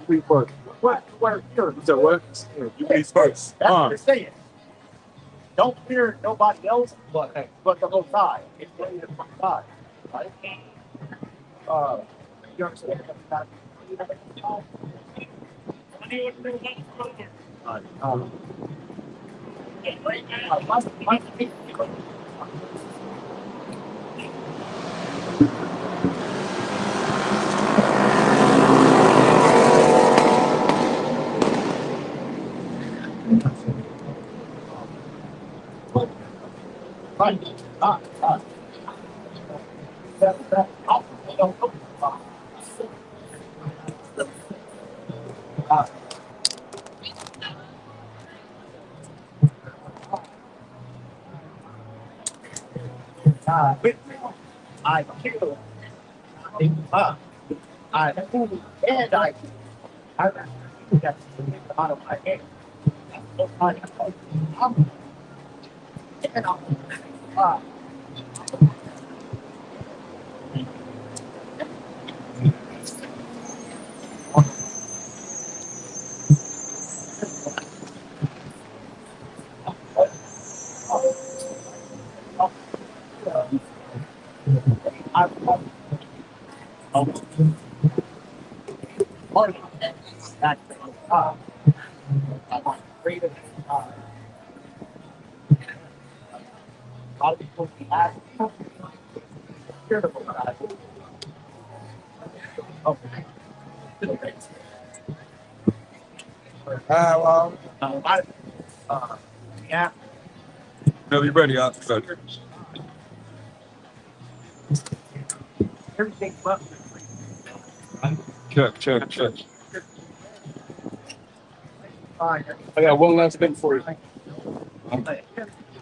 You first. What? So what? You please first. That's what they're saying. Don't fear nobody else, but the whole side. It's really the whole side, right? You understand that? I kill. I and I that's out of my head. Yeah. No, you're ready, officer. Everything but Check. I got one last thing for you.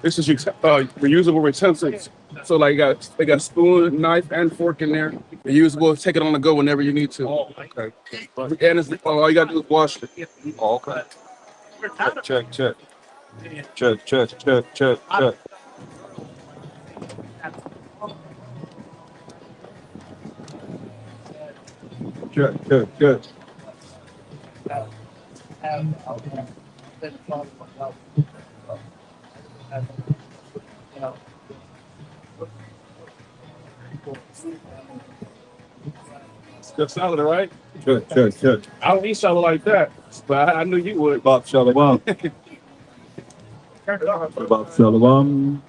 This is reusable utensils. So like they got spoon, knife, and fork in there. Reusable. Take it on the go whenever you need to. Oh, okay. And it's, all you gotta do is wash it. Oh, okay. Check. Check. Good salad, right? Check. I don't eat salad like that, but I knew you would. Bob Shalom. Bob Shalom.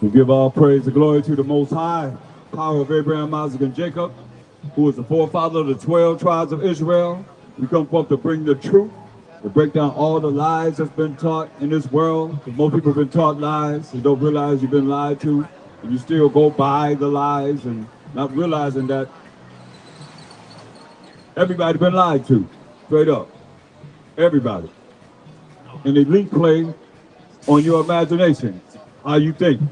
We give all praise and glory to the Most High, power of Abraham, Isaac, and Jacob, who is the forefather of the 12 tribes of Israel. We come forth to bring the truth, to break down all the lies that's been taught in this world. Because most people have been taught lies. You don't realize you've been lied to, and you still go by the lies and not realizing that everybody's been lied to, straight up. Everybody. And they link play on your imagination, how you think,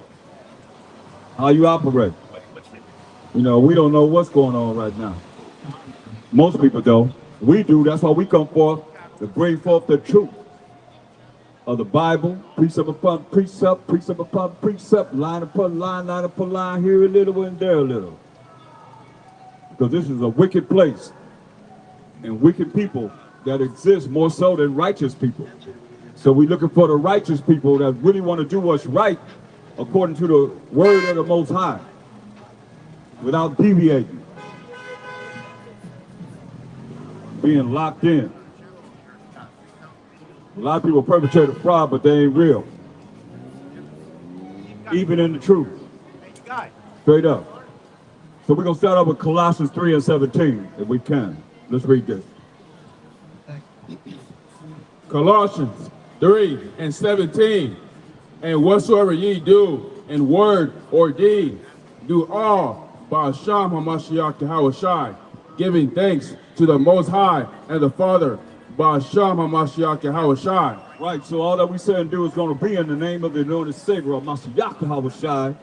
how you operate. You know, we don't know what's going on right now. Most people don't. We do. That's why we come forth to bring forth the truth of the Bible, precept upon precept, precept upon precept, line upon line, here a little and there a little. Because this is a wicked place and wicked people that exist more so than righteous people. So we're looking for the righteous people that really want to do what's right according to the word of the Most High, without deviating, being locked in. A lot of people perpetrate a fraud, but they ain't real. Even in the truth. Straight up. So we're going to start off with Colossians 3:17, if we can. Let's read this. Colossians 3:17. And whatsoever ye do in word or deed, do all by Hashem HaMashiach YAHAWASHI, giving thanks to the Most High and the Father by Hashem HaMashiach YAHAWASHI. Right, so all that we say and do is going to be in the name of the anointed Savior of MASHAYACH YAHAWASHI.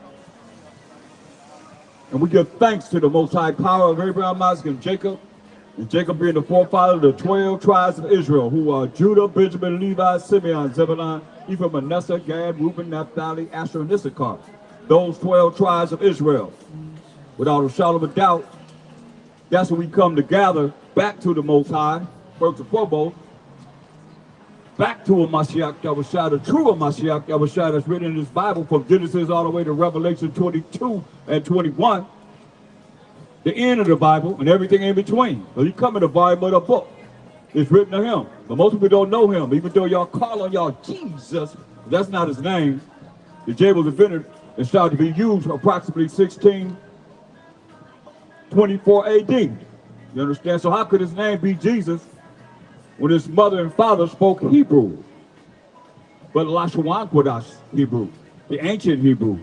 And we give thanks to the Most High power of Abraham, Isaac, and Jacob being the forefather of the 12 tribes of Israel, who are Judah, Benjamin, Levi, Simeon, Zebulun, Ephraim, Manasseh, Gad, Reuben, Naphtali, Asher, and Issachar. Those 12 tribes of Israel. Without a shadow of a doubt, that's when we come to gather back to the Most High, first and foremost, back to a MASHAYACH YAHAWASHI, the true MASHAYACH YAHAWASHI that's written in this Bible from Genesis all the way to Revelation 22 and 21. The end of the Bible and everything in between. So you come in the volume of the book. It's written to him. But most people don't know him, even though y'all call on y'all Jesus. That's not his name. The J was invented and started to be used approximately 1624 AD. You understand? So how could his name be Jesus when his mother and father spoke Hebrew? But Lashawan Kodash Hebrew, the ancient Hebrew,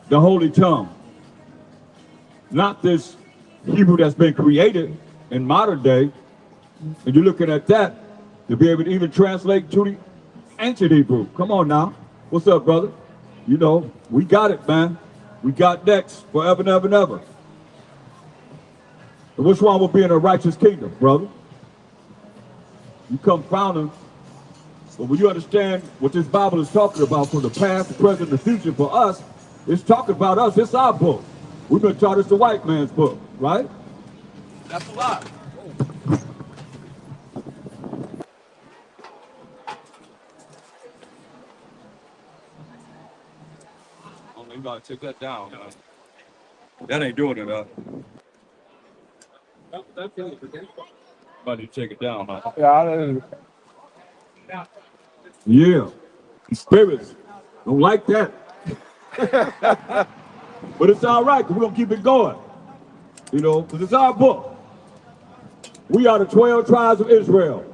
the holy tongue. Not this Hebrew that's been created in modern day. And you're looking at that to be able to even translate to the ancient Hebrew. Come on now. What's up, brother? You know, we got it, man. We got next forever and ever and ever. And what's wrong with being a righteous kingdom, brother? You come founding. But when you understand what this Bible is talking about from the past, the present, and the future for us, it's talking about us. It's our book. We've been taught it's the white man's book, right? That's a lie. Oh, you gotta take that down. That ain't doing it, huh? About to take it down, huh? Yeah. Spirits don't like that. But it's all right, because we're going to keep it going. You know, because it's our book. We are the 12 tribes of Israel.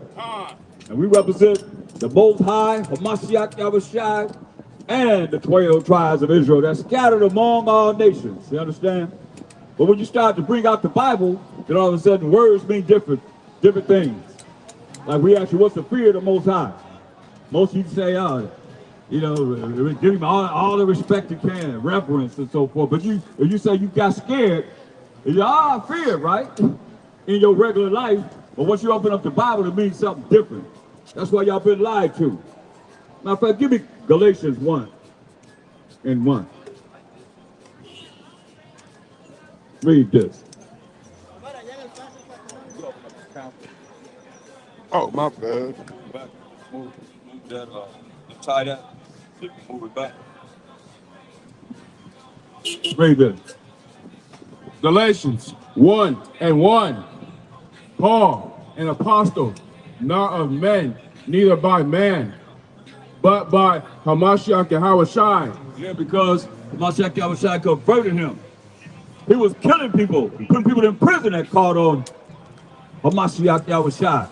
And we represent the Most High, MASHAYACH YAHAWASHI, and the 12 tribes of Israel that's scattered among all nations. You understand? But when you start to bring out the Bible, then all of a sudden words mean different things. Like we ask you, what's the fear of the Most High? Most of you say, you know, give him all the respect you can, reverence and so forth. But if you say you got scared, you fear, right? In your regular life. But once you open up the Bible, it means something different. That's why y'all been lied to. Matter of fact, give me Galatians 1:1. Read this. Oh, my bad. Move that, tie that, move it back. Read this. Galatians 1:1. Paul, an apostle, not of men, neither by man, but by HaMashiach YAHAWASHI. Yeah, because MASHAYACH YAHAWASHI converted him. He was killing people, putting people in prison that called on HaMashiach YAHAWASHI.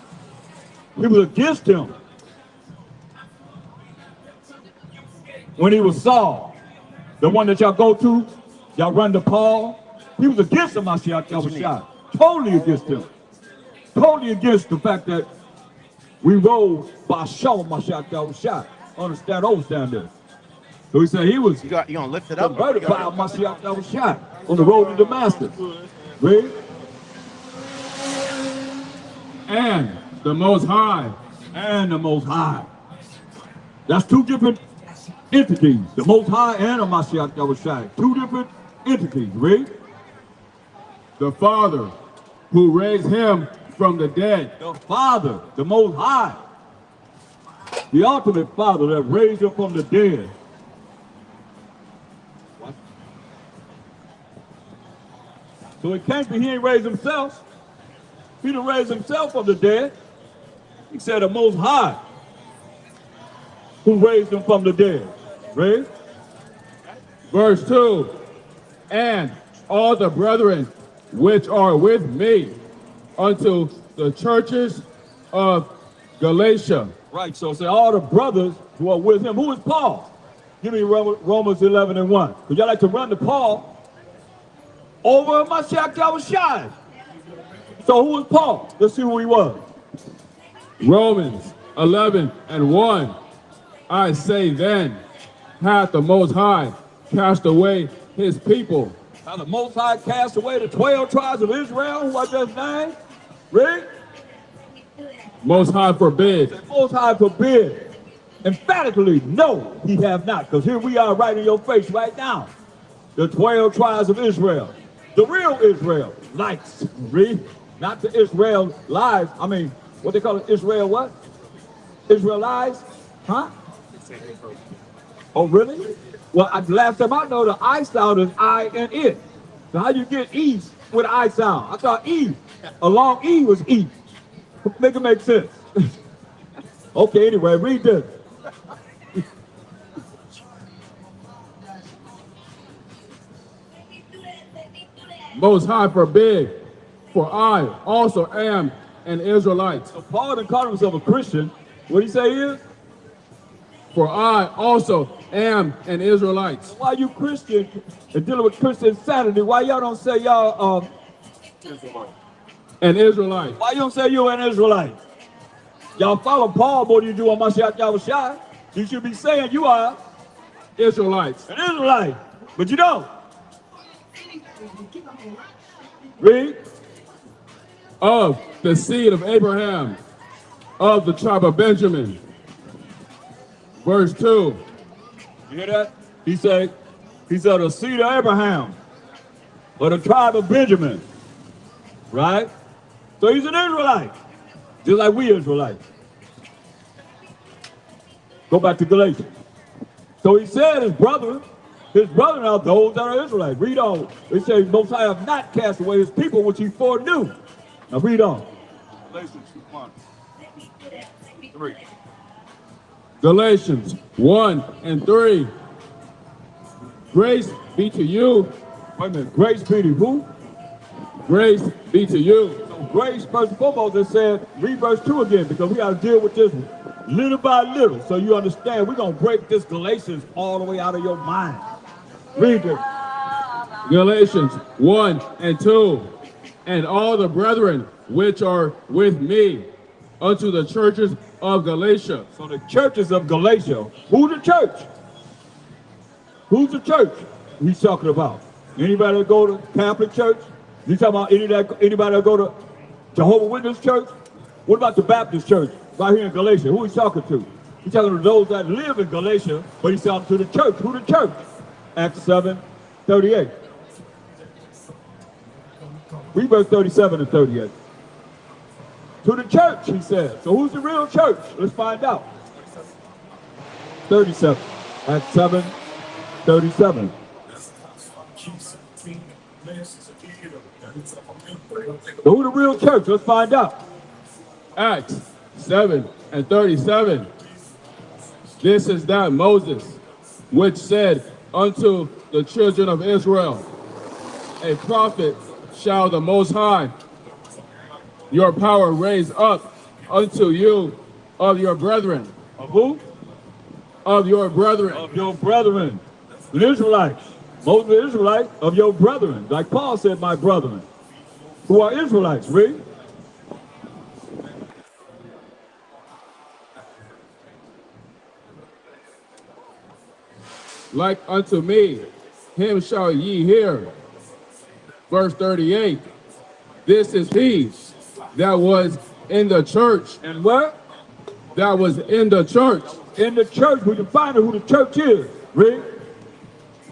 He was against him. When he was Saul, the one that y'all go to, y'all run to Paul, he was against the MASHAYACH YAHAWASHI. Totally against him. Totally against the fact that we rode by show MASHAYACH YAHAWASHI. Understand this. So he said he was You gonna lift it up? converted by MASHAYACH YAHAWASHI on the road to Damascus. Read. And the Most High. And the Most High. That's two different entities. The Most High and the MASHAYACH YAHAWASHI. Two different entities. Read. The Father, who raised him from the dead. The Father, the Most High. The ultimate Father that raised him from the dead. What? So it can't be he ain't raised himself. He done raised himself from the dead. He said the Most High who raised him from the dead. Read. Verse 2. And all the brethren which are with me unto the churches of Galatia. Right, so say all the brothers who are with him. Who is Paul? Give me Romans 11:1. Because y'all like to run to Paul over MASHAYACH YAHAWASHI. So who was Paul? Let's see who he was. Romans 11:1. I say then, hath the Most High cast away his people. Now the Most High cast away the 12 tribes of Israel, who I just named. Read. Most High forbid. The Most High forbid. Emphatically, no, he have not. Because here we are right in your face right now. The 12 tribes of Israel. The real Israel. Lights. Read. Not the Israel lies. I mean, what they call it? Israel what? Israel lies? Huh? Oh, really? Well, last time I know, the I sound is I and it. So how you get E with an I sound? I thought E. A long E was E. Make it make sense. Okay, anyway, read this. Most High forbid, for I also am an Israelite. So Paul didn't call himself a Christian. What did he say he is? For I also am an Israelite. Why you Christian and dealing with Christian Saturday? Why y'all don't say y'all an Israelite? Why you don't say you an Israelite? Y'all follow Paul more than you do on YAHAWASHI. You should be saying you are Israelites. an Israelite, but you don't. Read. Of the seed of Abraham, of the tribe of Benjamin. Verse 2. You hear that? He said the seed of Abraham, or the tribe of Benjamin. Right? So he's an Israelite, just like we Israelites. Go back to Galatians. So he said his brethren are those that are Israelites. Read on. It says, Most High have not cast away his people which he foreknew. Now read on. Galatians 1. 3. Galatians 1:3. Grace be to you. Wait a minute. Grace be to who? Grace be to you. So grace, first and foremost, it said, read verse 2 again, because we got to deal with this little by little. So you understand, we're going to break this Galatians all the way out of your mind. Read this. Galatians 1:2. And all the brethren which are with me unto the churches of Galatia. So the churches of Galatia. Who's the church? Who's the church he's talking about? Anybody that go to Catholic church? You talking about anybody that go to Jehovah's Witness church? What about the Baptist church right here in Galatia? Who he's talking to? He's talking to those that live in Galatia, but he's talking to the church. Who the church? Acts 7:38. Read verse 37 and 38. To the church, he said. So who's the real church? Let's find out. 37. Acts 7:37. So who the real church? Let's find out. Acts 7:37. This is that Moses, which said unto the children of Israel, a prophet shall the Most High your power raise up unto you of your brethren. Of who? Of your brethren. Of your brethren. The Israelites. Moses the Israelite of your brethren. Like Paul said, my brethren. Who are Israelites. Read. Like unto me, him shall ye hear. Verse 38. This is he that was in the church. And what? That was in the church. In the church. We can find out who the church is. Read.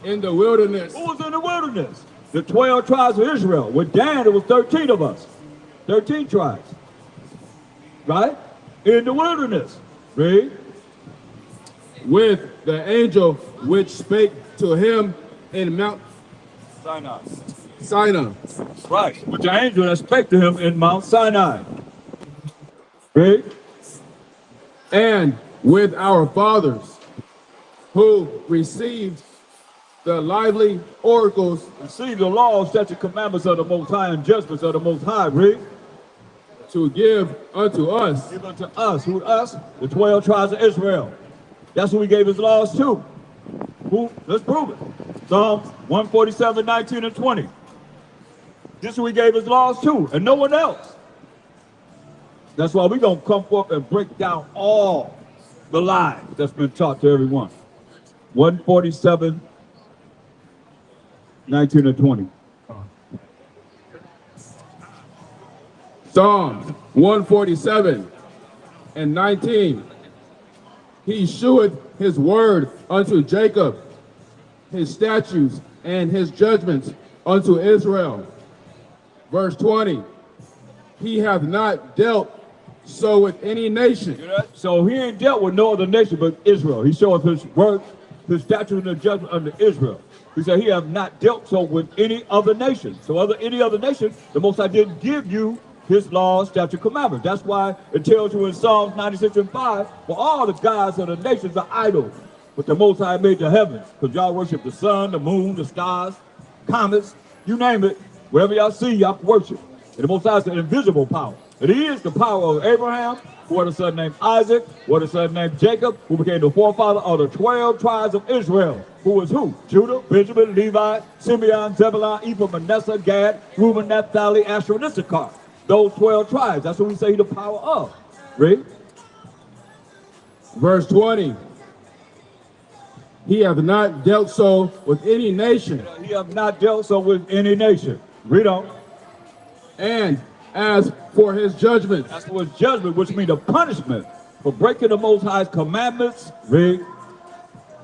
In the wilderness. Who was in the wilderness? The 12 tribes of Israel. With Dan, it was 13 of us. 13 tribes. Right? In the wilderness. Read. With the angel which spake to him in Mount Sinai. Right. With the angel that spake to him in Mount Sinai. Read. And with our fathers, who received the lively oracles. Receive the laws, statutes, commandments of the Most High, and judgments of the Most High. Read. To give unto us. Give unto us. Who us? The 12 tribes of Israel. That's who he gave his laws to. Who? Let's prove it. Psalms 147, 19 and 20. This is who he gave his laws to, and no one else. That's why we're going to come forth and break down all the lies that's been taught to everyone. 147, 19 and 20. Psalms 147 and 19. He sheweth his word unto Jacob, his statutes and his judgments unto Israel. Verse 20. He hath not dealt so with any nation. So he ain't dealt with no other nation but Israel. He showeth his word, his statutes and his judgment unto Israel. He said he have not dealt so with any other nation. So any other nation, the Most High didn't give you his laws, statutes, commandments. That's why it tells you in Psalms 96 and 5, for all the gods of the nations are idols, but the Most High made the heavens, because y'all worship the sun, the moon, the stars, comets, you name it. Wherever y'all see, y'all worship. And the Most High is an invisible power. And he is the power of Abraham, who had a son named Isaac, who had a son named Jacob, who became the forefather of the 12 tribes of Israel. Who was who? Judah, Benjamin, Levi, Simeon, Zebulun, Ephraim, Manasseh, Gad, Reuben, Naphtali, Asher, and Issachar. Those 12 tribes. That's what we say the power of. Read. Verse 20. He hath not dealt so with any nation. He hath not dealt so with any nation. Read on. And as for his judgments. As for his judgment, which means the punishment for breaking the Most High's commandments. Read.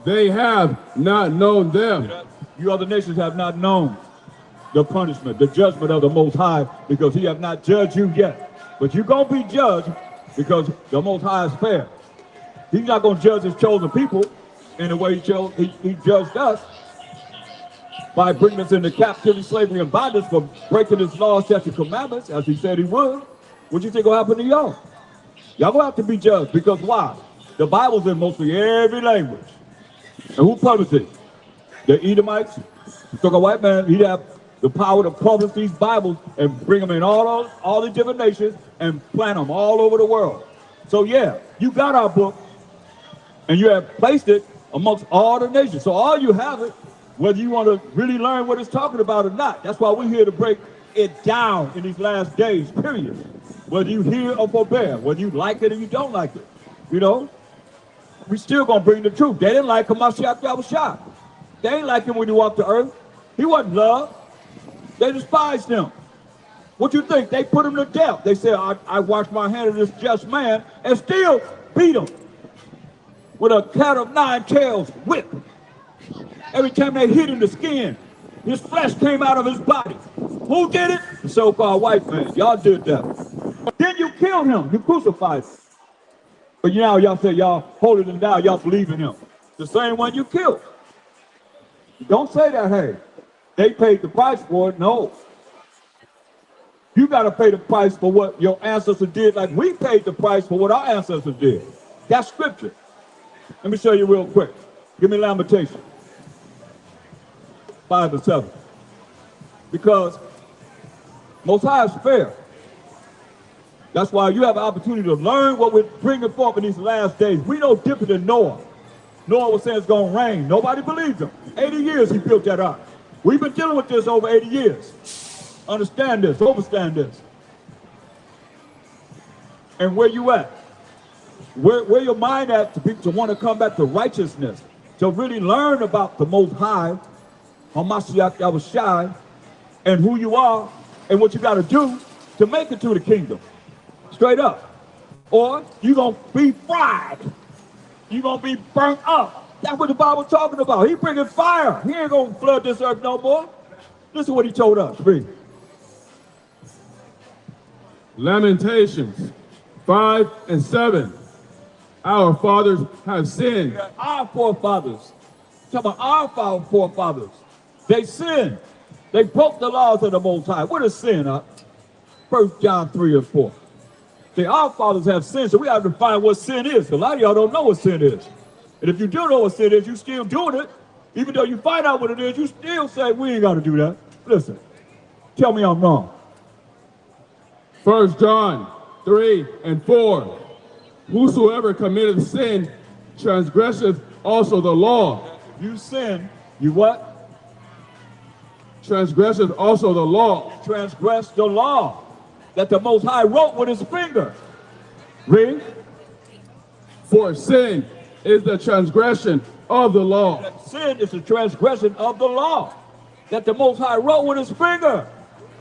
They have not known them. You other nations have not known the punishment, the judgment of the Most High, because he have not judged you yet. But you're going to be judged because the Most High is fair. He's not going to judge his chosen people in the way he judged us by bringing us into captivity, slavery, and bondage for breaking his laws, statutes, commandments, as he said he would. What you think will happen to y'all? Y'all going to have to be judged, because why? The Bible's in mostly every language. And who published it? The Edomites. You took a white man, he'd have the power to publish these Bibles and bring them in all the different nations and plant them all over the world. So yeah, you got our book and you have placed it amongst all the nations. So all you have it, whether you want to really learn what it's talking about or not. That's why we're here to break it down in these last days, period. Whether you hear or forbear, whether you like it or you don't like it, you know, we still gonna bring the truth. They didn't like YAHAWASHI. They ain't like him when he walked the earth. He wasn't loved. They despised him. What you think? They put him to death. They said, I washed my hand of this just man, and still beat him with a cat of 9 tails whip. Every time they hit him, the skin, his flesh came out of his body. Who did it? The so-called white man. Y'all did that. Then you killed him. You crucified him. But now y'all say y'all holier than thou, y'all believe in him. The same one you killed. Don't say that, hey, they paid the price for it. No. You got to pay the price for what your ancestors did, like we paid the price for what our ancestors did. That's scripture. Let me show you real quick. Give me Lamentation 5 and 7. Because Most High is fair. That's why you have an opportunity to learn what we're bringing forth in these last days. We know different than Noah. Noah was saying it's going to rain. Nobody believes him. 80 years he built that ark. We've been dealing with this over 80 years. Understand this, understand this. And where you at? Where your mind at to want to come back to righteousness, to really learn about the Most High, YAHAWASHI, and who you are, and what you got to do to make it to the kingdom. Straight up. Or you're going to be fried. You're going to be burnt up. That's what the Bible's talking about. He bringing fire. He ain't going to flood this earth no more. This is what he told us. Read. Lamentations 5 and 7. Our fathers have sinned. Our forefathers. Talking about our forefathers. They sinned. They broke the laws of the Most High. What is sin? 1 John 3 and 4. See, our fathers have sinned, so we have to find what sin is. A lot of y'all don't know what sin is. And if you do know what sin is, you still doing it. Even though you find out what it is, you still say, we ain't got to do that. Listen, tell me I'm wrong. 1 John 3 and 4. Whosoever committeth sin transgresseth also the law. If you sin, you what? Transgresseth also the law. Transgress the law that the Most High wrote with his finger. Read. For sin is the transgression of the law. That sin is the transgression of the law that the Most High wrote with his finger.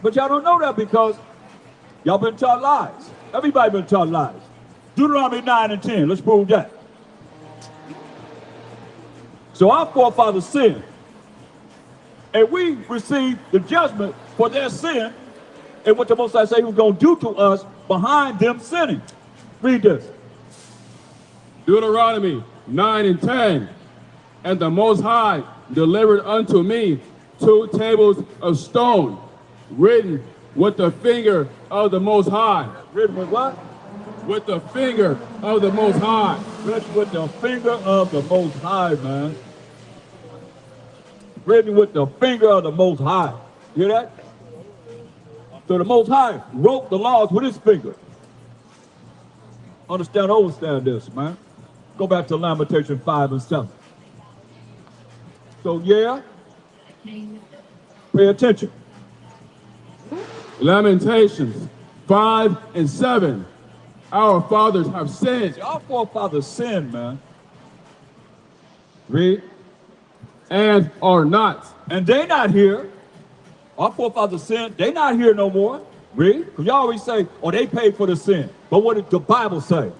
But y'all don't know that because y'all been taught lies. Everybody been taught lies. Deuteronomy 9 and 10, let's prove that. So our forefathers sinned, and we received the judgment for their sin and what the Most High say he was going to do to us behind them sinning. Read this. Deuteronomy 9 and 10. And the Most High delivered unto me 2 tables of stone, written with the finger of the Most High. Written with what? With the finger of the Most High. Written with the finger of the Most High, man. Written with the finger of the Most High. Hear that? So the Most High wrote the laws with his finger. Understand this, man. Go back to Lamentations 5 and 7. So yeah, pay attention. Lamentations 5 and 7. Our fathers have sinned. Our forefathers sinned, man. Read. And are not. And they not here. Our forefathers sinned. They not here no more. Read. Because y'all always say, oh, they paid for the sin. But what did the Bible say?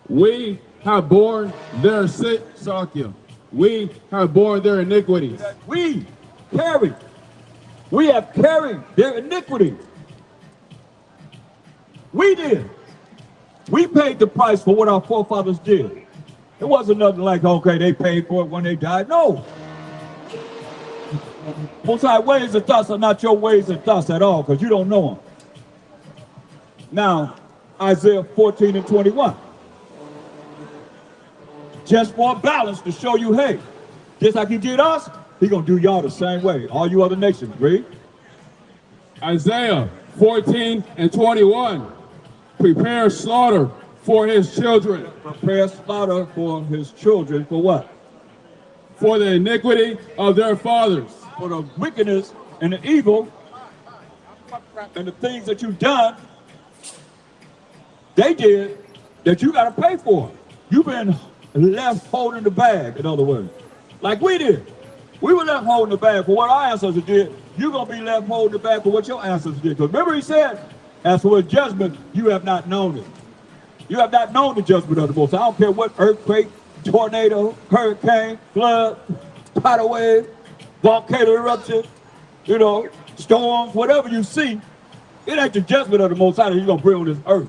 We have borne their sin. We have borne their iniquities. We have carried their iniquity. We did. We paid the price for what our forefathers did. It wasn't nothing like, okay, they paid for it when they died. No. Most High ways and thoughts are not your ways and thoughts at all, because you don't know them. Now, Isaiah 14 and 21. Just for balance to show you, hey, just like he did us, he gonna do y'all the same way. All you other nations, read. Isaiah 14 and 21. Prepare slaughter for his children. Prepare slaughter for his children for what? For the iniquity of their fathers. For the wickedness and the evil and the things that you've done, they did, that you got to pay for. You've been left holding the bag, in other words. Like we did. We were left holding the bag for what our ancestors did. You're going to be left holding the bag for what your ancestors did. Because remember he said, as for his judgment, you have not known it. You have not known the judgment of the Most High. I don't care what earthquake, tornado, hurricane, flood, tidal wave, volcano eruption, you know, storms, whatever you see, it ain't the judgment of the Most High that he's going to bring on this earth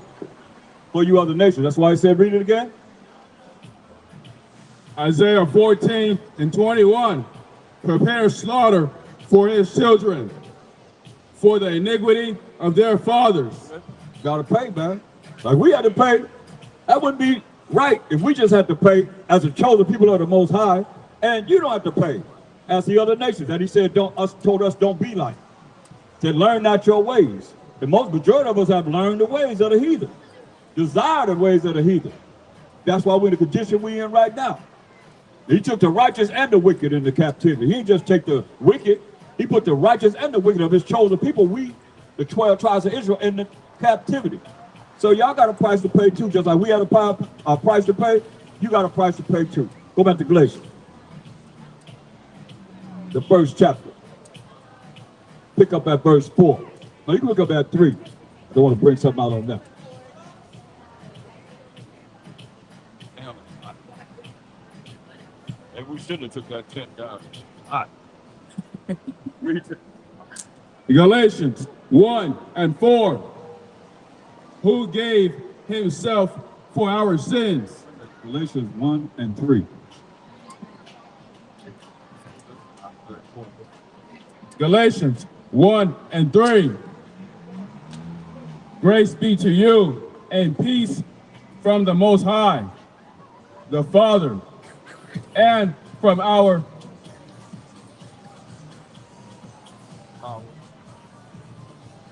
for you other nations. That's why he said, read it again. Isaiah 14 and 21. Prepare slaughter for his children, for the iniquity of their fathers. Gotta pay, man. Like we had to pay. That wouldn't be right if we just had to pay as a chosen people of the Most High, and you don't have to pay as the other nations that he said told us don't be like. He said learn not your ways. The majority of us have learned the ways of the heathen, desire the ways of the heathen. That's why we're in the condition we're in right now. He took the righteous and the wicked into captivity. He didn't just take the wicked, he put the righteous and the wicked of his chosen people, we, the 12 tribes of Israel, in the captivity. So y'all got a price to pay too, just like we had a price to pay, you got a price to pay too. Go back to Galatians, the first chapter. Pick up at verse 4. Now you can look up at 3. I don't want to bring something out on that. Maybe we shouldn't have took that tent down. All right. Read it. Galatians 1 and 4. Who gave himself for our sins. Galatians 1 and 3. Galatians 1 and 3. Grace be to you and peace from the Most High, the Father, and from our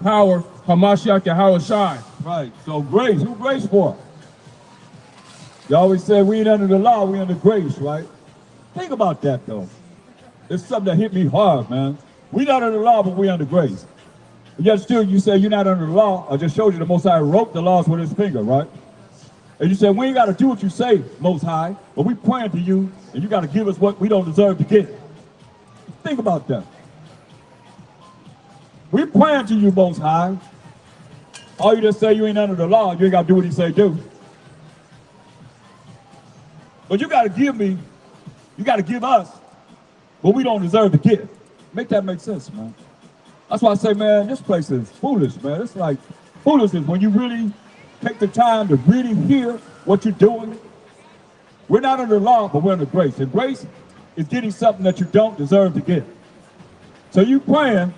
power, MASHAYACH, YAHAWASHI. Right. So grace, who grace for? You always say we ain't under the law, we under grace, right? Think about that though. It's something that hit me hard, man. We not under the law, but we under grace. Yet still you say you're not under the law. I just showed you the Most High wrote the laws with his finger, right? And you said, we ain't got to do what you say, Most High, but we praying to you, and you got to give us what we don't deserve to get. Think about that. We praying to you, Most High. All you just say you ain't under the law, you ain't got to do what he say do. But you got to give me, you got to give us what we don't deserve to get. Make that make sense, man. That's why I say, man, this place is foolish, man. It's like foolishness when you really take the time to really hear what you're doing. We're not under law, but we're under grace. And grace is getting something that you don't deserve to get. So you praying,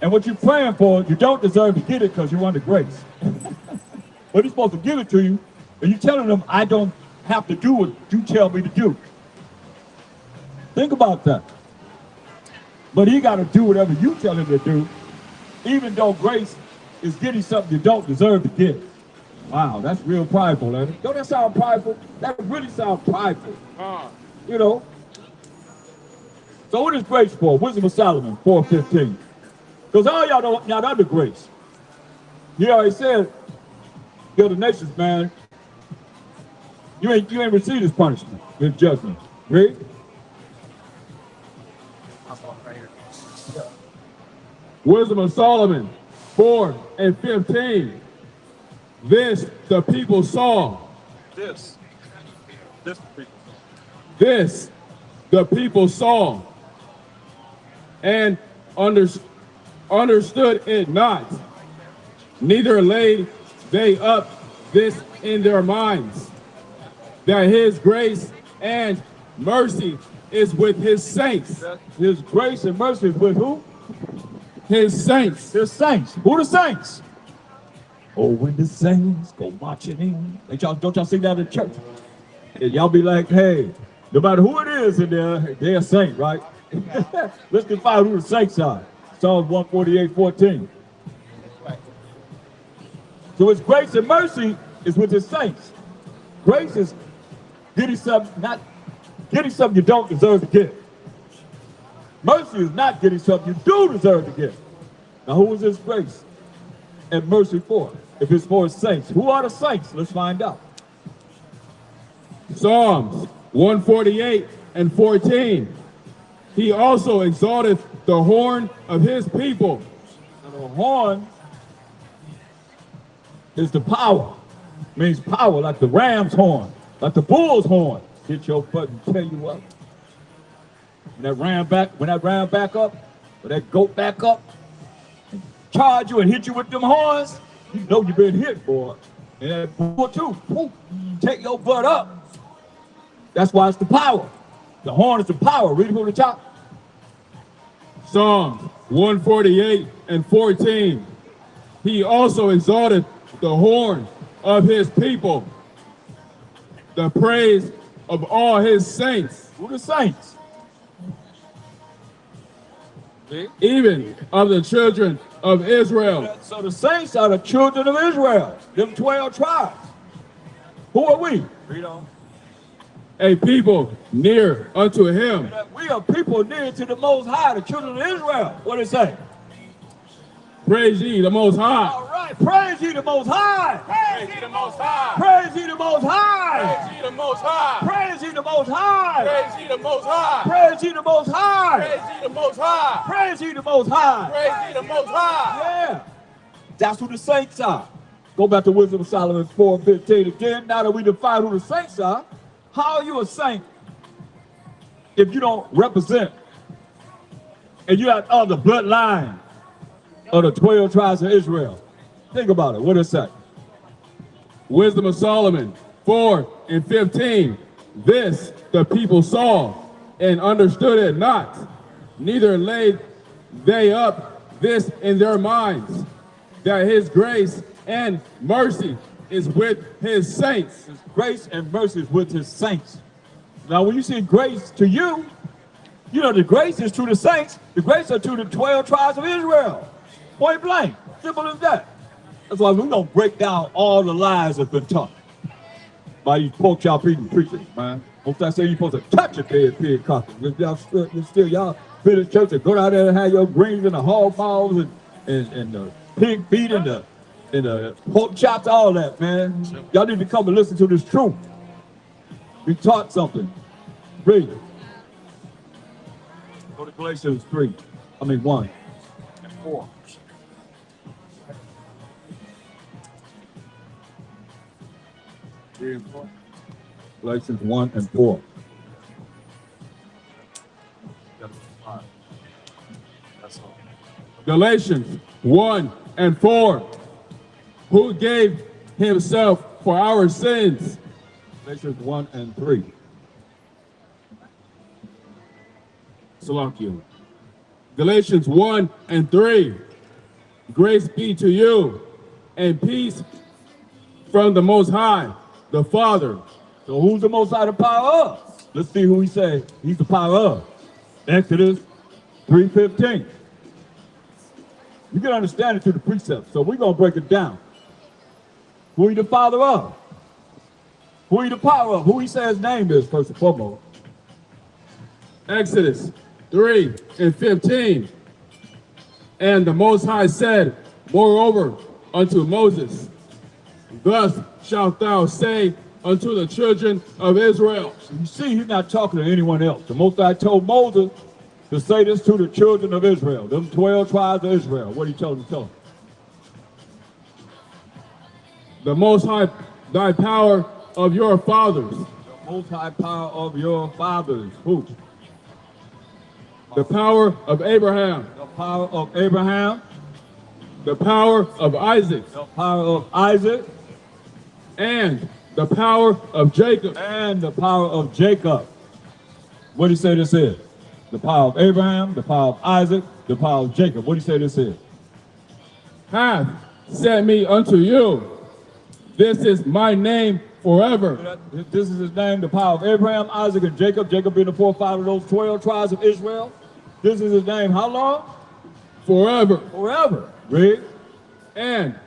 and what you're praying for, you don't deserve to get it because you're under grace. But he's supposed to give it to you, and you're telling them, I don't have to do what you tell me to do. Think about that. But he got to do whatever you tell him to do, even though grace is getting something you don't deserve to get. Wow, that's real prideful, ain't it? Don't that sound prideful? That really sounds prideful. You know? So what is grace for? Wisdom of Solomon, 4:15. Because all y'all not under grace. He already said, kill the nations, man. You ain't received his punishment, his judgment. Read. Wisdom of Solomon, 4:15. This the people saw. This the people saw and understood it not. Neither laid they up this in their minds, that his grace and mercy is with his saints. His grace and mercy is with who? His saints. His saints. Who the saints? Oh, when the saints go marching in. Don't y'all sing that in church? And y'all be like, hey, no matter who it is in there, they're a saint, right? Let's define who the saints are. Psalms 148:14. So his grace and mercy is with his saints. Grace is getting something, not getting something you don't deserve to get. Mercy is not getting something you do deserve to get. Now who is this grace and mercy for? If it's for his saints. Who are the saints? Let's find out. Psalms 148:14. He also exalteth the horn of his people. Now, the horn is the power. Means power, like the ram's horn, like the bull's horn. Hit your butt and tell you what. When that ram back up, when that goat back up, and charge you and hit you with them horns, you know you've been hit, boy. And that bull too, whoop, take your butt up. That's why it's the power. The horn is the power. Read it from the top. Psalms 148:14. He also exalted the horn of his people, the praise of all his saints. Who the saints? Even of the children of Israel. So the saints are the children of Israel, them 12 tribes. Who are we? Read on. A people near unto him. We are people near to the Most High, the children of Israel. What does it say? Praise ye the Most High. All right, praise ye the Most High. Praise ye the Most High. Praise ye the Most High. Praise ye the Most High. Praise ye the Most High. Praise ye the Most High. Praise ye the Most High. Praise ye the Most High. Praise ye the Most High. Praise ye the Most High. Yeah, that's who the saints are. Go back to Wisdom of Solomon 4:15 again. Now that we define who the saints are, how are you a saint if you don't represent and you have the bloodline of the 12 tribes of Israel? Think about it. What does it say? Wisdom of Solomon 4:15. This the people saw and understood it not, neither laid they up this in their minds, that his grace and mercy is with his saints. His grace and mercy is with his saints. Now, when you see grace to you, you know the grace is to the saints. The grace are to the 12 tribes of Israel. Point blank. Simple as that. That's why we're going to break down all the lies that's been taught by these pork chop eating preachers, man. Most I say you're supposed to touch a dead pig coffin. Y'all still y'all fit in church and go down there and have your greens and the hog balls and the pig feet and the pork chops, all that, man. Y'all need to come and listen to this truth. We taught something. Read. Go to Galatians 1 and 4. Galatians 1 and 4. Galatians 1 and 4. Who gave himself for our sins? Galatians 1 and 3. Salakia. Galatians 1 and 3. Grace be to you and peace from the Most High, the Father. So who's the Most High, the power of? Let's see who he said he's the power of. Exodus 3:15. You can understand it through the precepts, so we're going to break it down. Who he the father of? Who he the power of? Who he says his name is, first and foremost. Exodus 3 and 15. And the Most High said, moreover, unto Moses, thus shalt thou say unto the children of Israel. So you see, he's not talking to anyone else. The Most High told Moses to say this to the children of Israel, them 12 tribes of Israel. What did he tell them to tell them? The Most High, thy power of your fathers. The Most High power of your fathers. Who? The power of Abraham. The power of Abraham. The power of Isaac. The power of Isaac. And the power of Jacob. And the power of Jacob. What do you say this is? The power of Abraham, the power of Isaac, the power of Jacob. What do you say this is? Hath sent me unto you. This is my name forever. This is his name, the power of Abraham, Isaac, and Jacob. Jacob being the forefather of those 12 tribes of Israel. This is his name. How long? Forever. Forever. Read. And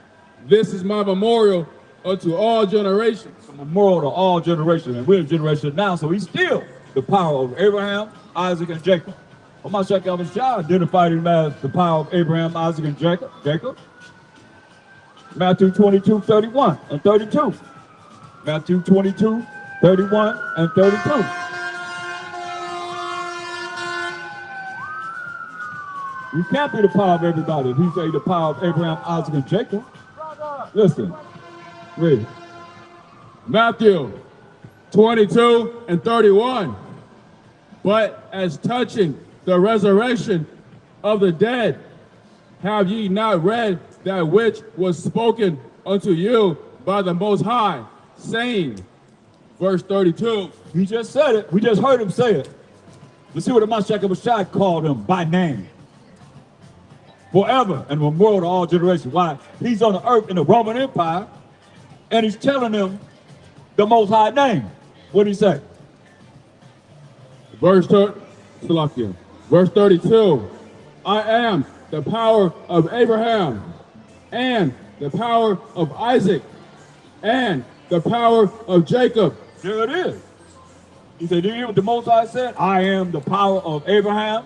this is my memorial unto all generations. It's a memorial to all generations. And we're in generation now, so he's still the power of Abraham, Isaac, and Jacob. YAHAWASHI identified him as the power of Abraham, Isaac, and Jacob. Matthew 22, 31 and 32. Matthew 22, 31 and 32. You can't be the power of everybody if he say the power of Abraham, Isaac, and Jacob. Listen, read. Matthew 22 and 31. But as touching the resurrection of the dead, have ye not read that which was spoken unto you by the Most High, saying, verse 32. He just said it. We just heard him say it. Let's see what the MASHAYACH called him by name. Forever and memorial to all generations. Why? He's on the earth in the Roman Empire, and he's telling them the Most High name. What did he say? Verse 32. I am the power of Abraham, and the power of Isaac, and the power of Jacob. There it is. He said, do you hear what the Most High said? I am the power of Abraham,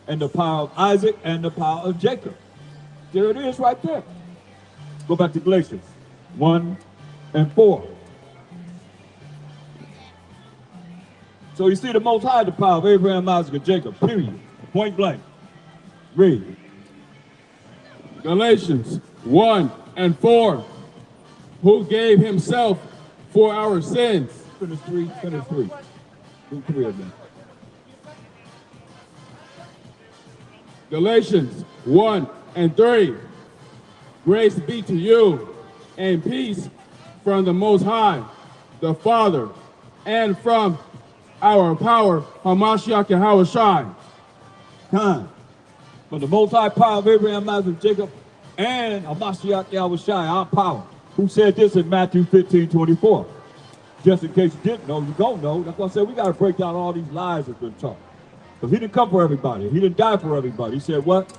and the power of Isaac, and the power of Jacob. There it is right there. Go back to Galatians 1 and 4. So you see the Most High, the power of Abraham, Isaac, and Jacob, period. Point blank. Read. Galatians 1 and 4. Who gave himself for our sins. Finish three. Do three of them. Galatians 1 and 3. Grace be to you and peace from the Most High, the Father, and from our power, YAHAWASHI. Time. From the Most High power of Abraham, Isaac, Jacob, and YAHAWASHI, our power. Who said this in Matthew 15:24? Just in case you didn't know, you don't know. That's why I said we got to break down all these lies that's been taught. Because he didn't come for everybody. He didn't die for everybody. He said what?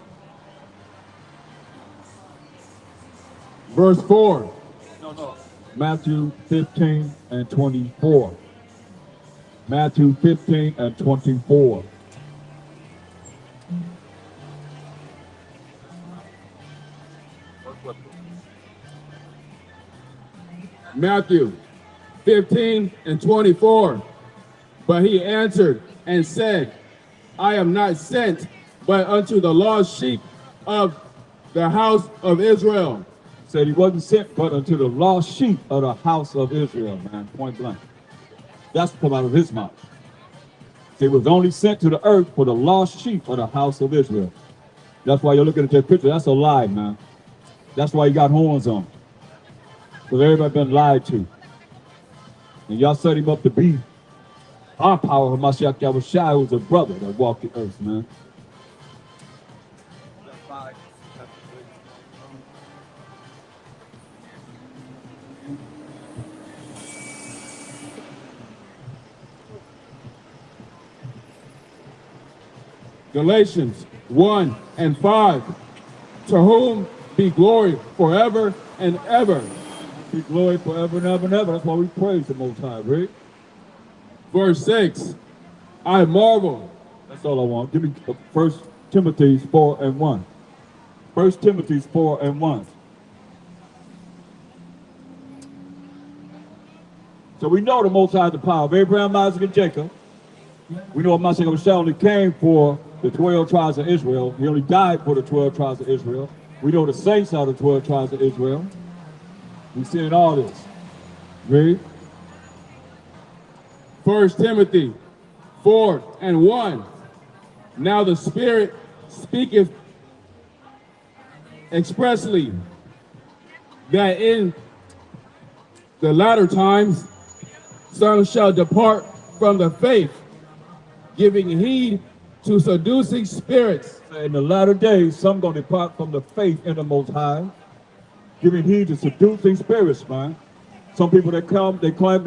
Verse 4. No. Matthew 15 and 24. Matthew 15 and 24. Matthew 15 and 24. But he answered and said, I am not sent but unto the lost sheep of the house of Israel. Said he wasn't sent but unto the lost sheep of the house of Israel, man, point blank. That's what come out of his mouth. He was only sent to the earth for the lost sheep of the house of Israel. That's why you're looking at that picture. That's a lie, man. That's why he got horns on. Because everybody been lied to. And y'all set him up to be our power of MASHAYACH YAHAWASHI, was a brother that walked the earth, man. Galatians 1 and 5. To whom be glory forever and ever. Be glory forever and ever and ever. That's why we praise the Most High, right? Verse 6. I marvel. That's all I want. Give me 1 Timothy 4 and 1. 1 Timothy 4 and 1. So we know the Most High is the power of Abraham, Isaac, and Jacob. We know MASHAYACH YAHAWASHI only came for the 12 tribes of Israel. He only died for the 12 tribes of Israel. We know the saints are the 12 tribes of Israel. We've seen all this. Read. 1 Timothy 4 and 1. Now the Spirit speaketh expressly that in the latter times some shall depart from the faith, giving heed to seducing spirits. In the latter days, some going to depart from the faith in the Most High, giving heed to seducing spirits, man. Some people that come, they claim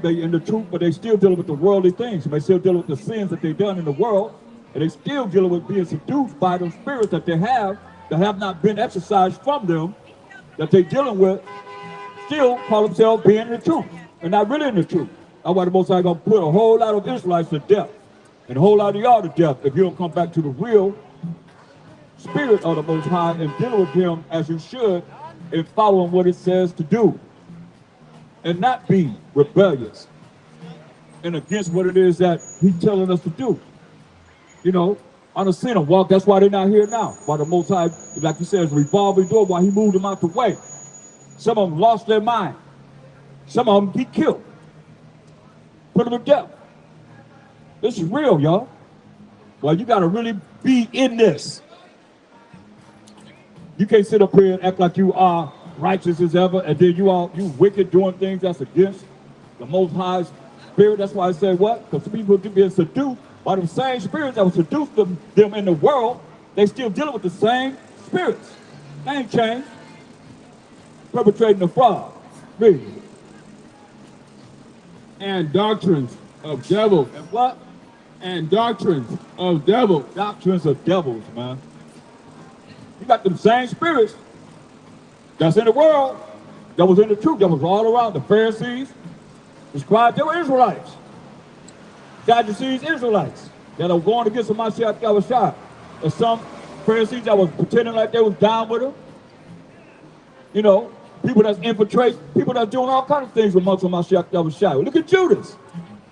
they in the truth, but they still dealing with the worldly things. They still dealing with the sins that they've done in the world, and they still dealing with being seduced by those spirits that they have that have not been exorcised from them, that they're dealing with, still call themselves being in the truth, and not really in the truth. That's why the Most High gonna put a whole lot of Israelites to death, and a whole lot of y'all to death if you don't come back to the real spirit of the Most High and deal with him as you should in following what it says to do. And not be rebellious and against what it is that he's telling us to do. You know, on a sinner walk, that's why they're not here now. Why the Most High, like you said, is revolving door, why he moved them out the way. Some of them lost their mind. Some of them he killed. Put them to death. This is real, y'all. Well, you got to really be in this. You can't sit up here and act like you are righteous as ever, and then you wicked doing things that's against the Most High's spirit. That's why I say what? Because people being seduced by the same spirits that will seduce them in the world. They still dealing with the same spirits. They ain't changed. Perpetrating the fraud. Read. And doctrines of devils. And what? And doctrines of devils. Doctrines of devils, man. You got them same spirits that's in the world, that was in the truth, that was all around. The Pharisees, the scribes, they were Israelites. Sadducees, Israelites, that are going against the MASHAYACH YAHAWASHI. And some Pharisees that was pretending like they was down with him. You know, people that's infiltrate, people that's doing all kinds of things amongst the MASHAYACH YAHAWASHI. Look at Judas.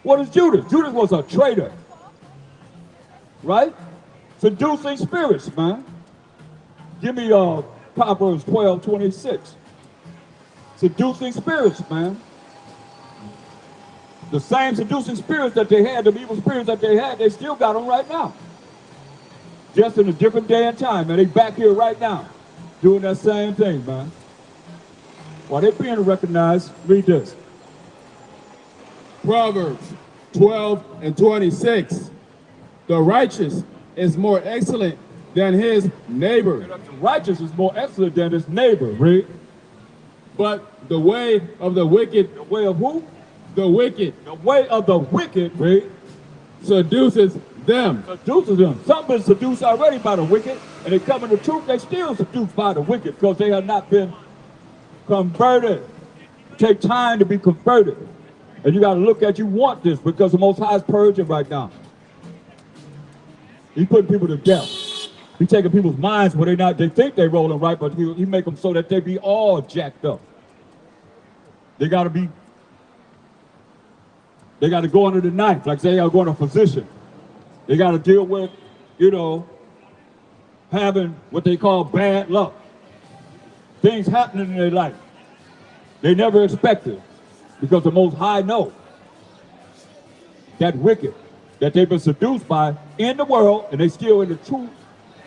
What is Judas? Judas was a traitor. Right? Seducing spirits, man. Give me Proverbs 12:26. Seducing spirits, man. The same seducing spirits that they had, the evil spirits that they had, they still got them right now. Just in a different day and time, man. They back here right now doing that same thing, man. While they're being recognized, read this. Proverbs 12 and 26. The righteous is more excellent than his neighbor. The righteous is more excellent than his neighbor, read. But the way of the wicked. The way of who? The wicked. The way of the wicked, read. Seduces them. Seduces them. Some been seduced already by the wicked, and they come in the truth, they still seduced by the wicked because they have not been converted. Take time to be converted. And you got to look at, you want this because the Most High is purging right now. He's putting people to death. He's taking people's minds where they think they're rolling right, but he make them so that they be all jacked up. They got to go under the knife, like say they are going to a physician. They got to deal with, you know, having what they call bad luck. Things happening in their life. They never expected, because the Most High know that wicked, that they've been seduced by in the world, and they still in the truth,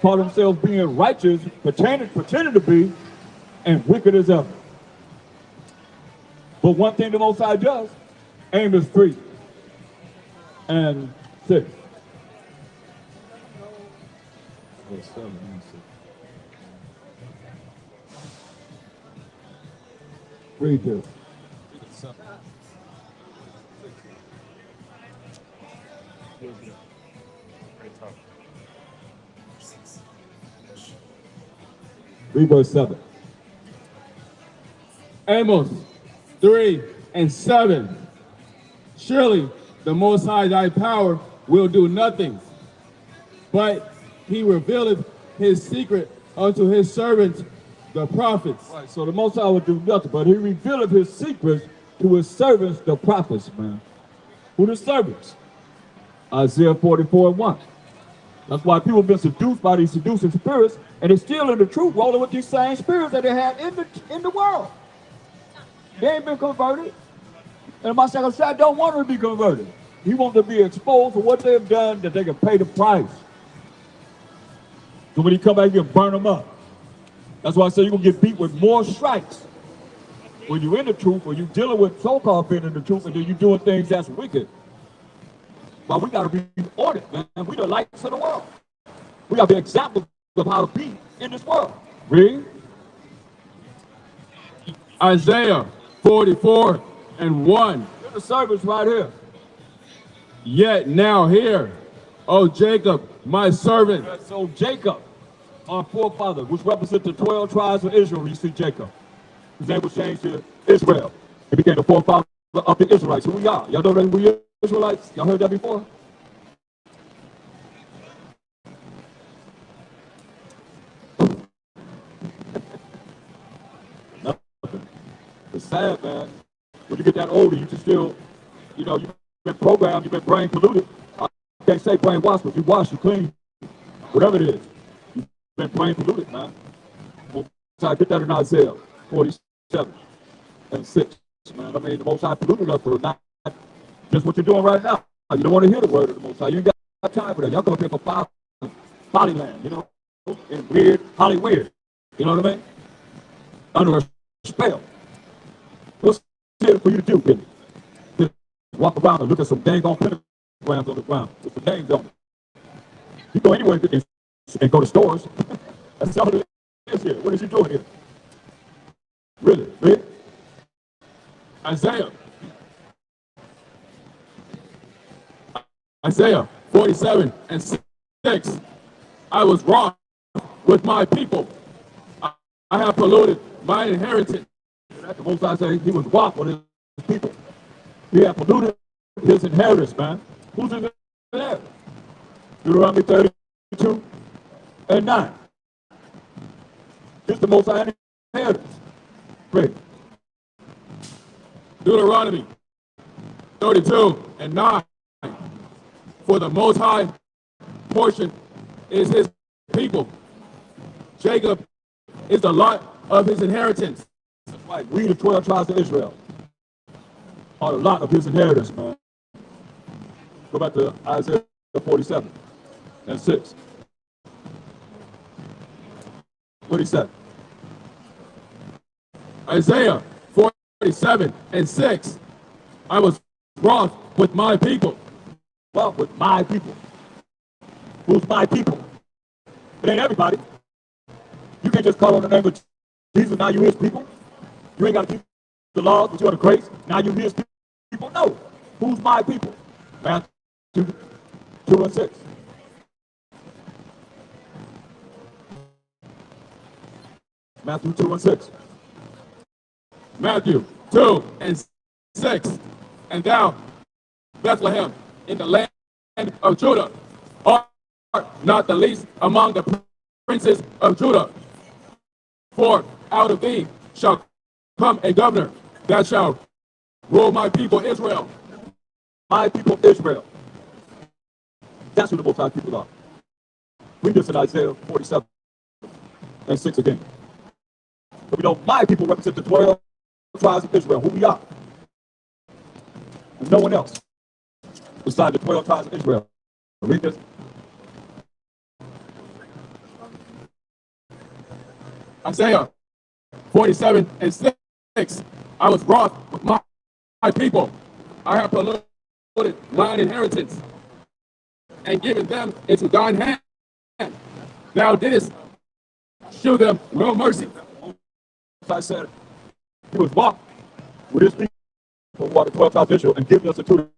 call themselves being righteous, pretending to be, and wicked as ever. But one thing the Most High does, Amos 3 and 6. Read this. Read verse 7. Amos 3 and 7. Surely the Most High thy power will do nothing, but he revealeth his secret unto his servants, the prophets. Right, so the Most High will do nothing, but he revealeth his secrets to his servants, the prophets, man. Who the servants? Isaiah 44:1. That's why people have been seduced by these seducing spirits, and they're still in the truth, rolling with these same spirits that they had in the world. They ain't been converted. And MASHAYACH don't want them to be converted. He wants to be exposed for what they've done, that they can pay the price. So when he come back, you can burn them up. That's why I say you're going to get beat with more stripes when you're in the truth, or you're dealing with so-called being in the truth, and then you're doing things that's wicked. But we got to be ordered, man. We the lights of the world. We got to be examples of how to be in this world. Read. Isaiah 44 and 1. Here's the service right here. Yet now hear, O Jacob, my servant. So Jacob, our forefather, which represents the 12 tribes of Israel. You see Jacob. His name was changed to Israel. He became the forefather of the Israelites. Who we are. Y'all know that we are Israelites? Y'all heard that before? Nothing. It's sad, man. When you get that older, you can still, you know, you've been programmed, you've been brain polluted. I can't say brainwashed, but you wash, you clean, whatever it is. You've been brain polluted, man. So I get that in Isaiah 47 and 6, man. I mean, the Most High polluted us for not just what you're doing right now. You don't want to hear the word of the Most High. You ain't got time for that. Y'all come up here for Hollyland, you know, and weird, Hollywood. You know what I mean? Under a spell. What's it for you to do, Billy? Just walk around and look at some dang on pentagrams on the ground with some names on it. You go anywhere and go to stores. That's all it is here. What is you doing here? Really? Really? Isaiah 47 and 6. I was wroth with my people. I have polluted my inheritance. The Most High said he was wroth with his people. He had polluted his inheritance, man. Who's in there? Deuteronomy 32 and 9. This is the Most High inheritance. Great. Deuteronomy 32 and 9. For the Most High portion is his people. Jacob is the lot of his inheritance. That's right. We, the 12 tribes of Israel, are the lot of his inheritance, man. Go back to Isaiah 47 and 6. What he said? Isaiah 47 and 6. I was wroth with my people. Well, with my people. Who's my people? It ain't everybody. You can't just call on the name of Jesus, now you his people. You ain't got to keep the laws, but you are the grace. Now you his people. No. Who's my people? Matthew 2 and 6. Matthew 2 and 6. Matthew 2 and 6. And thou, Bethlehem, in the land of Judah, art not the least among the princes of Judah. For out of thee shall come a governor that shall rule my people Israel. My people Israel. That's who the Most High people are. Read this in Isaiah 47 and 6 again. But we know my people represent the 12 tribes of Israel, who we are. And no one else besides the 12 tribes of Israel. Read this. Isaiah 47 and 6. I was wroth with my people. I have polluted mine inheritance and given them into thine hand. Thou didst shew them no mercy. I said, he was mocked with his people for what the 12 tribes of Israel and given us into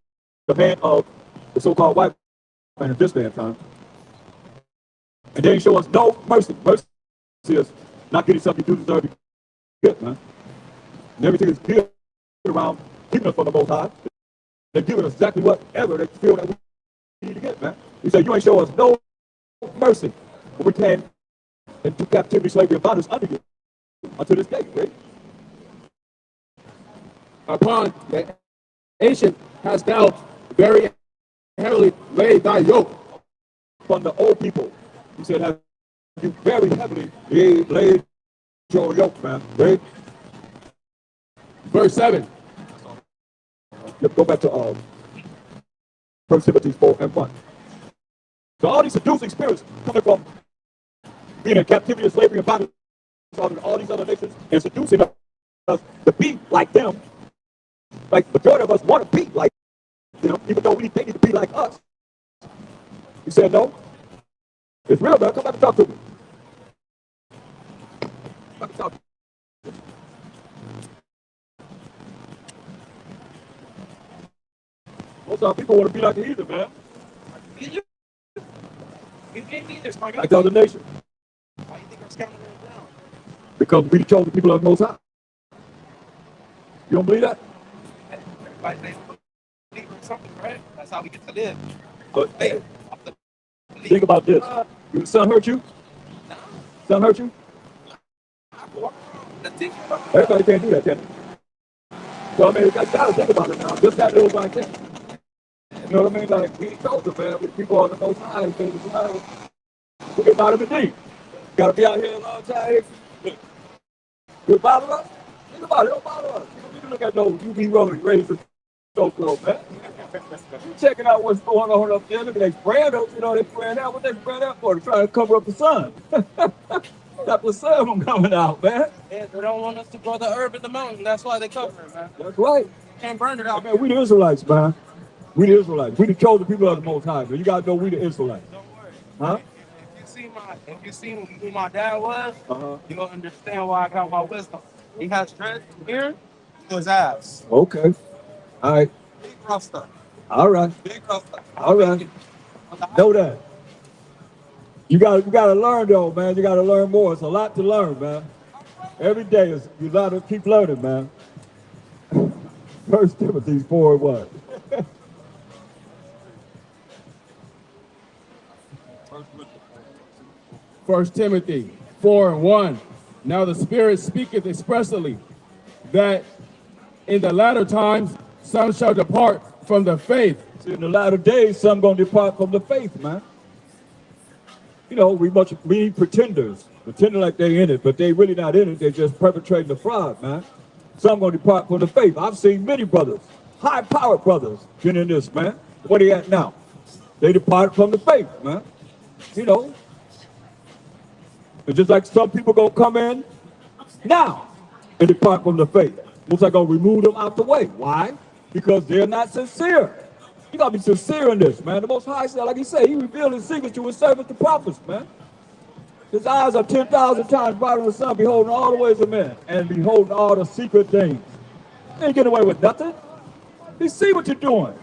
the hand of the so-called white man at this day and time. And they show us no mercy. Mercy is not getting something you do deserve to get, man. And everything is geared around keeping us from the Most High. They're giving us exactly whatever they feel that we need to get, man. He said, you ain't show us no mercy. But we came into captivity, slavery, and bondage under you until this day, right? Upon the ancient hast thou very heavily laid thy yoke. From the old people, he said, have you very heavily laid your yoke, man, right? Verse 7. Let's go back to 1 Timothy 4 and 1. So all these seducing spirits coming from being in captivity and slavery and bondage on all these other nations and seducing us to be like them. Like the majority of us want to be like them, even though they need to be like us. He said, no, it's real, man. Come back and talk to me. Come back and talk to me. Most of our people want to be like the heathen, man. Like the other nation. Why you think I'm scounding them down? Because we chose the people of the Most High. You don't believe that? Everybody believe in something, right? That's how we get to live. But hey, think about this. Your son hurt you? Son hurt you? Everybody can't do that, can they? So I mean, you gotta think about it now. Just that little right there. You know what I mean? Like we chose them, man. With people on the Most High, we get out of the deep. Gotta be out here a long time. You bother us? Think about it, don't bother us. You can look at those UV rollers ready for so close, man. You checking out what's going on up there. Look at they spraying up, you know, they spraying out. What they spraying out for? To try to cover up the sun. Stop the sun from coming out, man. Yeah, they don't want us to grow the herb in the mountain. That's why they cover it, man. That's right. Can't burn it out. Man, we the Israelites, man. We the Israelites. We the chosen people of the Most High. Man. You gotta know we the Israelites. Don't worry. Huh? If you see who my dad was, you gonna understand why I got my wisdom. He has dreads here to his ass. Okay. All right. Big rough stuff. All right. Big rough stuff. All right. Know that. You gotta learn though, man. You gotta learn more. It's a lot to learn, man. Every day is you gotta keep learning, man. 1 Timothy 4 and 1. 1 Timothy 4 and 1. Now the Spirit speaketh expressly that in the latter times some shall depart from the faith. See, in the latter days, some gonna depart from the faith, man. You know, we pretenders, pretending like they in it, but they really not in it. They just perpetrating the fraud, man. Some gonna depart from the faith. I've seen many brothers, high-powered brothers, get in this, man. What are they at now? They depart from the faith, man. You know, it's just like some people gonna come in now and depart from the faith. Looks like gonna remove them out the way. Why? Because they're not sincere. You gotta be sincere in this, man. The Most High said, like he said, he revealed his secrets to his servants, the prophets, man. His eyes are 10,000 times brighter than the sun, beholding all the ways of men, and beholding all the secret things. You ain't getting away with nothing. He see what you're doing.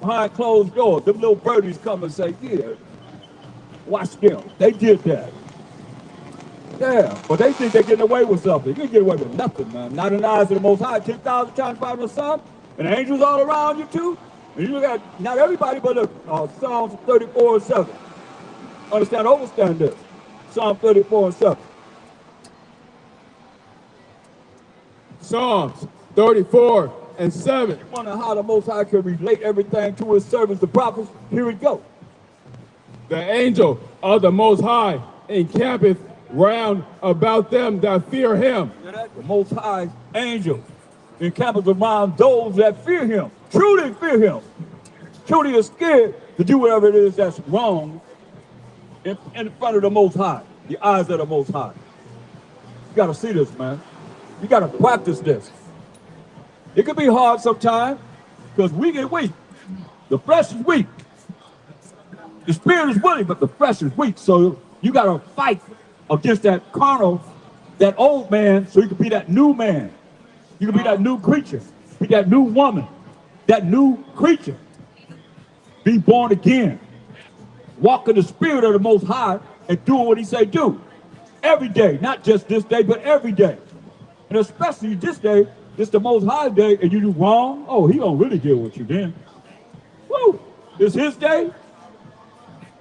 Behind closed doors, them little birdies come and say, yeah, watch them. They did that. Yeah, but they think they're getting away with something. You ain't getting away with nothing, man. Not in the eyes of the Most High, 10,000 times brighter than the sun, and angels all around you too. And you look at, not everybody, but look, Psalms 34 and 7. Understand this. Psalm 34 and 7. Psalms 34 and 7. Wonder how the Most High can relate everything to his servants, the prophets. Here we go. The angel of the Most High encampeth round about them that fear him. The Most High angel encampeth around those that fear him. Truly fear him. Truly is scared to do whatever it is that's wrong in front of the Most High, the eyes of the Most High. You got to see this, man. You got to practice this. It can be hard sometimes because we get weak. The flesh is weak. The spirit is willing, but the flesh is weak. So you got to fight against that carnal, that old man, so you can be that new man. You can be that new creature. Be that new woman. That new creature. Be born again. Walk in the spirit of the Most High and do what he say do. Every day, not just this day, but every day. And especially this day, it's the Most High day, and you do wrong, oh, he gonna really deal with you then. Woo! It's his day,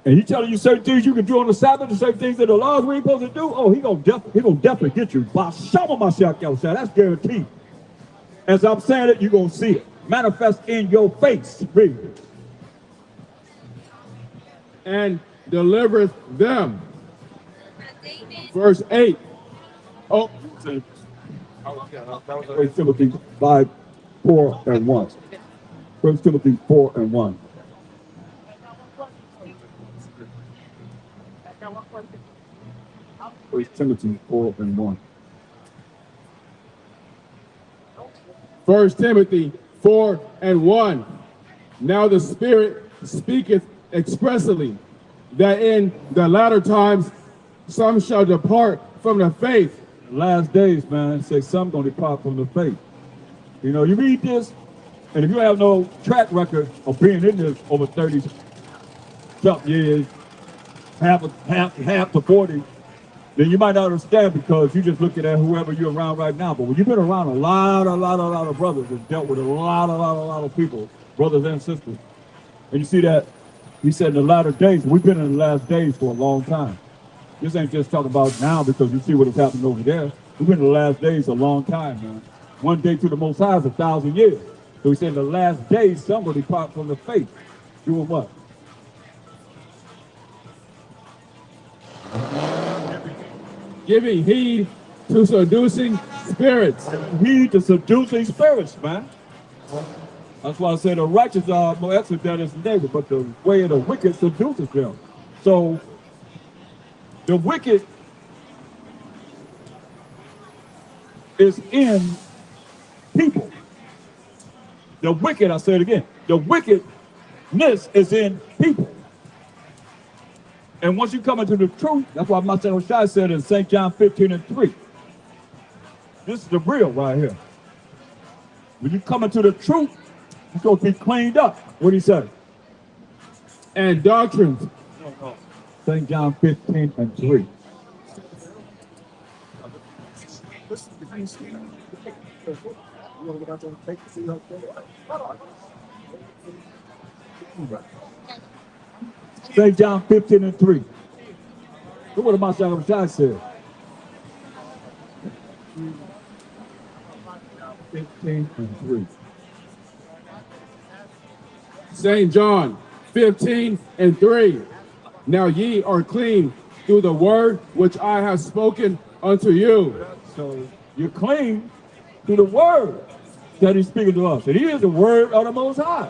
and he telling you certain things you can do on the Sabbath, and certain things that the laws we ain't supposed to do. Oh, he gonna definitely get you. MASHAYACH, that's guaranteed. As I'm saying it, you gonna see it manifest in your face. Read. And delivereth them. Verse 8. Oh, 1 Timothy 5, 4, and 1. 1 Timothy 4 and 1. First Timothy 4 and 1. 1 Timothy 4 and 1. Now the Spirit speaketh expressly that in the latter times some shall depart from the faith. Last days, man, say some gonna depart from the faith. You know, you read this, and if you have no track record of being in this over 30 something years, half to 40, then you might not understand because you're just looking at whoever you're around right now. But when you've been around a lot of brothers and dealt with a lot of people, brothers and sisters, and you see that he said in the latter days, we've been in the last days for a long time. This ain't just talking about now because you see what is happening over there. We've been in the last days a long time, man. One day to the Most High is 1,000 years. So he said in the last days, somebody depart from the faith. Doing what? Giving heed to seducing spirits. Heed to seducing spirits, man. That's why I said the righteous are more excellent than his neighbor, but the way of the wicked seduces them. So the wicked is in people. The wicked, I say it again, the wickedness is in people. And once you come into the truth, that's why MASHAYACH said in St. John 15 and 3. This is the real right here. When you come into the truth, you're supposed to be cleaned up. What do he say? And doctrines. St. John 15 and 3. St. John 15 and 3. Look what MASHAYACH said. 15 and 3. St. John 15 and 3. Now ye are clean through the word which I have spoken unto you. So you're clean through the word that he's speaking to us. And he is the word of the Most High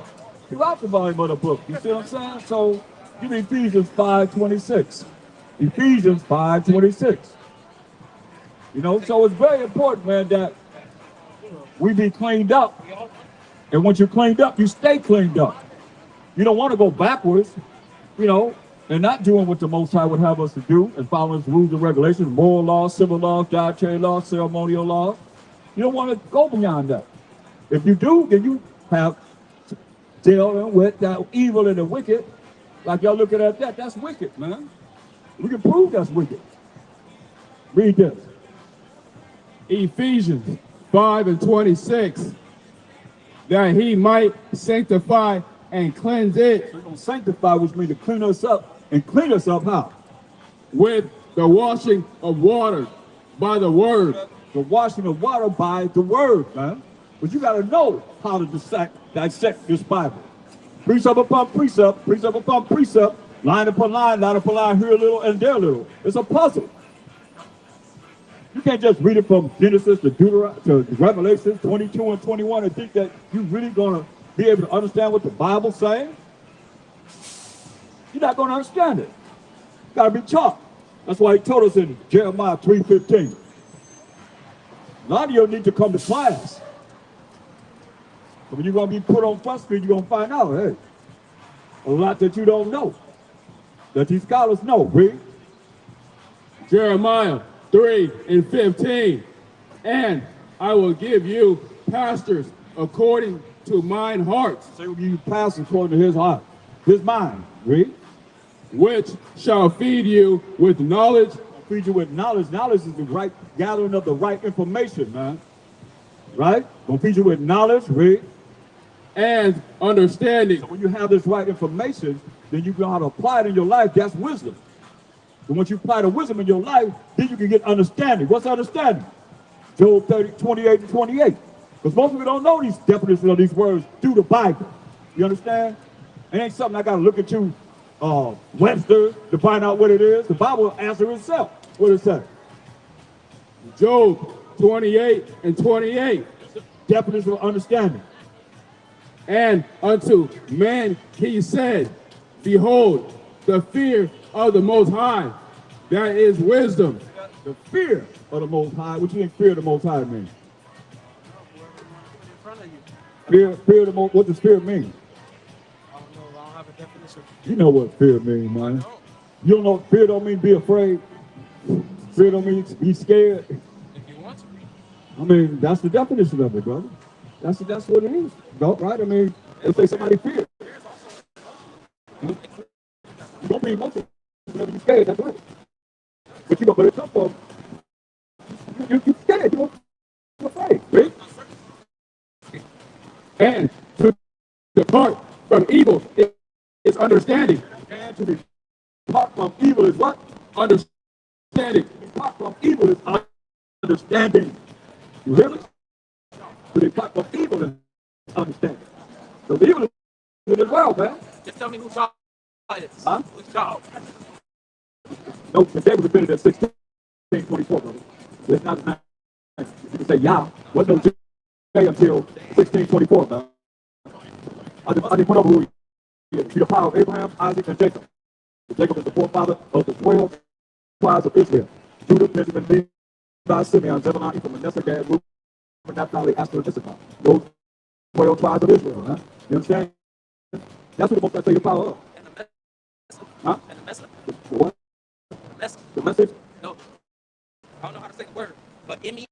throughout the volume of the book. You see what I'm saying? So give me Ephesians 5:26. Ephesians 5:26. You know, so it's very important, man, that we be cleaned up. And once you're cleaned up, you stay cleaned up. You don't want to go backwards, you know, and not doing what the Most High would have us to do and following his rules and regulations, moral laws, civil laws, dietary laws, ceremonial laws. You don't want to go beyond that. If you do, then you have dealing with that evil and the wicked. Like y'all looking at that, that's wicked, man. We can prove that's wicked. Read this. Ephesians 5 and 26. That he might sanctify and cleanse it. So we're going to sanctify, which means to clean us up. And clean us up how? With the washing of water by the word. The washing of water by the word, man. But you got to know how to dissect this Bible. Precept upon precept, precept upon precept, line upon line, here a little and there a little. It's a puzzle. You can't just read it from Genesis to Deuteronomy to Revelation 22 and 21 and think that you're really going to be able to understand what the Bible's saying. You're not going to understand it. You got to be taught. That's why he told us in Jeremiah 3:15. A lot of you need to come to class. But when you're going to be put on front screen, you're going to find out, hey, a lot that you don't know, that these scholars know. Read. Jeremiah 3:15. And I will give you pastors according to mine heart. So he will give you pastors according to his heart, his mind. Read. Which shall feed you with knowledge. Feed you with knowledge. Knowledge is the right gathering of the right information, man. Right? Gonna feed you with knowledge. Read. And understanding. So when you have this right information, then you know how to apply it in your life. That's wisdom. And once you apply the wisdom in your life, then you can get understanding. What's understanding? Job 28 and 28. Because most people don't know these definitions of these words through the Bible. You understand? It ain't something I got to look into Webster to find out what it is. The Bible will answer itself. What does it say? Job 28 and 28. Definition of understanding. And unto man he said, behold, the fear of the Most High, that is wisdom. The fear of the Most High. What do you think fear of the Most High means? Fear of the Most. What does fear mean? I don't know. I don't have a definition. You know what fear means, man. You don't know. Fear don't mean be afraid. Fear don't mean be scared. If you want to read. I mean, that's the definition of it, brother. That's what it is, right? I mean, if they somebody fear, you don't be emotional. Whenever you're scared, that's right. But you know, but it's up for you scared. You're afraid, right? And to depart from evil is understanding. And to depart from evil is what? Understanding. Depart from evil is understanding. You hear me? To depart from evil is understanding. So evil is good as well, man. Just tell me who Shaw is. Huh? Who's Shaw? No, the David was been at 16:24, brother. It's not 9. You can say Yah. What's no J until 16:24, man. I didn't put over who he is. He's the power of Abraham, Isaac, and Jacob. Jacob is the forefather of the 12 tribes of Israel. Judah, Benjamin, Levi, Simeon, Zebulun, Ephraim, Manasseh, Gad, Reuben, Naphtali, Asher, and Issachar. Those 12 tribes of Israel, huh? You understand? That's what the book that say your power of. And the message. Huh? And the message. What? Message. The message? No. I don't know how to say the word, but MESSIAH.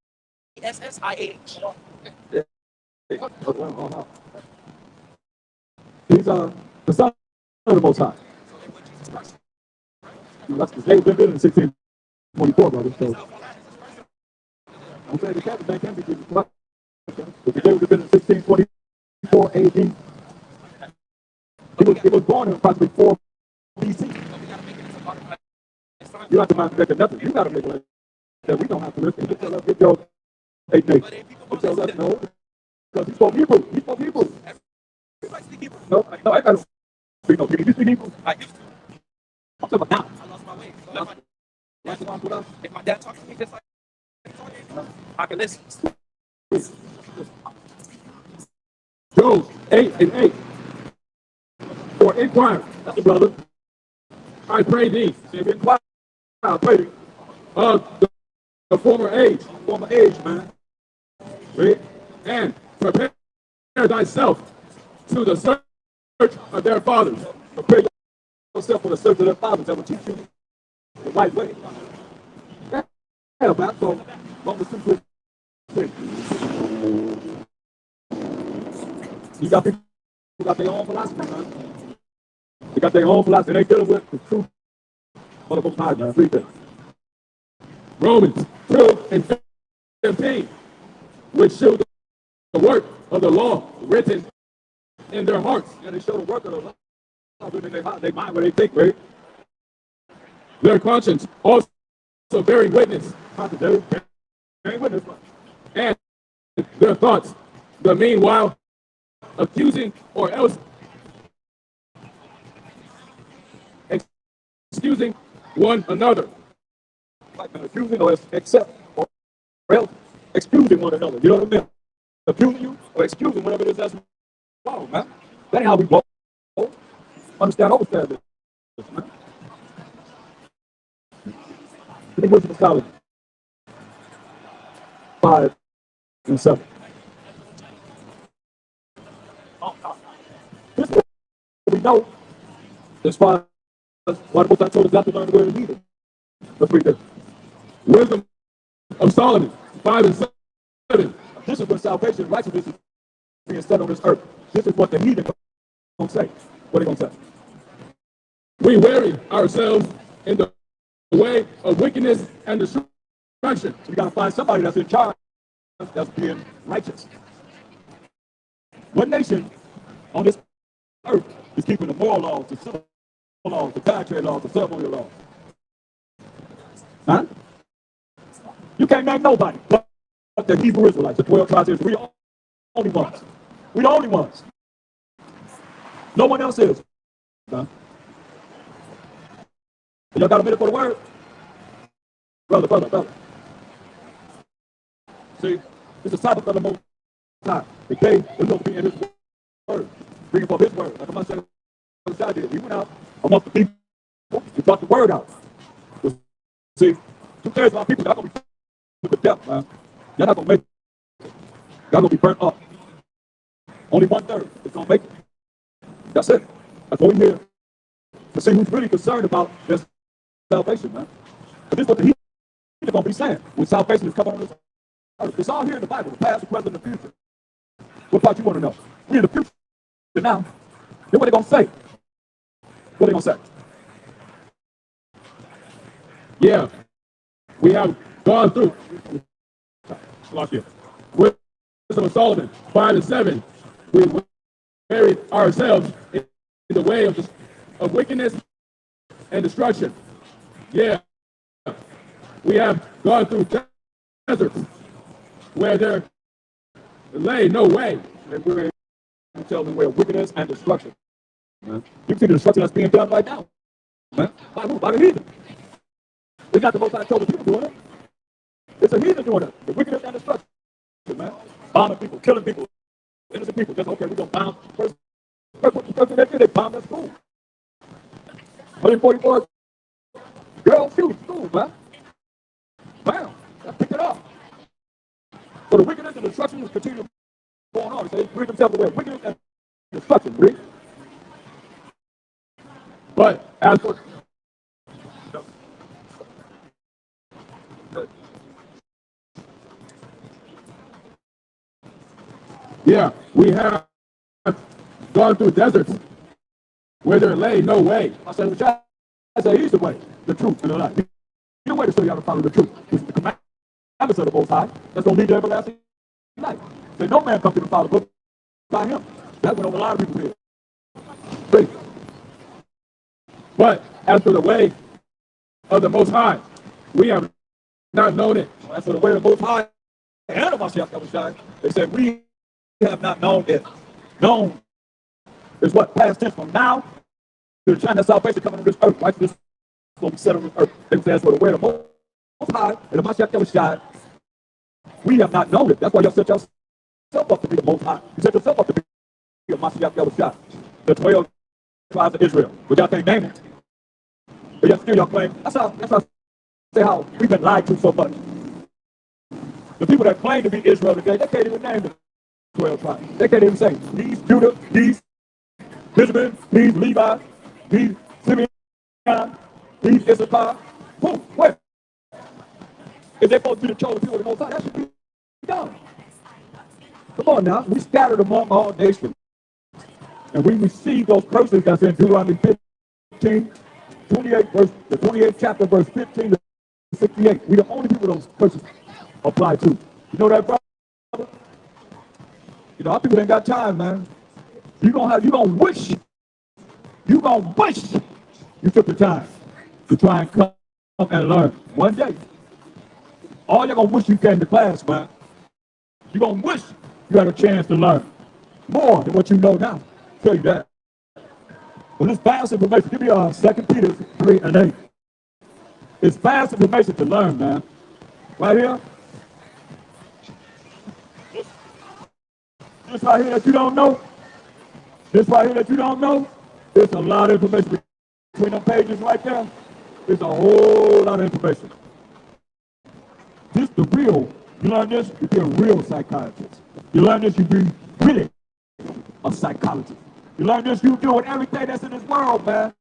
He's the son of the Most High. So they put Jesus Christ. That's the day been in 1624, brother. So I'm saying the Catholic Bank can be Jesus Christ. But the day would have been in 1624 AD. He was born in approximately 4 BC. So we gotta make it into part of my son. You don't have to make it nothing. You got to make it like that. We don't have to listen. Get your, get your, hey, Nate. But if people Get your, listen to no. Because he spoke Hebrew. He spoke Hebrew. everybody speak Hebrew. No, I got to speak no. Can you speak Hebrew? I used to. I'm talking about now. I lost my way. So if my dad talks to me just like I can listen. Job 8 and 8. For inquire, that's the brother. I pray thee. See, if inquire, I pray thee. The former age. Former age, man. Read. And prepare thyself to the search of their fathers. Prepare yourself for the search of their fathers that will teach you the right way. Yeah, man. So, what was simple? You got people who got their own philosophy, man. They got their own philosophy. They dealing with the truth. What about time, man? Read that. Romans 2 and 15, which show the work of the law written in their hearts. Yeah, they show the work of the law written in their heart. They mind what they think, right? Their conscience also bearing witness. Bearing witness. And their thoughts but meanwhile accusing or else excusing one another. Like accusing or accept or else excusing one another. You know what I mean? Accusing you or excusing whatever it is that's wrong, man. That ain't how we vote. Understand this, man. Let me go to the college. 5 and 7. This is what we know as far as why the most I told us not to learn the word of neither. Let's read this. Wisdom of Solomon 5 and 7. This is what salvation and righteousness is being said on this earth. This is what the heathen gonna say. What are they gonna say? We weary ourselves in the way of wickedness and destruction. So you gotta find somebody that's in charge that's being righteous. What nation on this earth is keeping the moral laws, the civil laws, the contract laws, the ceremonial laws? Huh? You can't name nobody but the Hebrew Israelites, the 12 tribes of Israel. We the only ones. We the only ones. No one else is. Huh? Y'all got a minute for the word? Brother. See, it's a Sabbath of the Most High. The day we're going to be in His word, bringing forth His word. Like I'm saying, God did. We went out amongst the people. We brought the word out. See, 2/3 of our people, y'all going to be put to death, man. Y'all not going to make it. Y'all going to be burnt up. Only 1/3 is going to make it. That's it. That's what we're here to see who's really concerned about this salvation, man. But this is what the heathen are going to be saying when salvation is coming on this earth. It's all here in the Bible, the past, the present, and the future. What part you want to know? We're in the future now. Then what they going to say? What they going to say? Yeah, we have gone through. Lost here. Wisdom of Solomon 5 and 7. We buried ourselves in the way of wickedness and destruction. Yeah, we have gone through deserts where there lay no way. And we're telling them where wickedness and destruction. Man. You can see the destruction that's being done right now. Man. By who? By the heathen. It's not the most I told the people doing it. It's the heathen doing it. The wickedness and destruction, man. Bombing people, killing people, innocent people. Just okay, we're gonna bomb first thing they did, they bombed that school. 144 girls shooting school, man. Bam. Let's pick it up. So the wickedness and destruction is continuing going on. So they bring themselves away. Wickedness and destruction, read. But as for yeah, we have gone through deserts where there lay no way. I said, I say he's the way, the truth, and the life. He's the way to show you how to follow the truth. Which is the commandments of the Most High. That's going to lead to everlasting life. Say, no man come to the Father but by him. That's what a lot of people did. Please. But as for the way of the Most High, we have not known it. As for the way of the Most High, and of MASHAYACH, they said, we have not known it. Known is what? Past tense from now to the time that salvation coming on this earth. Right? This is what we set on this earth. They say, as for the way of the Most High, and the MASHAYACH, we have not known it. That's why you set yourself up to be the Most High. You set yourself up to be the MASHAYACH, the 12 tribes of Israel. But y'all can't name it. But yet still y'all claim. That's how I say how we've been lied to so much. The people that claim to be Israel today, they can't even name the 12 tribes. They can't even say these Judah, these Benjamin, these Levi, these Simeon, these Issachar. Who? Where? If they're supposed to be the chosen people of the Most High, that should be done. Come on now, we scattered among all nations. And we receive those curses that's in Deuteronomy 15, 28, the 28th chapter, verse 15 to 68. We the only people those curses apply to. You know that, brother? You know, our people ain't got time, man. You gonna wish you took the time to try and come and learn one day. All you're gonna wish you came to class, man. You're gonna wish you got a chance to learn more than what you know now. I'll tell you that. Well, it's fast information. Give me 2 Peter 3 and 8. It's fast information to learn, man. Right here. This right here that you don't know. This right here that you don't know. There's a lot of information between them pages right there. There's a whole lot of information. This the real. You learn this, you be a real psychiatrist. You learn this, you be really a psychologist. You learn this, you doing everything that's in this world, man.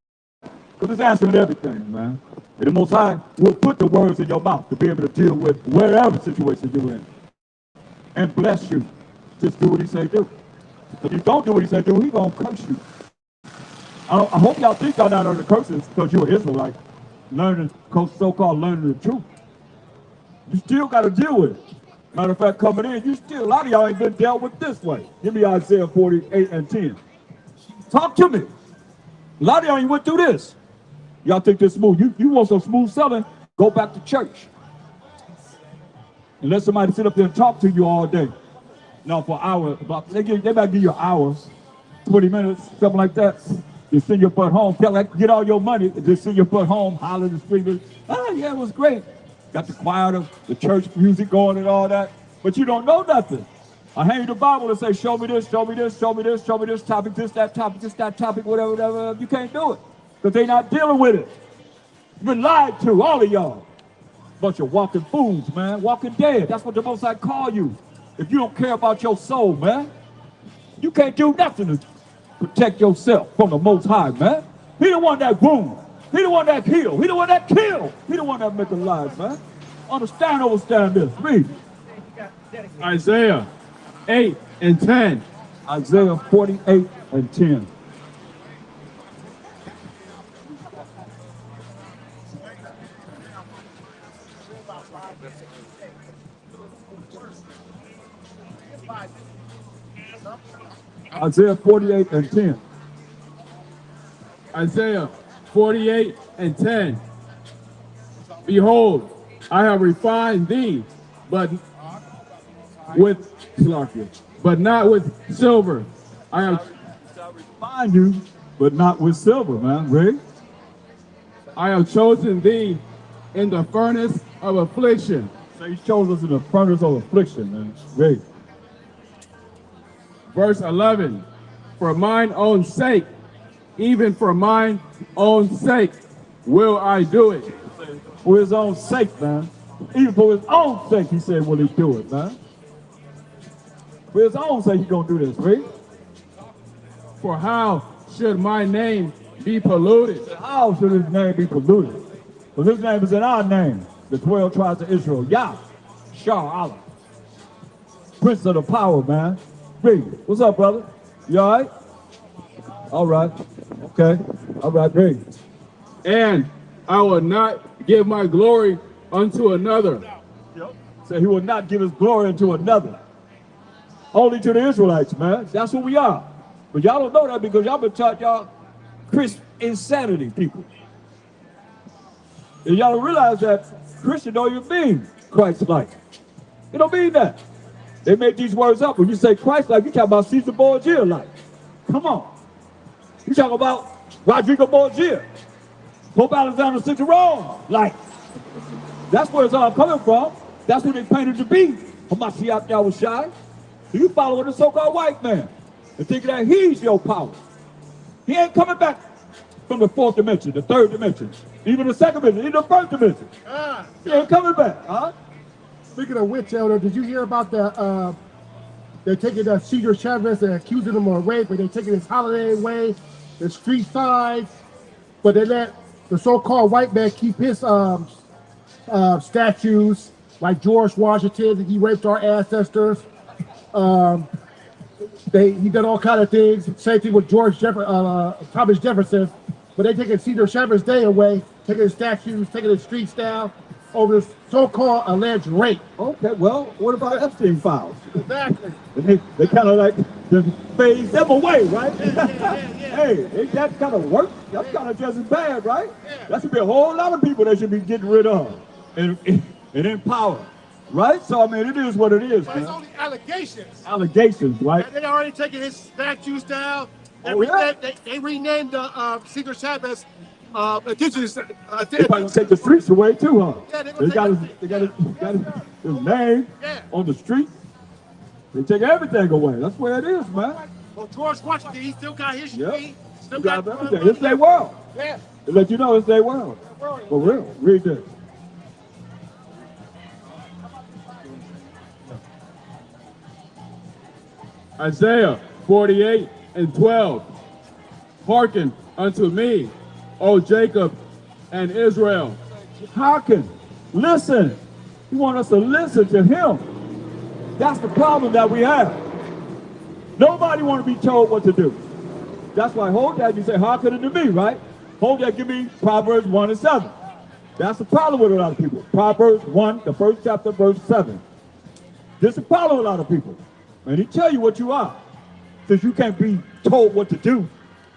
Because it's answering everything, man. And the Most High will put the words in your mouth to be able to deal with whatever situation you're in. And bless you. Just do what he say do. If you don't do what he say do, he gonna curse you. I hope y'all think y'all not under curses because you're an Israelite. Learning, so-called learning the truth. You still got to deal with it. Matter of fact, coming in, you still, a lot of y'all ain't been dealt with this way. Give me Isaiah 48 and 10. Talk to me. A lot of y'all ain't went through this. Y'all think this smooth. You want some smooth selling, go back to church. And let somebody sit up there and talk to you all day. No, for hours. They might give you an hour, 20 minutes, something like that. You send your butt home, get all your money, and just send your butt home, hollering and screaming. Oh, yeah, it was great. Got the choir, the church music going and all that, but you don't know nothing. I hand you the Bible and say, show me this, show me this, show me this, show me this topic, this, that topic, whatever, whatever. You can't do it because they're not dealing with it. You've been lied to, all of y'all. Bunch of walking fools, man, walking dead. That's what the Most High call you. If you don't care about your soul, man, you can't do nothing to protect yourself from the Most High, man. He the one that wound. He the one that healed. He the one that killed. He the one that make alive, man. Understand, overstand this. Read. Isaiah 8 and 10. Isaiah 48 and 10. Isaiah 48 and 10. Isaiah 48 and 10. Behold, I have refined thee, but not with silver. I have refined you, but not with silver, man. Read. I have chosen thee in the furnace of affliction. So he chose us in the furnace of affliction, man. Read. Verse 11. For mine own sake, even for mine own sake, will I do it. For his own sake, man. Even for his own sake, he said, will he do it, man. For his own sake, he gonna do this, right? For how should my name be polluted? How should his name be polluted? Well, his name is in our name, the 12 tribes of Israel. Yah, Shah, Allah. Prince of the power, man. Read. What's up, brother? You all right? All right. Okay. All right, read. And I will not give my glory unto another. So he will not give his glory unto another. Only to the Israelites, man. That's who we are. But y'all don't know that because y'all been taught y'all Christian insanity, people. And y'all don't realize that Christian don't even mean Christ-like. It don't mean that. They make these words up. When you say Christ-like, you talking about Caesar Borgia-like. Come on. You talking about Rodrigo Borgia, Pope Alexander Cicerone, like. That's where it's all coming from. That's what they painted to be. MASHAYACH YAHAWASHI. So you following the so-called white man and thinking that he's your power. He ain't coming back from the fourth dimension, the third dimension, even the second dimension, even the first dimension. He ain't coming back, huh? Speaking of which, Elder, did you hear about the, they're taking Cesar Chavez and accusing him of rape, and they're taking his holiday away, the street signs, but they let the so-called white man keep his statues, like George Washington, he raped our ancestors. He did all kind of things. Same thing with Thomas Jefferson, but they taking Cesar Chavez Day away, taking his statues, taking his streets down over this so-called alleged rape. Okay, well, what about Epstein files? Exactly. They kind of like just phase them away, right? Hey, ain't that kind of work? That's kind of just as bad, right? That should be a whole lot of people that should be getting rid of and empowered. right? So, I mean, it is what it is, But it's man. only allegations. Allegations, right? And they already taken his statues down. They, Oh, yeah? they renamed the Cesar Chavez indigenous. They probably gonna take the streets away too, huh? Yeah, they're They gonna got take his name Yeah. on the street. They take everything away. That's where it is, man. Well, George Washington, he still got his Yep. street. Still You got got everything. It's their world. Yeah. They let you know it's their world. For real. Read this. Isaiah 48 and 12. Hearken unto me, O Jacob and Israel. Hearken. Listen. You want us to listen to him. That's the problem that we have. Nobody want to be told what to do. That's why Hollyood, you say, hearken unto me, right? Hollyood, give me Proverbs 1 and 7. That's the problem with a lot of people. Proverbs 1, the first chapter, verse 7. This is the problem with a lot of people. And he tell you what you are. Since you can't be told what to do,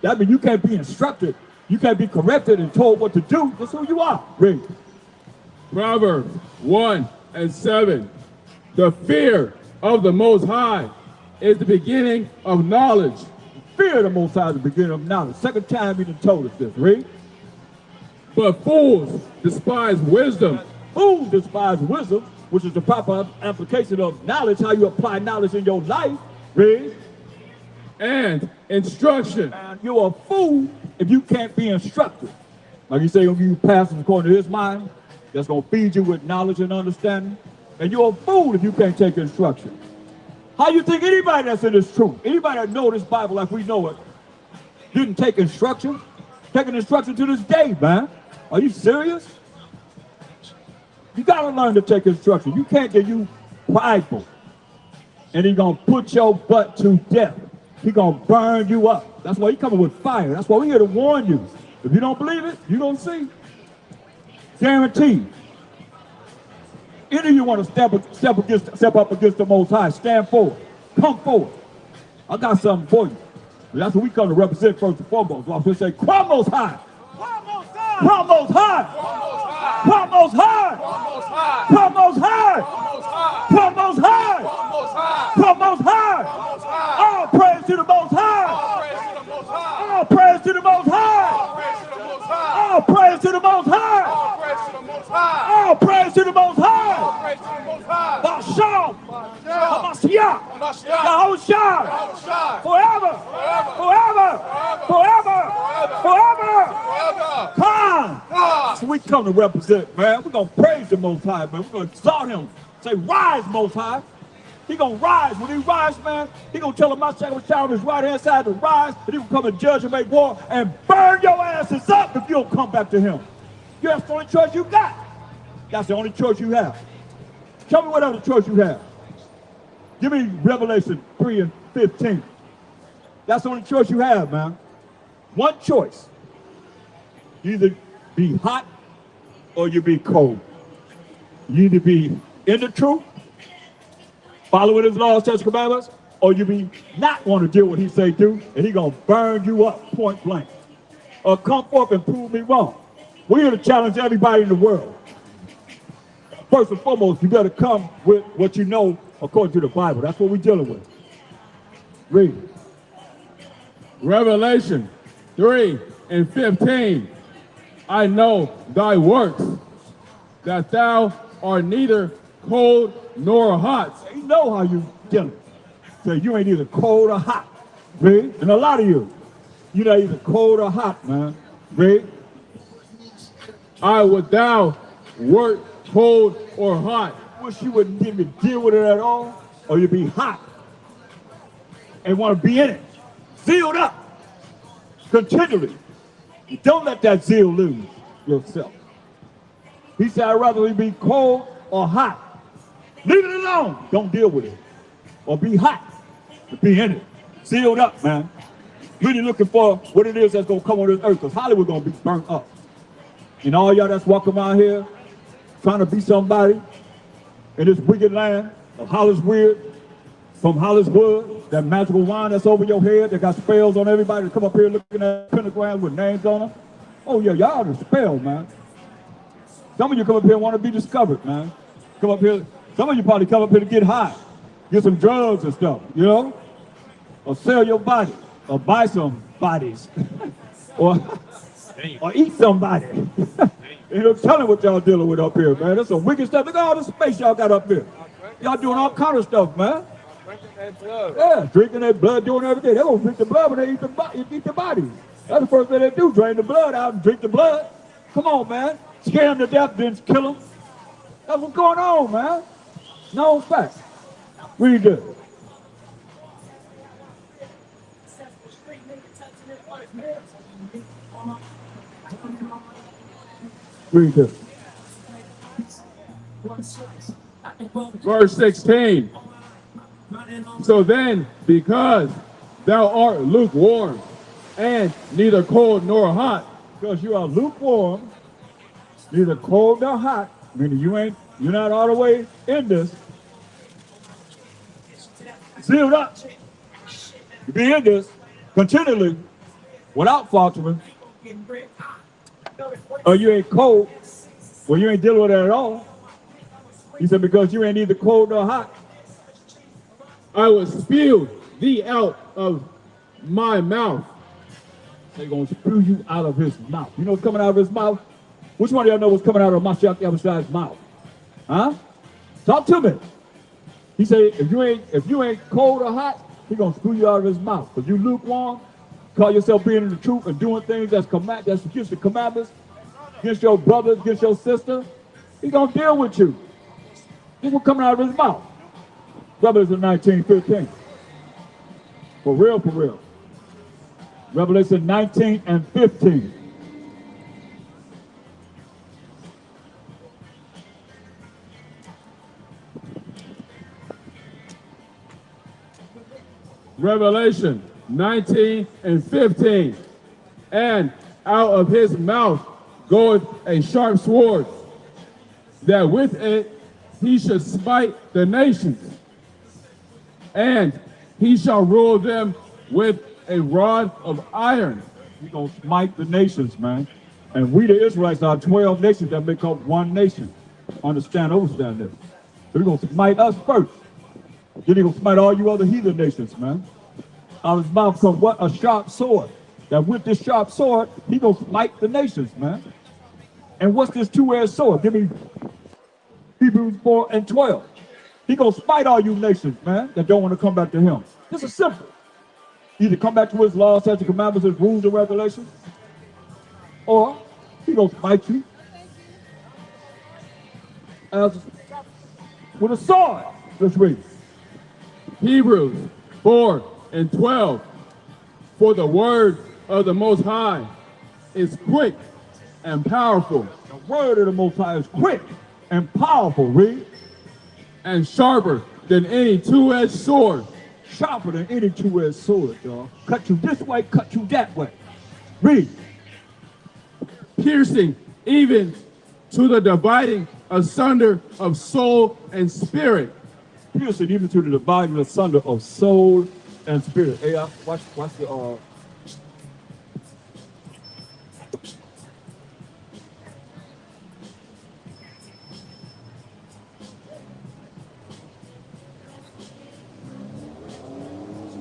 that means you can't be instructed. You can't be corrected and told what to do. That's who you are. Read. Proverbs 1 and 7. The fear of the Most High is the beginning of knowledge. Fear of the Most High is the beginning of knowledge. Second time he done told us this. Read. But fools despise wisdom. Fools despise wisdom, which is the proper application of knowledge, how you apply knowledge in your life. Read. And instruction. And you're a fool if you can't be instructed. Like you say, he'll give you pastors according to his mind, that's going to feed you with knowledge and understanding. And you're a fool if you can't take instruction. How you think anybody that's in this truth, anybody that know this Bible like we know it, didn't take instruction? Taking instruction to this day, man. Are you serious? You got to learn to take instruction. You can't get you prideful. And he's going to put your butt to death. He's going to burn you up. That's why he's coming with fire. That's why we're here to warn you. If you don't believe it, you don't see. Guaranteed. Any of you want to step up against the Most High, stand forward. Come forward. I got something for you. That's what we come to represent first and foremost. I say, come Most High. Come Most High. Come Most High. Come Most High. Come Most High. Come Most High. All praise to the Most High. All praise to the Most High. All praise to the Most High. All praise to the Most High. MASHAYACH. YAHAWASHI. Forever. Come. So we come to represent, man. We're going to praise the Most High, man. We're going to exalt him. Say, rise, Most High. He going to rise. When he rise, man, he going to tell him MASHAYACH on his right hand side to rise, and he will come and judge and make war and burn your asses up if you don't come back to him. That's the only choice you got. That's the only choice you have. Tell me what other choice you have. Give me Revelation 3 and 15. That's the only choice you have, man. One choice. Either be hot or you be cold. You either be in the truth, following his laws, statutes, commandments, or you be not want to do what he say do, and he gonna burn you up point blank. Or come forth and prove me wrong. We're here to challenge everybody in the world. First and foremost, you better come with what you know according to the Bible. That's what we're dealing with. Read. Revelation 3 and 15. I know thy works, that thou art neither cold nor hot. You know how you dealing. So you ain't either cold or hot. Read. And a lot of you, you're not either cold or hot, man. Read. I would thou wert cold or hot. Wish you wouldn't even deal with it at all, or you'd be hot and want to be in it, sealed up continually. Don't let that zeal lose yourself. He said, I'd rather be cold or hot. Leave it alone. Don't deal with it. Or be hot, to be in it, sealed up, man. Really looking for what it is that's going to come on this earth, because Hollywood going to be burnt up. And all y'all that's walking around here trying to be somebody in this wicked land of Hollyood, from Hollyood, that magical wine that's over your head that got spells on everybody to come up here looking at pentagrams with names on them. Oh yeah, y'all are spelled, man. Some of you come up here and want to be discovered, man. Come up here Some of you probably come up here to get high, get some drugs and stuff, you know? Or sell your body, or buy some bodies, or eat somebody. You know, tell me what y'all dealing with up here, man. That's some wicked stuff. Look at all the space y'all got up here. Y'all doing all kind of stuff, man. Yeah, drinking that blood, doing everything. They're gonna drink the blood when they eat the bodies. That's the first thing they do, drain the blood out and drink the blood. Come on, man. Scare them to death, then kill them. That's what's going on, man. No fact. Read this. Read this. Verse 16. So then, because thou art lukewarm, and neither cold nor hot, Because you are lukewarm, neither cold nor hot, meaning you're not all the way in this. Sealed up. You be in this continually without faltering. Or you ain't cold, well, you ain't dealing with it at all. He said, because you ain't either cold nor hot. I will spew thee out of my mouth. They're going to spew you out of his mouth. You know what's coming out of his mouth? Which one of y'all know what's coming out of YAHAWASHI's mouth? Huh? Talk to me. He said, if you ain't cold or hot, he's going to spew you out of his mouth. Because you lukewarm, call yourself being in the truth and doing things that's against the commandments, against your brothers, against your sister, he's going to deal with you. This what's coming out of his mouth. Revelation 19:15. For real, for real. Revelation 19 and 15. Revelation 19 and 15. And out of his mouth goeth a sharp sword, that with it he should smite the nations, and he shall rule them with a rod of iron. He's going to smite the nations, man. And we, the Israelites, are 12 nations that make up one nation. Understand this. So he's going to smite us first. Then he's going to smite all you other heathen nations, man. Out of his mouth comes what? A sharp sword. That with this sharp sword, he's going to smite the nations, man. And what's this two-edged sword? Give me Hebrews 4 and 12. He's going to smite all you nations, man, that don't want to come back to him. This is simple. Either come back to his laws, statutes, commandments, his rules and regulations, or he's going to smite you with a sword. Let's read. Hebrews 4 and 12. For the word of the Most High is quick and powerful. The word of the Most High is quick and powerful, read. And sharper than any two-edged sword. Sharper than any two-edged sword, y'all. Cut you this way, cut you that way. Read. Piercing even to the dividing asunder of soul and spirit. Piercing even to the dividing asunder of soul and spirit. Hey, watch the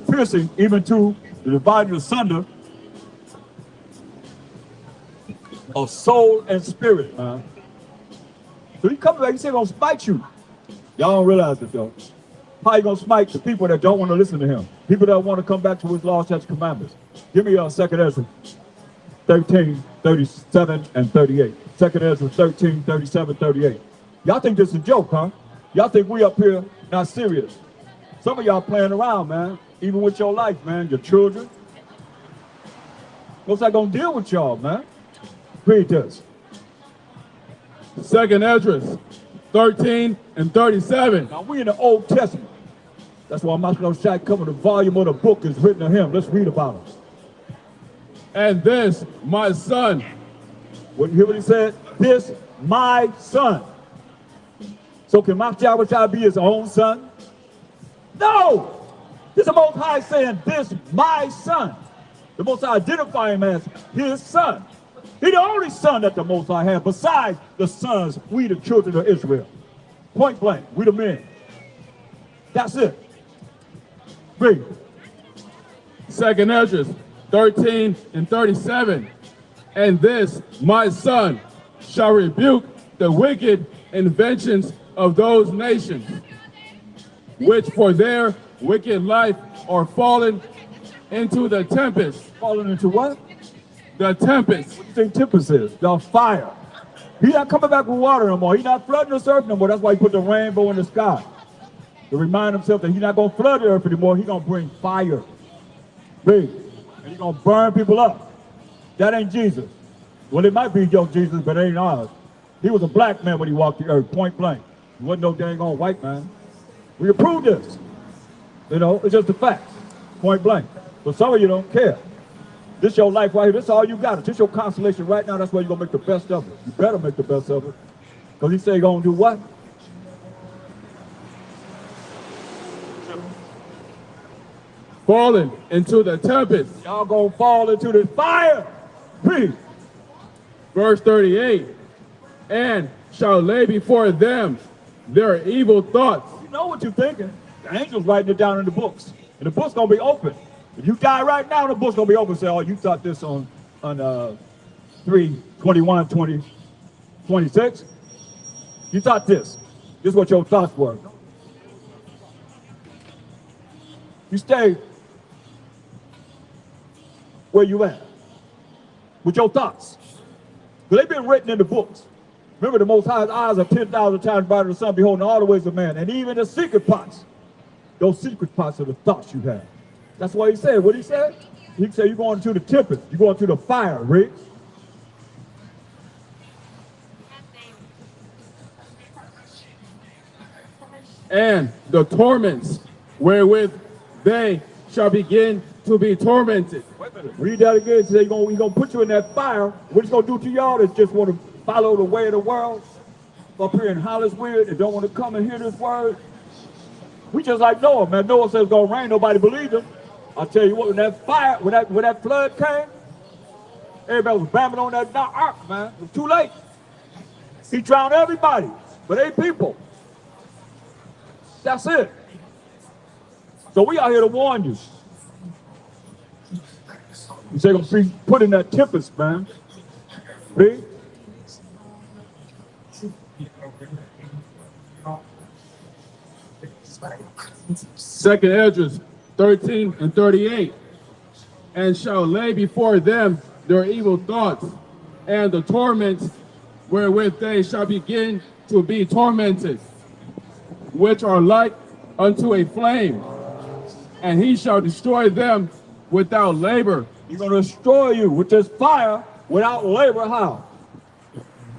piercing even to the dividing asunder of soul and spirit. So he comes back, he said, gonna smite you. Y'all don't realize it though. How you gonna smite the people that don't want to listen to him? People that want to come back to his laws, statutes, commandments. Give me 2 Ezra 13, 37 and 38. 2 Ezra 13, 37, 38. Y'all think this is a joke, huh? Y'all think we up here not serious. Some of y'all playing around, man. Even with your life, man, your children. What's that gonna deal with y'all, man? Read this. 2 Ezra 13 and 37. Now we in the Old Testament. That's why MASHAYACH covered the volume of the book is written to him. Let's read about him. And this, my son. What you hear what he said? This, my son. So can MASHAYACH be his own son? No! This is the Most High saying, this, my son. The Most High identifying him as his son. He's the only son that the Most High had, besides the sons, we the children of Israel. Point blank, we the men. That's it. Read. 2nd Ezra 13 and 37. And this, my son, shall rebuke the wicked inventions of those nations, which for their wicked life are fallen into the tempest. Falling into what? The tempest. What do you think tempest is? The fire. He's not coming back with water no more. He's not flooding this earth no more. That's why he put the rainbow in the sky. To remind himself that he's not going to flood the earth anymore. He's going to bring fire. Read. And he's going to burn people up. That ain't Jesus. Well, it might be your Jesus, but it ain't ours. He was a black man when he walked the earth, point blank. He wasn't no dang on white man. We approve this. You know, it's just a fact, point blank. But some of you don't care. This your life right here. This is all you got. This your consolation right now. That's why you're going to make the best of it. You better make the best of it. Because he said you're going to do what? Fallen into the tempest. Y'all going to fall into the fire. Please. Verse 38. And shall lay before them their evil thoughts. You know what you're thinking. The angel's writing it down in the books. And the book's going to be open. If you die right now, the book's going to be open. Say, oh, you thought this on 3/21/2026. You thought this. This is what your thoughts were. You stay where you at with your thoughts. Because they've been written in the books. Remember, the Most High's eyes are 10,000 times brighter than the sun, beholding all the ways of man. And even the secret parts, those secret parts are the thoughts you have. That's why he said, what he said? He said, you're going to the tempest, you're going to the fire, Rick. And the torments wherewith they shall begin to be tormented. Wait a minute. Read that again. Say he's going to put you in that fire. What he's going to do to y'all is just want to follow the way of the world. Up here in Hollyood, they don't want to come and hear this word. We just like Noah, man. Noah says it's going to rain. Nobody believed him. I'll tell you what, when that fire, when that flood came, everybody was bamming on that ark, man. It was too late. He drowned everybody, but 8 people. That's it. So we out here to warn you. You say gonna be put in that tempest, man. Read. Second Ezra 13 and 38. And shall lay before them their evil thoughts and the torments wherewith they shall begin to be tormented, which are like unto a flame, and he shall destroy them without labor. He's going to destroy you with this fire without labor. How?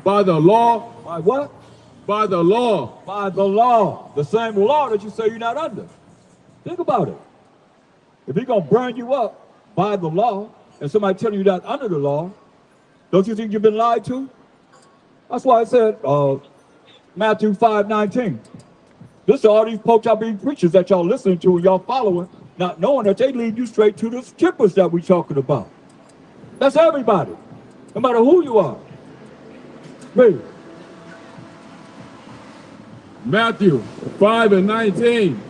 By the law. By what? By the law. By the law. The same law that you say you're not under. Think about it. If he's going to burn you up by the law, and somebody telling you that under the law, don't you think you've been lied to? That's why I said Matthew 5:19. This is all these poach-out-being preachers that y'all listening to and y'all following, not knowing that they lead you straight to the skippers that we talking about. That's everybody, no matter who you are. Read. Matthew 5 and 19.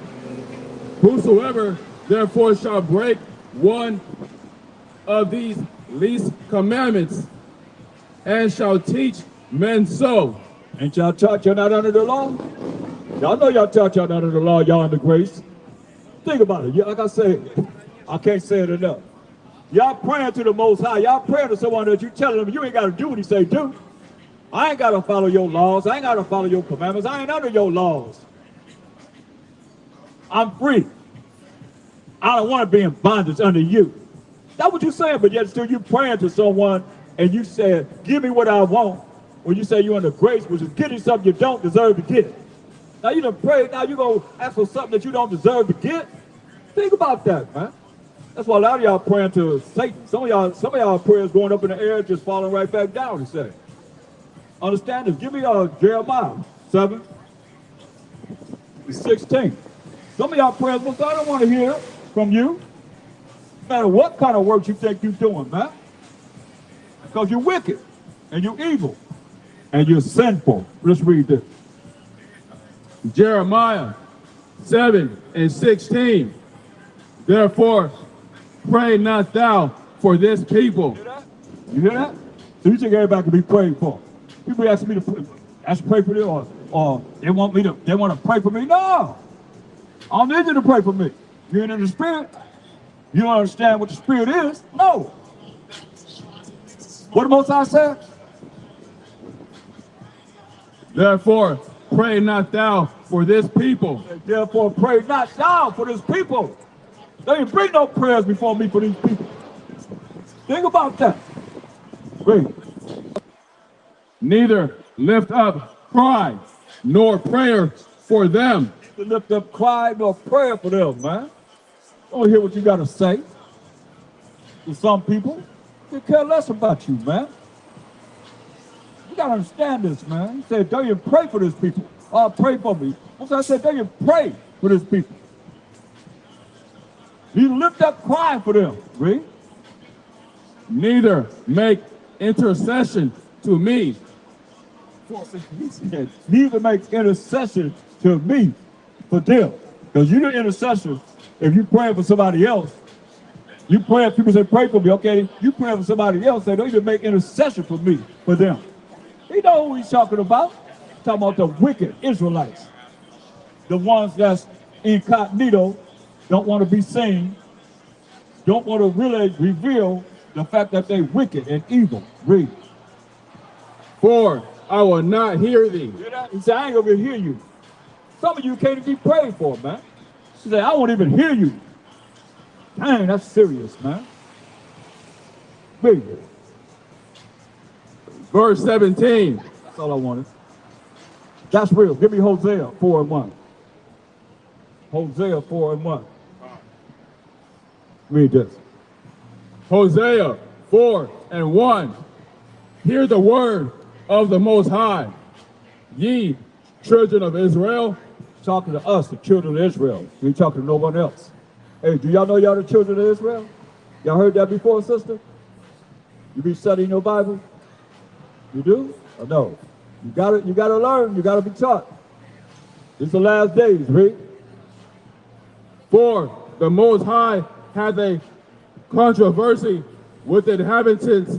Whosoever therefore shall break one of these least commandments and shall teach men so. Ain't y'all taught you're not under the law? Y'all know y'all taught y'all not under the law, y'all under grace. Think about it. Like I said, I can't say it enough. Y'all praying to the Most High. Y'all praying to someone that you telling them you ain't got to do what he say do. I ain't got to follow your laws. I ain't got to follow your commandments. I ain't under your laws. I'm free. I don't want to be in bondage under you. That's what you're saying, but yet still you praying to someone and you said, give me what I want. When you say you're under grace, which is getting something you don't deserve to get. Now you done prayed, now you go ask for something that you don't deserve to get. Think about that, man. That's why a lot of y'all praying to Satan. Some of y'all prayers going up in the air, just falling right back down, he said. Understand this. Give me Jeremiah 7:16. Some of y'all prayers, well, I don't want to hear from you. No matter what kind of work you think you're doing, man. Because you're wicked, and you're evil, and you're sinful. Let's read this. Jeremiah 7 and 16. Therefore, pray not thou for this people. You hear that? So you think everybody can be prayed for? People ask me to pray for them, or they want to pray for me. No, I don't need you to pray for me. You ain't in the spirit. You don't understand what the spirit is. No. What the Most High said? Therefore, pray not thou for this people. Therefore, pray not thou for this people. They didn't bring no prayers before me for these people. Think about that. Read. Neither lift up cry nor prayer for them. To lift up cry nor prayer for them, man. Don't hear what you got to say to some people. They care less about you, man. You got to understand this, man. He said, don't even pray for these people. Pray for me. I said, don't even pray for these people. You lift up cry for them. Read. Neither make intercession to me. He said, neither make intercession to me for them. Because you're the intercessor. If you praying for somebody else, you pray, people say, pray for me, okay? You praying for somebody else, they don't even make intercession for me, for them. You know who he's talking about? He's talking about the wicked Israelites. The ones that's incognito, don't want to be seen, don't want to really reveal the fact that they're wicked and evil. Read. For I will not hear thee. Hear that? He said, I ain't gonna hear you. Some of you can't even be prayed for, man. He said, I won't even hear you. Dang, that's serious, man. Read. Verse 17. That's all I wanted. That's real. Give me Hosea 4 and 1. Hosea 4 and 1. Read this. Hosea 4 and 1. Hear the word of the Most High, ye children of Israel. Talking to us, the children of Israel. We ain't talking to no one else. Hey, do y'all know y'all the children of Israel? Y'all heard that before, sister? You be studying your Bible? You do? Or no? You gotta learn, you gotta be taught. It's the last days, read. For the Most High hath a controversy with the inhabitants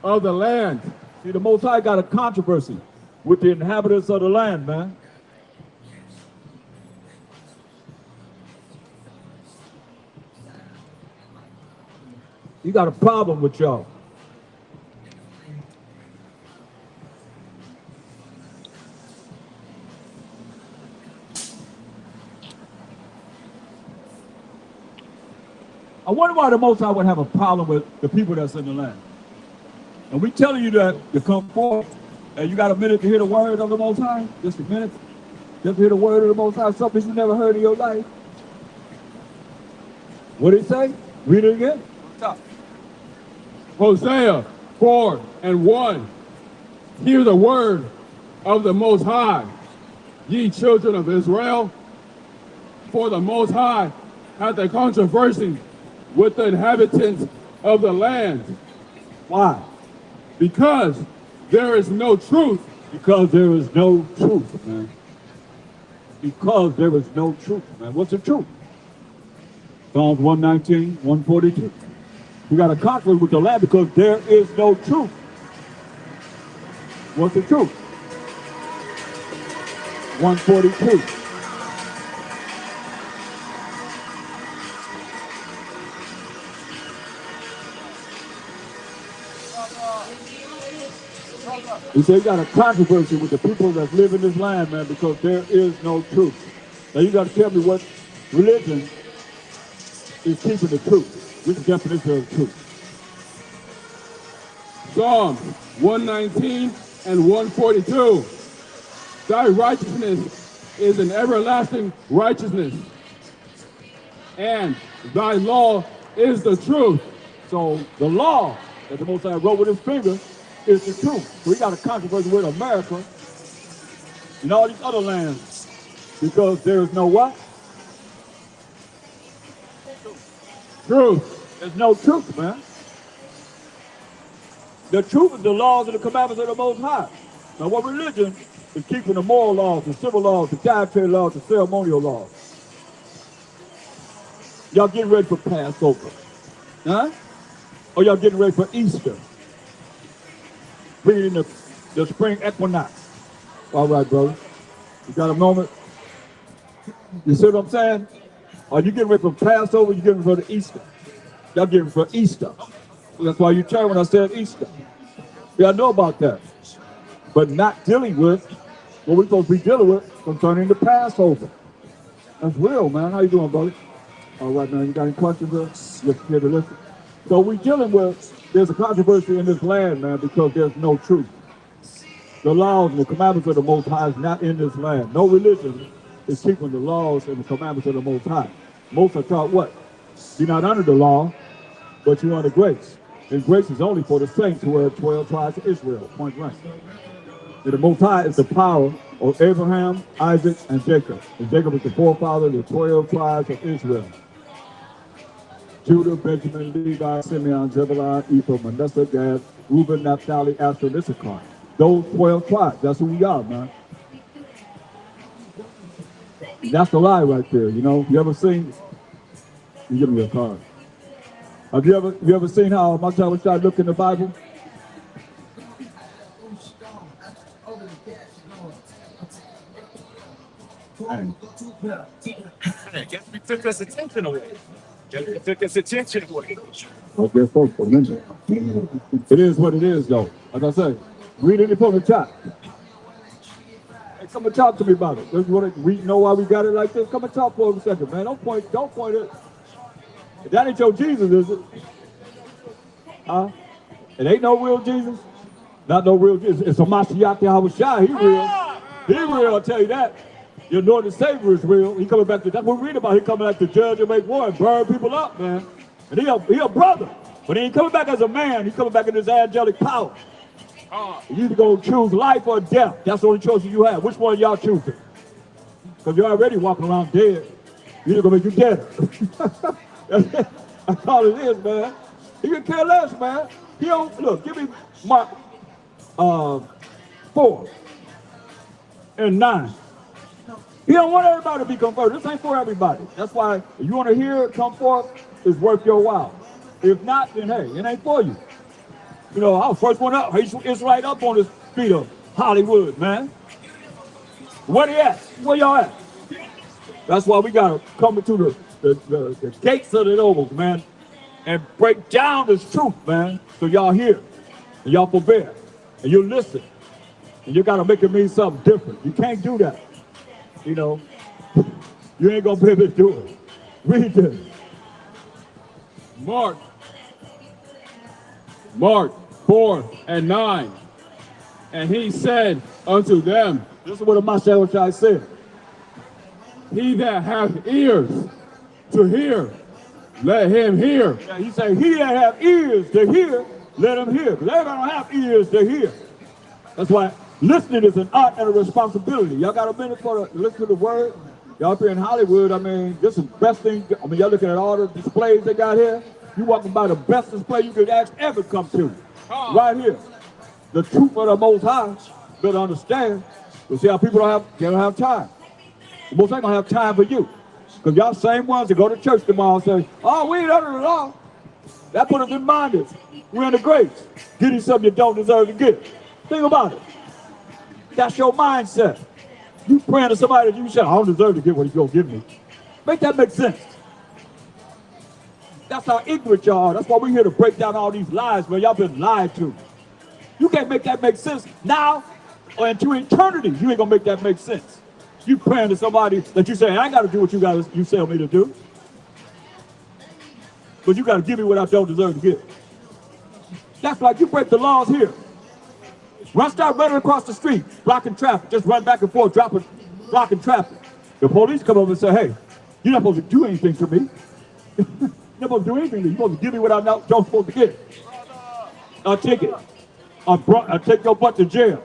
of the land. See, the Most High got a controversy with the inhabitants of the land, man. He got a problem with y'all. I wonder why the Most High would have a problem with the people that's in the land. And we telling you that to come forward, and you got a minute to hear the word of the Most High? Just a minute? Just to hear the word of the Most High, something you never heard in your life. What did he say? Read it again. Stop. Hosea 4 and 1. Hear the word of the Most High, ye children of Israel. For the Most High hath a controversy with the inhabitants of the land. Why? Because there is no truth. Because there is no truth, man. Because there is no truth, man. What's the truth? Psalms 119, 142. We got a conflict with the land because there is no truth. What's the truth? 142. He said, you got a controversy with the people that live in this land, man, because there is no truth. Now you got to tell me what religion is keeping the truth. Which definition of truth? Psalm 119 and 142. Thy righteousness is an everlasting righteousness, and thy law is the truth. So the law that the Most High wrote with his finger is the truth. So we got a controversy with America and all these other lands because there is no what? Truth. There's no truth, man. The truth is the laws and the commandments of the Most High. Now what religion is keeping the moral laws, the civil laws, the dietary laws, the ceremonial laws. Y'all getting ready for Passover, huh? Or y'all getting ready for Easter? Bringing in the spring equinox. All right, brother. You got a moment? You see what I'm saying? Are you getting ready for Passover? You getting ready for Easter? Y'all getting ready for Easter. That's why you turned when I said Easter. Yeah, I know about that. But not dealing with what we're supposed to be dealing with concerning the Passover. That's real, man. How you doing, brother? All right, man. You got any questions, bro? Just here to listen. So we're dealing with, there's a controversy in this land, man, because there's no truth. The laws and the commandments of the Most High is not in this land. No religion is keeping the laws and the commandments of the Most High. Most are taught what? You're not under the law, but you're under grace. And grace is only for the saints who are 12 tribes of Israel, point blank. And the Most High is the power of Abraham, Isaac, and Jacob. And Jacob is the forefather of the 12 tribes of Israel. Judah, Benjamin, Levi, Simeon, Zebulun, Ephraim, Manasseh, Gad, Reuben, Naphtali, Asher, and Issachar. Those 12 tribes, that's who we are, man. And that's the lie right there, you know. You ever seen, you give me a card. Have you ever seen how MASHAYACH look in the Bible? Guess we took us attention away. It took us attention away. Okay, folks, it is what it is, though. Like I say, read it from the top. Hey, come and talk to me about it. We know why we got it like this. Come and talk for a second, man. Don't point it. That ain't your Jesus, is it? Huh? It ain't no real Jesus. Not no real Jesus. It's a MASHAYACH YAHAWASHI. He real. He real, I'll tell you that. Your Lord and Savior is real. He coming back to, that's what we read about. He coming back to judge and make war and burn people up, man. And he a brother. But he ain't coming back as a man. He's coming back in his angelic power. You either gonna choose life or death. That's the only choices you have. Which one of y'all choosing? Because you're already walking around dead. You're gonna make you dead. That's all it is, man. He can care less, man. He don't, look, give me Mark 4 and 9. He don't want everybody to be converted. This ain't for everybody. That's why if you want to hear it come forth, it's worth your while. If not, then hey, it ain't for you. You know, I was first one up. It's right up on the street of Hollyood, man. Where they at? Where y'all at? That's why we gotta come into the gates of the nobles, man, and break down this truth, man. So y'all hear, and y'all forbear, and you listen, and you gotta make it mean something different. You can't do that. You know, you ain't gonna be able to do it. Read this. Mark 4 and 9. And he said unto them, This is what the MASHAYACH said. he that hath ears to hear, let him hear. Yeah, he said, he that have ears to hear, let him hear. Because everybody don't have ears to hear. That's why listening is an art and a responsibility. Y'all got a minute to listen to the word? Y'all up here in Hollyood, I mean, this is the best thing. I mean, y'all looking at all the displays they got here. You walking by the best display you could ask ever come to. Right here. The truth of the Most High, better understand. You see how people don't have time. The Most High gonna have time for you. Because y'all same ones that go to church tomorrow and say, oh, we ain't under the law. That put us in bondage. We're in the grace. Give you something you don't deserve to get. Think about it. That's your mindset. You praying to somebody that you say, I don't deserve to get what he's gonna give me. Make that make sense. That's how ignorant y'all are. That's why we're here to break down all these lies, man. Y'all been lied to. You can't make that make sense now or into eternity. You ain't gonna make that make sense. You praying to somebody that you say, I ain't gotta do what you tell me to do. But you gotta give me what I don't deserve to get. That's like you break the laws here. When I start running across the street, blocking traffic, just run back and forth, blocking traffic. The police come over and say, hey, you're not supposed to do anything to me. You're not supposed to do anything to me. You're supposed to give me what I don't supposed to get. A ticket. I'll take your butt to jail.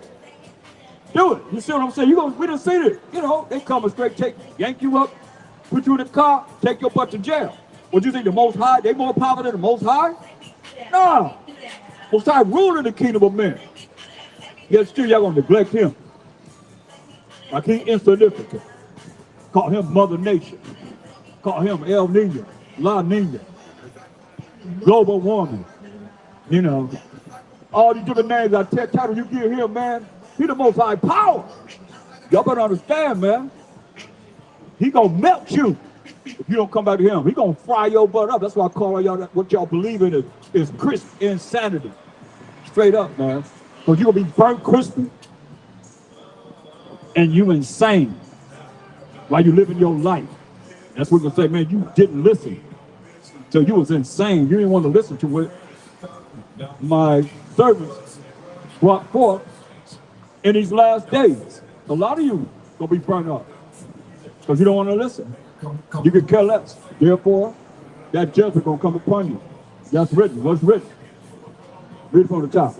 Do it. You see what I'm saying? We done seen it. You know, they come and straight yank you up, put you in the car, take your butt to jail. What you think, the Most High, they more powerful than the Most High? No. Most High ruling the kingdom of men. Yet still y'all gonna neglect him. Like he insignificant. Call him Mother Nature. Call him El Nino, La Nina, global warming. You know, all these different names I tell you give him, man. He the most high power. Y'all better understand, man. He gonna melt you if you don't come back to him. He gonna fry your butt up. That's why I call y'all what y'all believe in is crisp insanity. Straight up, man. Because you gonna be burnt crispy and you insane while you living your life. That's what we're gonna say, man, you didn't listen. So you was insane. You didn't want to listen to what my servants brought forth in these last days. A lot of you gonna be burnt up because you don't want to listen. You can care less. Therefore, that judgment gonna come upon you. That's written. What's written? Read from the top.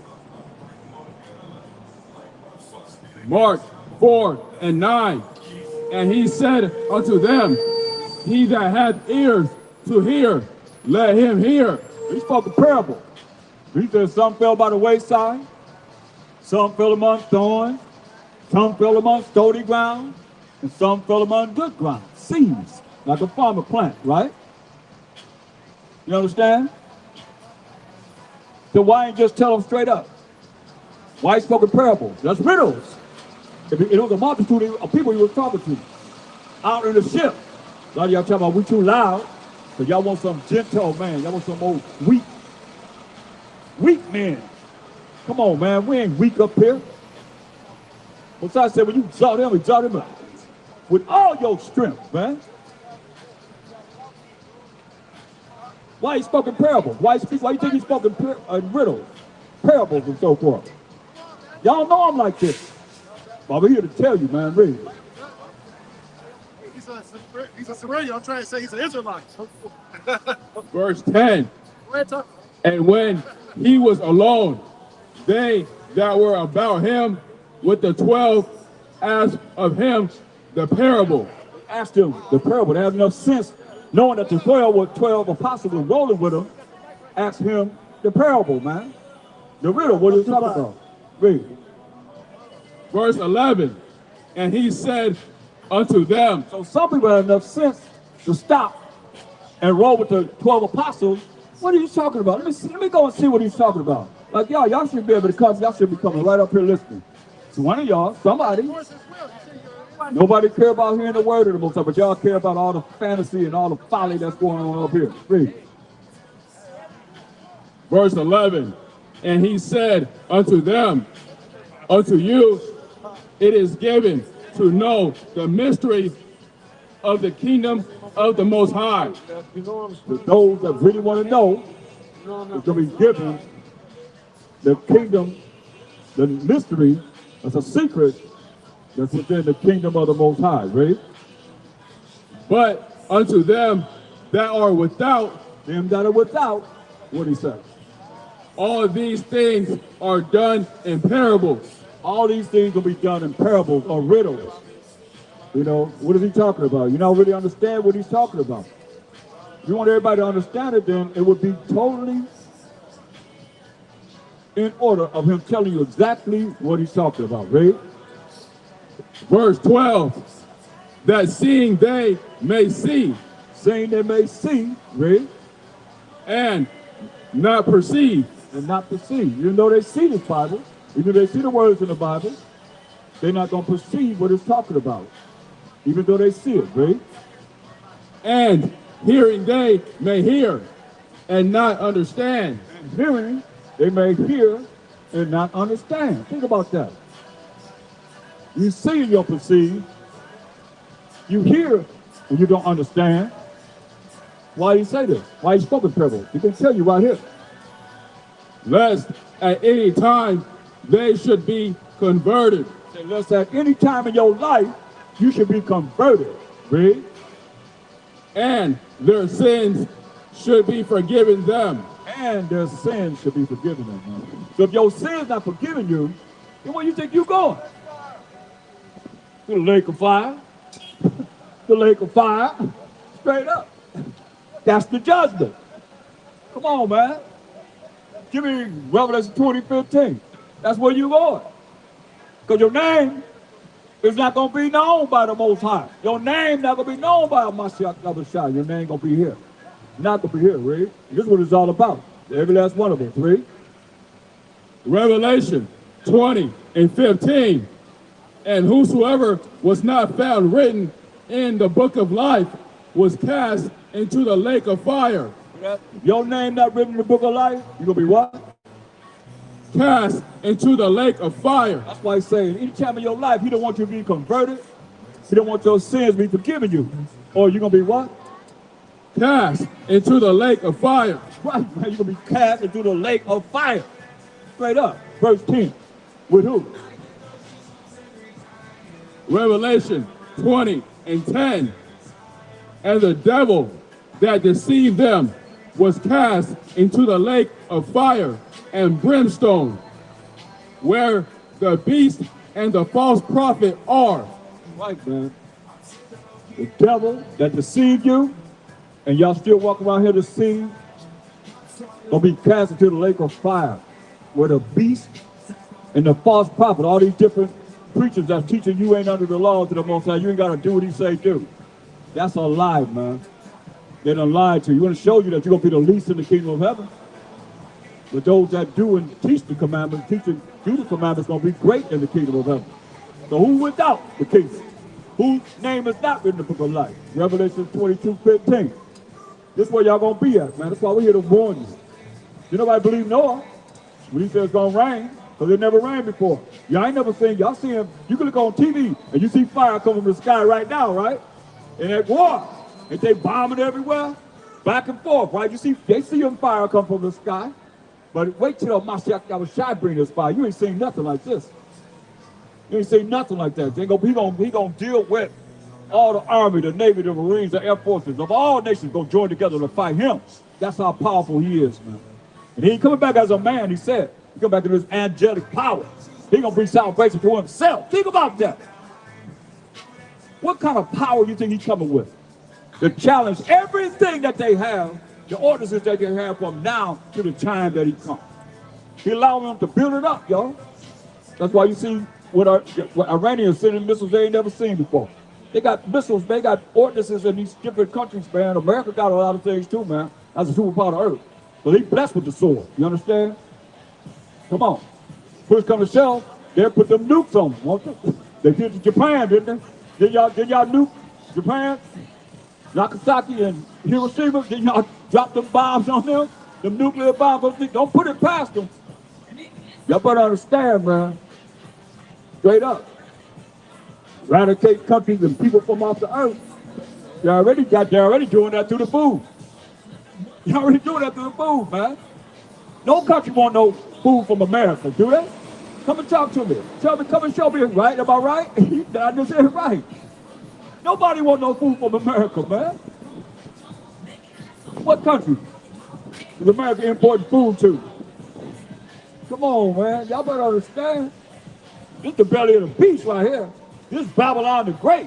Mark 4:9. And he said unto them, he that hath ears to hear, let him hear. He spoke a parable. He said some fell by the wayside, some fell among thorns, some fell among stony ground, and some fell among good ground. Seeds, like a farmer plant, right? You understand? So why ain't just tell them straight up? Why he spoke a parable? That's riddles. It was a multitude of people he was talking to out in the ship. A lot of y'all talking about we too loud, because y'all want some gentle man. Y'all want some old weak men. Come on, man. We ain't weak up here. Besides, said when you exalt him with all your strength, man. Why he spoke in parables? Why you think he spoke in riddles, parables, and so forth? Y'all know I'm like this. But I'm here to tell you, man, read. He's a civilian. I'm trying to say he's an Israelite. Verse 10. And when he was alone, they that were about him with the 12 asked of him the parable. Asked him the parable. They have enough sense, knowing that the 12 apostles were rolling with him. Asked him the parable, man. The riddle, what are you talking about? Read. Verse 11. And he said unto them. So some people have enough sense to stop and roll with the 12 apostles. What are you talking about? Let me go and see what he's talking about. Like y'all should be able to come. Y'all should be coming right up here listening. So one of y'all, somebody, nobody care about hearing the word of the Most High, but y'all care about all the fantasy and all the folly that's going on up here. Read. Verse 11. And he said unto them, unto you it is given to know the mystery of the kingdom of the Most High. To those that really want to know, it's going to be given the kingdom, the mystery, that's a secret that's within the kingdom of the Most High, right? But unto them that are without, what he said? All these things are done in parables. All these things will be done in parables or riddles. You know, what is he talking about? You don't really understand what he's talking about. If you want everybody to understand it, then it would be totally in order of him telling you exactly what he's talking about, right? Verse 12, that seeing they may see. Seeing they may see, right? And not perceive. And not perceive. Even though they see this Bible, even though they see the words in the Bible, they're not going to perceive what it's talking about. Even though they see it, right? And hearing they may hear and not understand. And hearing they may hear and not understand. Think about that. You see and you'll perceive. You hear and you don't understand. Why do you say this? Why he spoke in parables? He can tell you right here. Lest at any time they should be converted. Lest at any time in your life you should be converted. Read. And their sins should be forgiven them. And their sins should be forgiven them. So if your sins not forgiven you, then where you think you going? To the lake of fire. The lake of fire. Straight up. That's the judgment. Come on, man. Give me Revelation 20:15. That's where you going. Because your name It's not going to be known by the Most High. Your name not going to be known by Mashiach YAHAWASHI. Your name going to be here. Not going to be here, read. This is what it's all about. Every last one of us, read. Revelation 20 and 15. And whosoever was not found written in the book of life was cast into the lake of fire. Your name not written in the book of life, you're going to be what? Cast into the lake of fire. That's why he's saying, any time in your life, he don't want you to be converted. He don't want your sins to be forgiven you. Or you're going to be what? Cast into the lake of fire. Right, man. You're going to be cast into the lake of fire. Straight up. Verse 10. With who? Revelation 20 and 10. And the devil that deceived them was cast into the lake of fire and brimstone, where the beast and the false prophet are. Right, man. The devil that deceived you, and y'all still walk around here deceived, gonna be cast into the lake of fire, where the beast and the false prophet, all these different preachers that's teaching you ain't under the law to the Most High, you ain't gotta do what he say do. That's a lie, man. They done lied to you. You want to show you that you're gonna be the least in the kingdom of heaven. But those that do and teach the commandments, teach and do the commandments, gonna be great in the kingdom of heaven. So who without the kingdom? Whose name is not written in the book of life? Revelation 22:15. This is where y'all gonna be at, man. That's why we're here to warn you. You nobody believe Noah when he says it's gonna rain, because it never rained before. Y'all ain't never seen, y'all see him, you can look on TV and you see fire coming from the sky right now, right? And that war, and they bombing everywhere, back and forth, right? You see, they see them fire come from the sky. But wait till MASHAYACH YAHAWASHI bring this fire. You ain't seen nothing like this. You ain't seen nothing like that. He gonna deal with all the Army, the Navy, the Marines, the Air Forces of all nations gonna join together to fight him. That's how powerful he is, man. And he ain't coming back as a man, he said. He come back in his angelic power. He gonna bring salvation to himself. Think about that. What kind of power you think he's coming with? To challenge everything that they have, the ordinances that they have from now to the time that he comes. He allowing them to build it up, y'all. That's why you see what Iranians sending missiles they ain't never seen before. They got missiles, they got ordinances in these different countries, man. America got a lot of things too, man. That's a superpower of Earth. So they blessed with the sword, you understand? Come on. Push come to shove, they'll put them nukes on them, won't they? They did to Japan, didn't they? Did y'all nuke Japan? Nagasaki and Hiroshima, did y'all drop them bombs on them? Them nuclear bombs, don't put it past them. Y'all better understand, man. Straight up. Eradicate countries and people from off the earth. They're already doing that through the food. You're already doing that through the food, man. No country want no food from America, do they? Come and talk to me. Tell me, come and show me, right? Am I right? I just said it right. Nobody want no food from America, man. What country is America importing food to? Come on, man. Y'all better understand. This is the belly of the beast right here. This is Babylon the Great.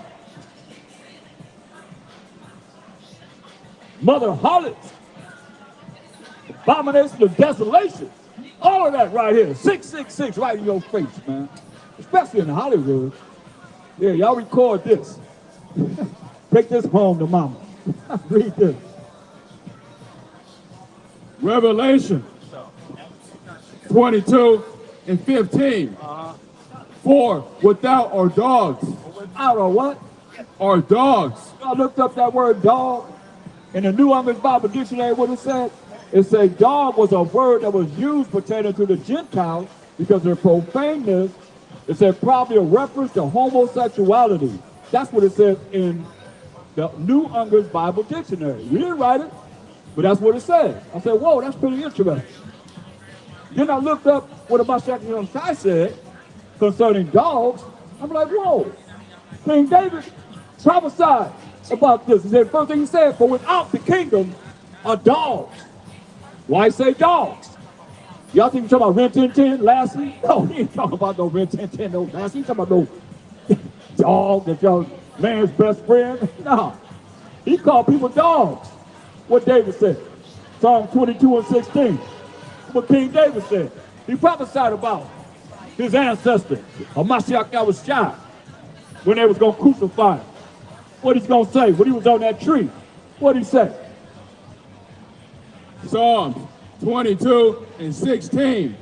Mother Hollyood. Abomination of desolation. All of that right here. 666 right in your face, man. Especially in Hollywood. Yeah, y'all record this. Take this home to mama. Read this. Revelation 22 and 15. For without are dogs. Without or what? Are dogs. I looked up that word dog. In the New English Bible Dictionary, what it said? It said dog was a word that was used pertaining to the Gentiles because of their profaneness. It said probably a reference to homosexuality. That's what it says in the New English Bible Dictionary. We didn't write it, but that's what it said. I said, whoa, that's pretty interesting. Then I looked up what MASHAYACH YAHAWASHI said concerning dogs. I'm like, whoa, King David prophesied about this. He said, first thing he said, for without the kingdom are dogs. Why say dogs? Y'all think he's talking about Ren 1010, Lassie? No, he ain't talking about no Ren 1010, no Lassie. He's talking about no dog that's your man's best friend. No, he called people dogs. What David said, Psalm 22 and 16. What King David said. He prophesied about his ancestors, MASHAYACH YAHAWASHI. when they was going to crucify him. What he's going to say when he was on that tree. What he say? Psalms 22 and 16.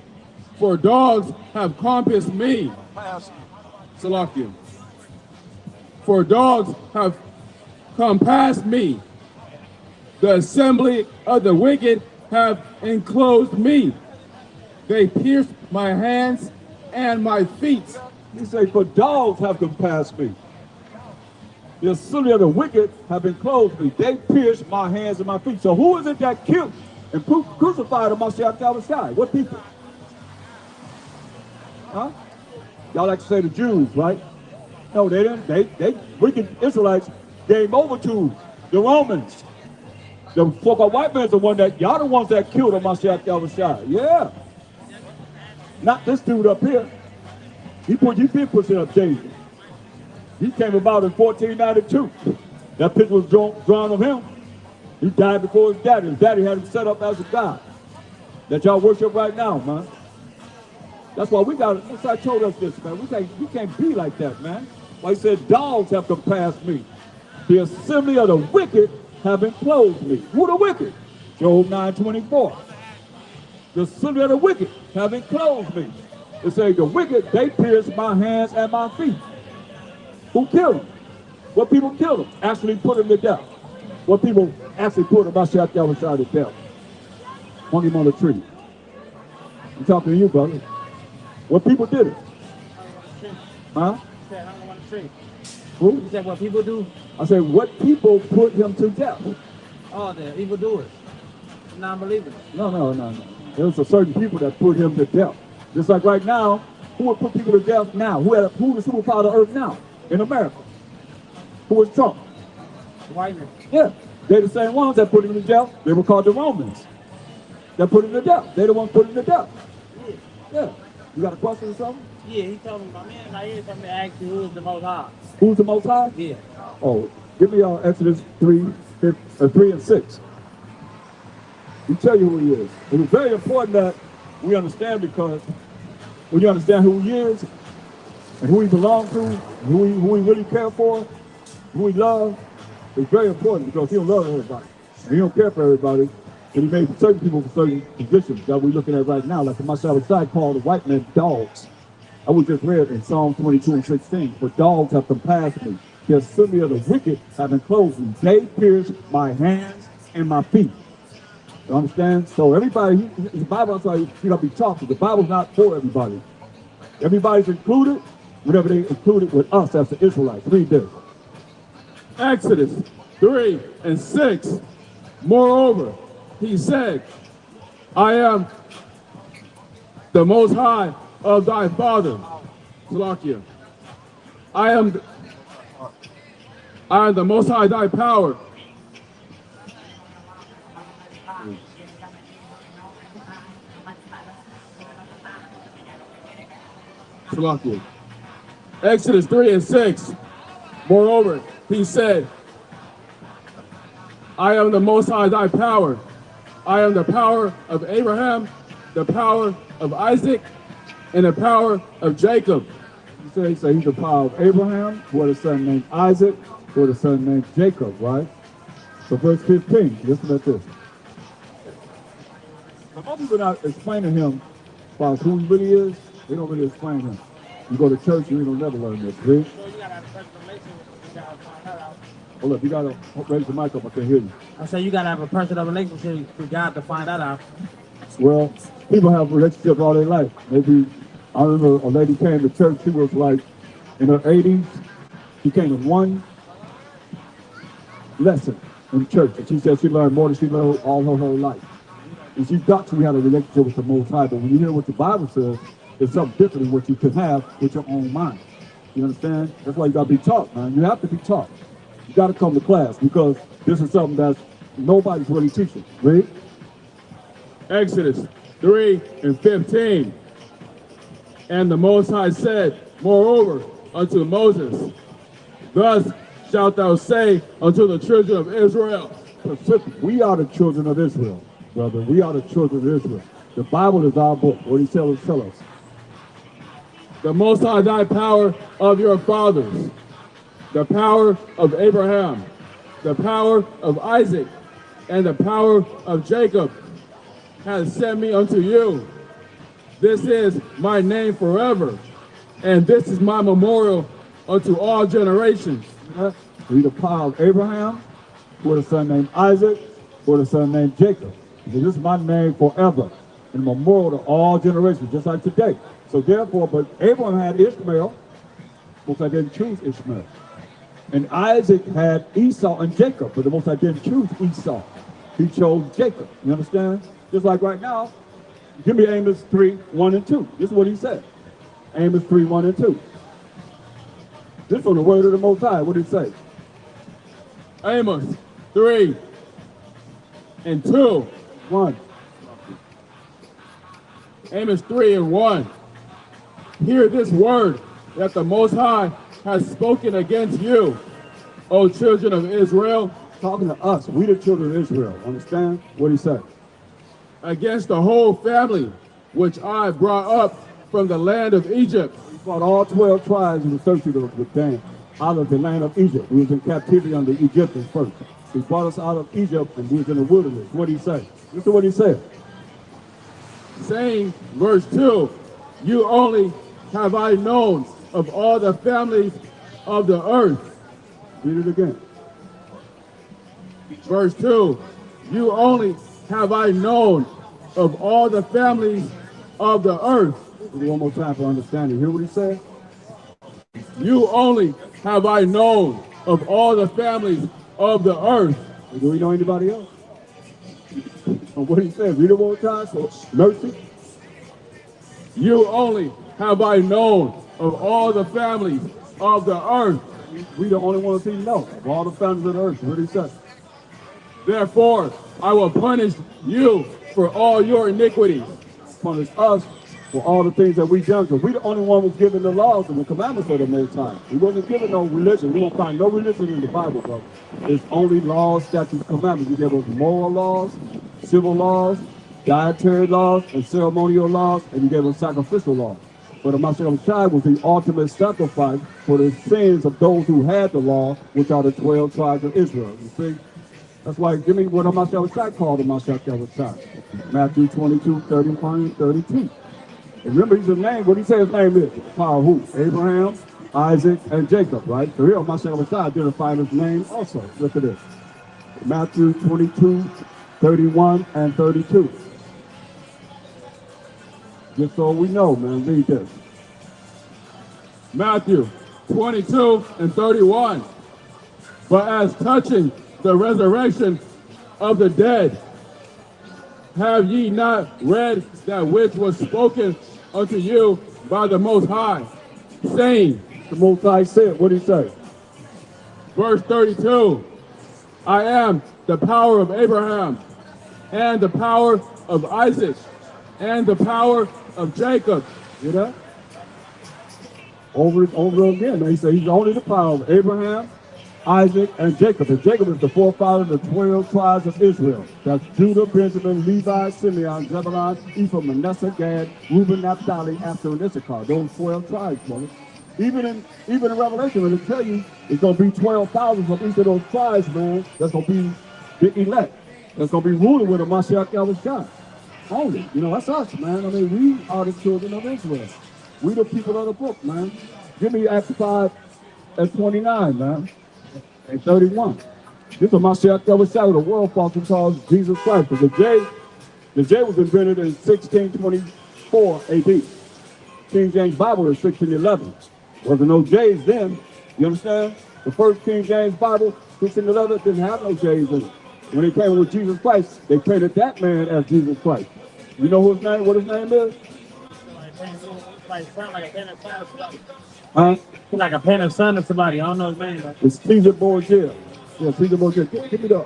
For dogs have compassed me. Salakia. For dogs have compassed me. The assembly of the wicked have enclosed me. They pierced my hands and my feet. He say, for dogs have compassed me. The assembly of the wicked have enclosed me. They pierced my hands and my feet. So who is it that killed and crucified the Mashiach YAHAWASHI? What people? Huh? Y'all like to say the Jews, right? No, they didn't. They wicked Israelites gave over to the Romans. The so-called white man's the one that, y'all the ones that killed the Mashiach YAHAWASHI. Yeah. Not this dude up here. He been pushing up David. He came about in 1492. That picture was drawn of him. He died before his daddy. His daddy had him set up as a god that y'all worship right now, man. That's why we got. That's why I told us this, man. We can't be like that, man. Why he said, dogs have compassed me. The assembly of the wicked have enclosed me. Who the wicked? Job 9:24. The assembly of the wicked have enclosed me. It says the wicked, they pierced my hands and my feet. Who killed him? What people killed him? Actually put him to death. What people actually put him Mashiach YAHAWASHI to death. Hung him on a tree. I'm talking to you, brother. What people did it? Huh? You said hung him on the tree. Who? You said what people do? I said, what people put him to death? Oh, the evildoers. Non-believers. No. There was a certain people that put him to death. Just like right now, who would put people to death now? Who the superpower of the earth now in America? Who was Trump? The white man. Yeah, they're the same ones that put him to death. They were called the Romans. That put him to death. They're the ones put him to death. Yeah. You got a question or something? Yeah, he told me, my man right here told me to ask you who is the Most High. Who's the Most High? Yeah. Oh, give me Exodus 3 and 6. He tell you who he is. It is very important that we understand, because when you understand who he is and who he belongs to, who he really care for, who he loves, it's very important, because he don't love everybody. And he don't care for everybody. And he made certain people for certain positions that we're looking at right now, like the MASHAYACH called the white men dogs. I was just read in Psalm 22 and 16, for dogs have compassed me. The assembly of the wicked have enclosed me. They pierced my hands and my feet. You understand? So everybody, the Bible, that's why you gotta be taught. The Bible's not for everybody. Everybody's included, whenever they included with us as the Israelites. Read this. Exodus 3 and 6. Moreover, he said, I am the Most High of thy father. Salakia. I am the Most High thy power. Salakia. Exodus 3 and 6. Moreover, he said, I am the Most High thy power. I am the power of Abraham, the power of Isaac, and the power of Jacob. He said he's the power of Abraham, who had a son named Isaac, who had a son named Jacob, right? So verse 15, listen at this. Now, most people are not explaining him about who he really is. They don't really explain him. You go to church, you don't never learn this, right? So you gotta have a personal relationship with you gotta find that out. Hold up, you gotta raise the mic up, I can't hear you. I say you gotta have a personal relationship with God to find that out. Well, people have relationships all their life. Maybe, I remember a lady came to church, she was like in her 80s. She came to one lesson in church, and she said she learned more than she learned all her whole life. And she thought she had a relationship with the Most High, but when you hear what the Bible says, it's something different than what you could have with your own mind. You understand? That's why you gotta be taught, man. You have to be taught. You gotta come to class, because this is something that nobody's really teaching. Read. Exodus 3 and 15. And the Most High said, moreover, unto Moses, thus shalt thou say unto the children of Israel. We are the children of Israel, brother. We are the children of Israel. The Bible is our book. What he tell us? The Most High thy power of your fathers. the power of Abraham, the power of Isaac, and the power of Jacob has sent me unto you. This is my name forever, and this is my memorial unto all generations. Be the power of Abraham, with a son named Isaac, with a son named Jacob. So this is my name forever, and memorial to all generations, just like today. So therefore, but Abraham had Ishmael, most I didn't choose Ishmael. And Isaac had Esau and Jacob, but the most I didn't choose Esau. He chose Jacob. You understand? Just like right now, give me Amos 3, 1 and 2. This is what he said. Amos 3, 1 and 2. This is from the word of the Most High. What did he say? Amos 3 and 2. 1. Amos 3 and 1. Hear this word that the Most High has spoken against you, O children of Israel. Talking to us, we the children of Israel. Understand what he said? Against the whole family which I brought up from the land of Egypt. He brought all 12 tribes in the searching with Dan out of the land of Egypt. We was in captivity under the Egyptians first. He brought us out of Egypt and we was in the wilderness. What did he say? Listen to what he said. Saying, verse 2, you only have I known of all the families of the earth. Read it again. Verse 2, you only have I known of all the families of the earth. One more time for understanding. Hear what he said? You only have I known of all the families of the earth. Do we know anybody else? And what he said, read it one more time for mercy. You only have I known of all the families of the earth. We the only ones he know of all the families of the earth. What did he say? Therefore, I will punish you for all your iniquities. Punish us for all the things that we done, because we the only one was given the laws and the commandments of the Most High. We wasn't given no religion. We won't find no religion in the Bible, bro. It's only laws, statutes, commandments. He gave us moral laws, civil laws, dietary laws, and ceremonial laws, and he gave us sacrificial laws. But the MASHAYACH was the ultimate sacrifice for the sins of those who had the law, which are the 12 tribes of Israel. You see? That's why, give me what MASHAYACH called the MASHAYACH. Matthew 22, 31, and 32. And remember, he's a name. What he say his name is? Power who? Abraham, Isaac, and Jacob, right? So here, MASHAYACH identified his name also. Look at this. Matthew 22, 31, and 32. Just so we know, man, read this. Matthew 22 and 31. But as touching the resurrection of the dead, have ye not read that which was spoken unto you by the Most High, saying, The Most High said, what did he say? Verse 32, I am the power of Abraham, and the power of Isaac, and the power of Jacob. You know? Over again, man. He said he's only the power of Abraham, Isaac, and Jacob. And Jacob is the forefather of the 12 tribes of Israel. That's Judah, Benjamin, Levi, Simeon, Zebulun, Ephraim, Manasseh, Gad, Reuben, Naphtali, Asher, and Issachar. Those 12 tribes, brother. Even in Revelation, when they tell you it's going to be 12,000 from each of those tribes, man, that's going to be the elect. That's going to be ruling with a MASHAYACH. Only. You know, that's us, man. I mean, we are the children of Israel. We the people of the book, man. Give me Acts 5 and 29, man. And 31. This is MASHAYACH, the world false and calls Jesus Christ. Because the J was invented in 1624 AD. King James Bible is 1611. Wasn't no J's then. You understand? The first King James Bible, 1611, didn't have no J's in it. When they came with Jesus Christ, they painted that man as Jesus Christ. You know his name? What his name is? Huh? Like a pen of son of somebody. I don't know his name. It's Caesar Borgia. Yeah, Caesar Borgia. Give me the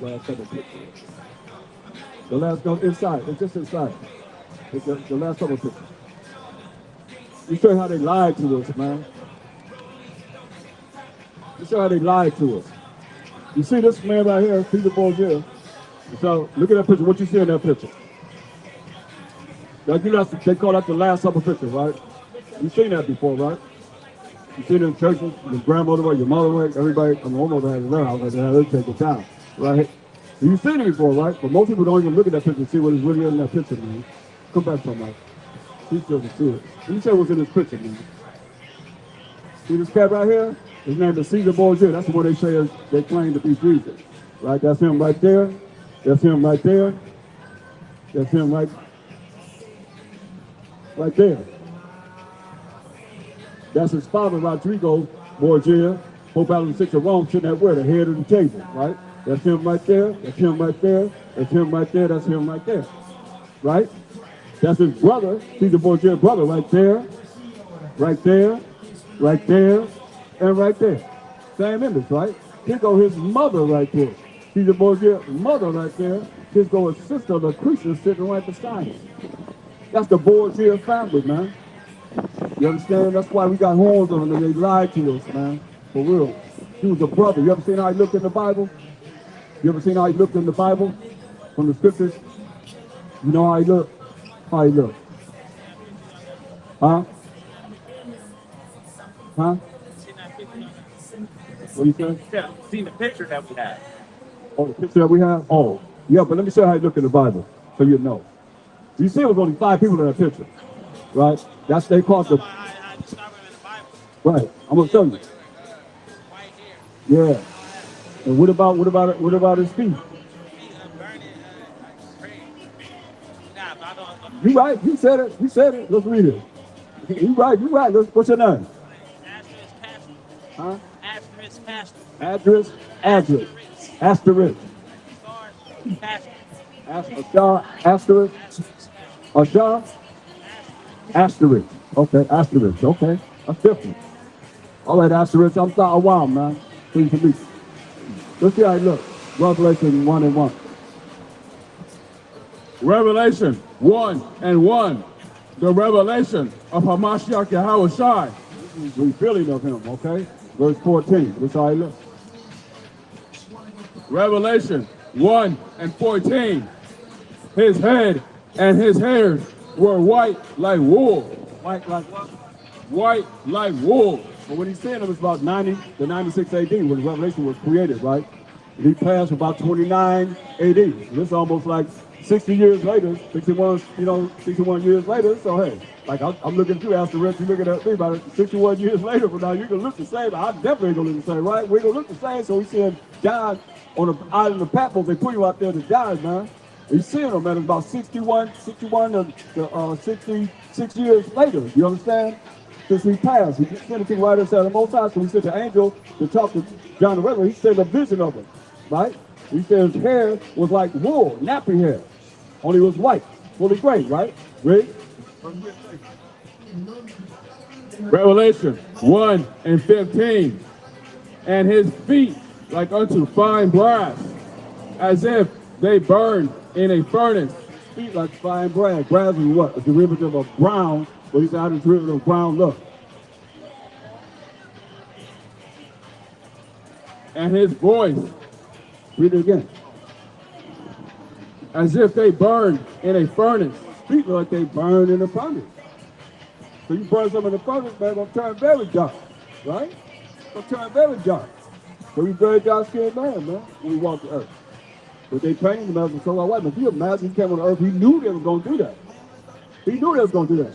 last couple pictures. The last go inside. It's just inside. It's the last couple pictures. You show how they lied to us, man. You show how they lied to us. You see this man right here, Caesar Borgia. So look at that picture. What you see in that picture? They call that the last couple pictures, right? You've seen that before, right? You see it in churches, your grandmother or your mother, everybody, my mother has it around, they have to take it down, right? You've seen it before, right? But most people don't even look at that picture and see what is really in that picture, man. Come back, somebody. He still can see it. Let me tell you what's in this picture, man. See this cat right here? His name is Caesar Borgia. That's what they say is, they claim to be Jesus, right? That's him right there. That's him right there. That's him right there. That's his father, Rodrigo Borgia, Pope Allen VI of Rome, sitting at where? The head of the table, right? That's him right there. That's him right there. That's him right there. That's him right there, right? That's his brother, Caesar Borgia's brother, right there, right there, right there, and right there. Same image, right? Here go his mother right there. Caesar Borgia's mother right there. Here go his sister, Lucretia, sitting right beside him. That's the Borgia family, man. You understand? That's why we got horns on them and they lied to us, man. For real. He was a brother. You ever seen how he looked in the Bible? You ever seen how he looked in the Bible? From the scriptures? You know how he looked? How he looked? Huh? Huh? What you say? Yeah, seen the picture that we had. Oh, the picture that we have? Oh, yeah, but let me show you how he looked in the Bible, so you know. You see, it was only 5 people in that picture, right? That's they called the. Right, I'm gonna show you. Yeah. And what about his feet? You right, you said it, Let's read it. You right. What's your name? Huh? Address. Asterisk. Asterisk. Asterisk. Okay, asterisk. Okay, that's different. All right, asterisk. I'm sorry, wow, man. Please to meet you. Let's see how it looks. Revelation 1:1. Revelation 1:1. The revelation of MASHAYACH YAHAWASHI. Revealing of him, okay? Verse 14. That's how it looks. Revelation 1:14. His head and his hairs were white like wool. White like what? White like wool. But when he's saying it was about 96 AD when the Revelation was created, right? And he passed about 29 AD. This is almost like 60 years later, 61 years later. So hey, like I'm looking at you, Asterisk, you looking at me about it, 61 years later from now, you're gonna look the same. I definitely ain't gonna look the same, right? We're gonna look the same. So he said, died on the island of Patmos. They put you out there to die, man. He's seeing them, man. It's about 61 to 66 years later. You understand? Since he passed, he sent it to right outside the Most High. So he sent the angel to talk to John the Revelator. He said a vision of him, right? He said his hair was like wool, nappy hair. Only it was white, fully gray, right? Read. Revelation 1:15. And his feet like unto fine brass, as if they burned in a furnace. Feet like fine brass. Brass is what? A derivative of brown, but he's out of derivative of brown look. And his voice, Read it again. as if they burned in a furnace. Feet look like they burn in a furnace. So you burn some in the furnace, man, it's gonna turn very dark, right? It's gonna turn very dark. So he's very dark-skinned man, when he walked the earth. But they trained him as a so white man. If you imagine he came on the earth, he knew they were gonna do that. He knew they was gonna do that.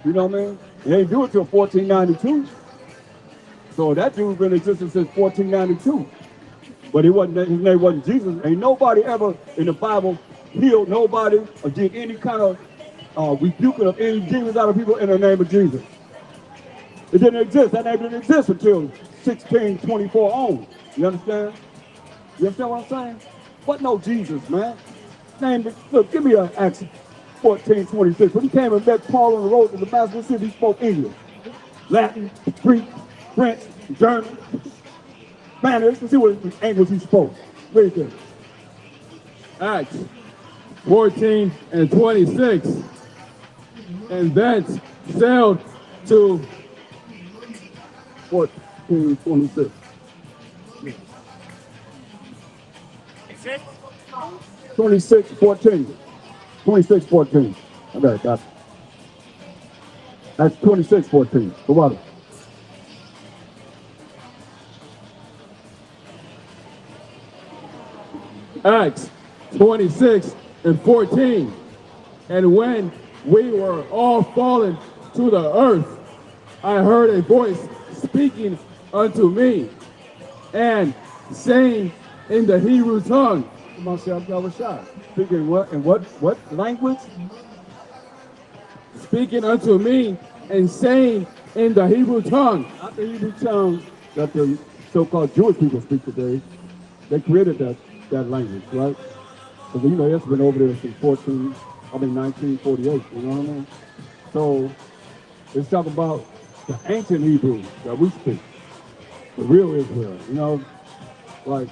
You know what I mean? They didn't do it till 1492. So that dude's been in existence since 1492. But his name wasn't Jesus. Ain't nobody ever in the Bible healed nobody or did any kind of rebuking of any demons out of people in the name of Jesus. It didn't exist. That name didn't exist until 1624 on. You understand? You understand what I'm saying? What no Jesus, man? Name, look, give me an Acts 14:26. When he came and met Paul on the road to Damascus City, he spoke English, Latin, Greek, French, German, Spanish. Let's see what language he spoke. Read this. Acts 14:26. And thence sailed to 14:26. 26:14. 26:14. Okay, got it. That's 26:14. What about it? Acts 26:14. And when we were all fallen to the earth, I heard a voice speaking unto me and saying in the Hebrew tongue, MASHAYACH. Speaking what? In what language? speaking unto me and saying in the Hebrew tongue. Not the Hebrew tongue that the so-called Jewish people speak today. They created that language, right? Because you know it's been over there since 1948. You know what I mean? So it's talking about the ancient Hebrew that we speak, the real Israel. You know, like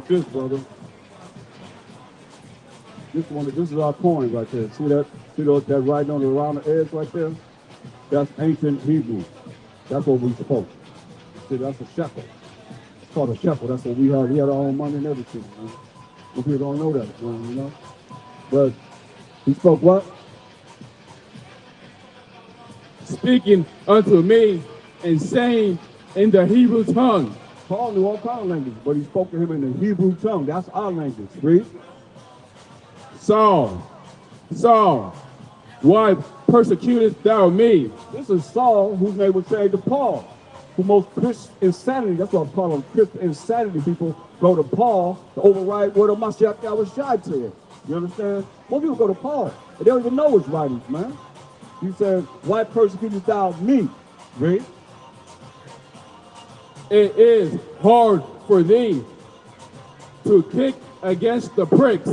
this, brother. This is our coin right there. See that? See that writing on around the edge right there? That's ancient Hebrew. That's what we spoke. See, that's a shekel. It's called a shekel. That's what we had. We had our own money and everything. Man. Most people don't know that, man, you know. But he spoke what? Speaking unto me and saying in the Hebrew tongue. Paul knew all kinds of language, but he spoke to him in the Hebrew tongue. That's our language. Read. Saul, Saul, why persecutest thou me? This is Saul, whose name was changed to Paul, who most Christian insanity, that's what I call them, Christian insanity people go to Paul to override what MASHAYACH said. You understand? Most people go to Paul, and they don't even know his writings, man. He said, why persecutest thou me? Read. It is hard for thee to kick against the pricks.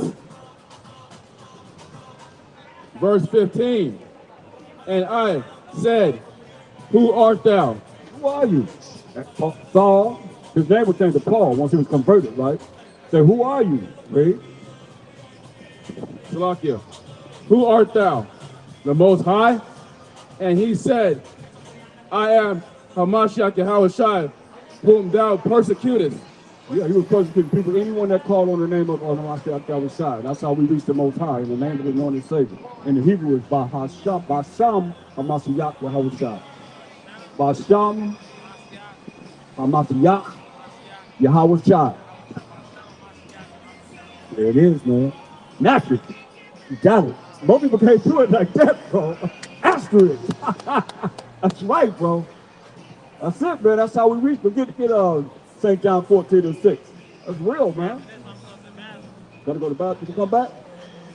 Verse 15. And I said, who art thou? Who are you? Saul, his name was changed to Paul once he was converted, right? Said, who are you? Read. Salakia. Who art thou? The Most High? And he said, I am HaMashiach YAHAWASHI, whom thou persecutest. Yeah, he was persecuting people, anyone that called on the name of MASHAYACH YAHAWASHI. That's how we reach the Most High, in the name of the anointed Savior. In the Hebrew, it's Bahasham HaMashiach YAHAWASHI. Basham HaMashiach YAHAWASHI. There it is, man. Naturally. You got it. Most people can't do it like that, bro. Asterisk. That's right, bro. That's it, man. That's how we reach. But get St. John 14:6. That's real, man. Gotta go to the bathroom to come back?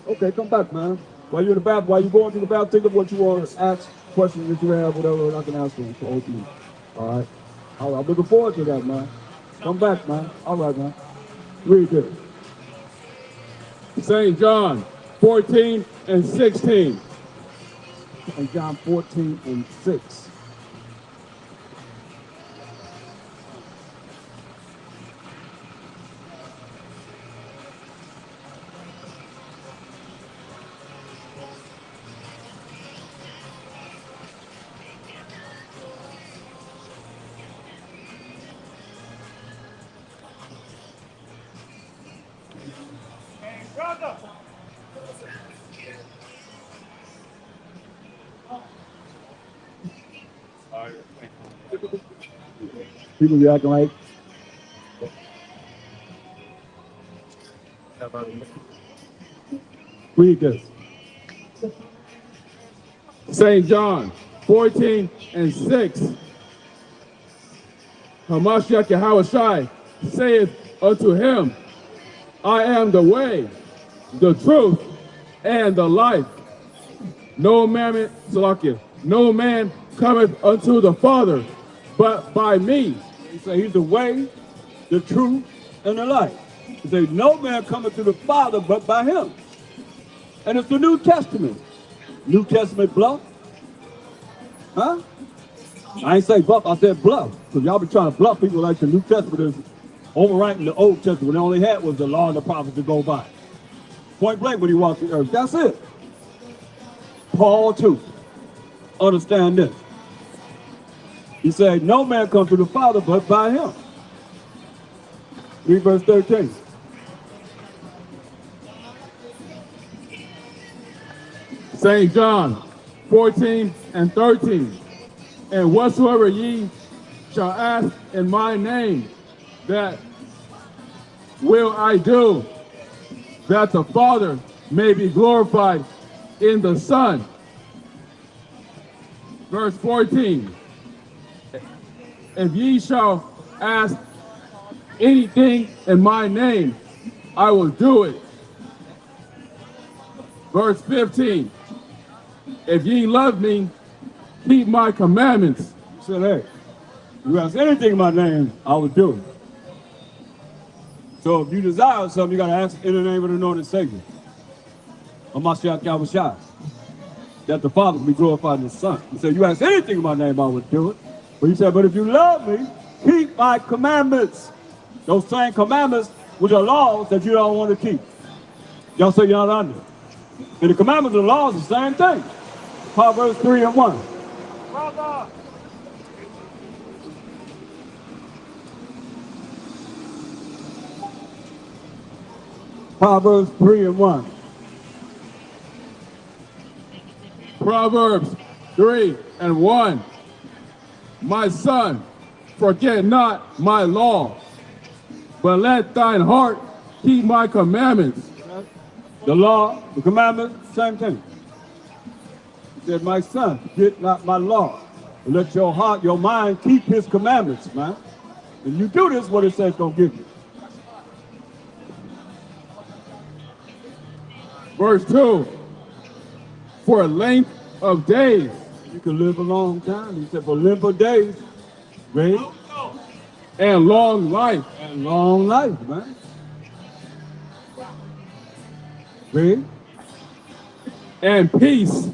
Okay, come back, man. While you're in the bathroom, while you're going to the bathroom, think of what you want to ask, questions that you have, whatever, and I can answer them for you. All right? I'm looking forward to that, man. Come back, man. All right, man. Read this. St. John 14:16. St. John 14:6. People be acting like read this. St. John 14:6. HaMashiach YAHAWASHI saith unto him, I am the way, the truth, and the life. No man cometh unto the Father but by me. He said he's the way, the truth, and the life. He said no man cometh to the Father but by him. And it's the New Testament. New Testament bluff? Huh? I ain't say bluff, I said bluff. Because y'all be trying to bluff people like the New Testament is overwriting the Old Testament. They only had was the law and the prophets to go by. Point blank when he walked the earth. That's it. Paul too. Understand this. He said, no man comes to the Father but by him. Read verse 13. St. John 14 and 13. And whatsoever ye shall ask in my name, that will I do, that the Father may be glorified in the Son. Verse 14. If ye shall ask anything in my name, I will do it. Verse 15. If ye love me, keep my commandments. He said, hey, you ask anything in my name, I will do it. So if you desire something, you got to ask in the name of the anointed Savior. MASHAYACH, that the Father be glorified in the Son. He said, you ask anything in my name, I will do it. But he said, but if you love me, keep my commandments. Those same commandments which are laws that you don't want to keep. Y'all say you're not under. And the commandments and the laws are the same thing. Proverbs 3 and 1. Brother. Proverbs 3 and 1. Proverbs 3 and 1. My son, forget not my law, but let thine heart keep my commandments. The law, the commandments, same thing. He said, my son, forget not my law, but let your heart, your mind keep his commandments, man. And you do this, what it says gonna give you. Verse 2. For a length of days. You can live a long time. He said, for length of days, right? And long life. And long life, man. Right? And peace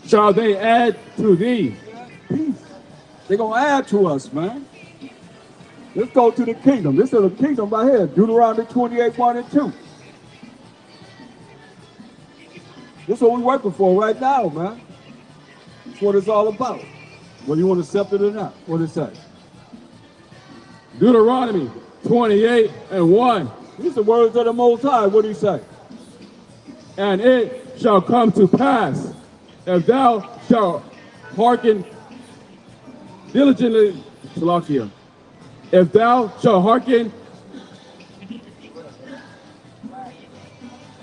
shall they add to thee. Peace. They're gonna add to us, man. Let's go to the kingdom. This is the kingdom right here. Deuteronomy 28, 1 and 2. This is what we're working for right now, man. That's what it's all about. Whether you want to accept it or not. What it say? Deuteronomy 28 and 1. These are the words of the Most High. What do he say? And it shall come to pass, if thou shalt hearken diligently, Salakia, if thou shalt hearken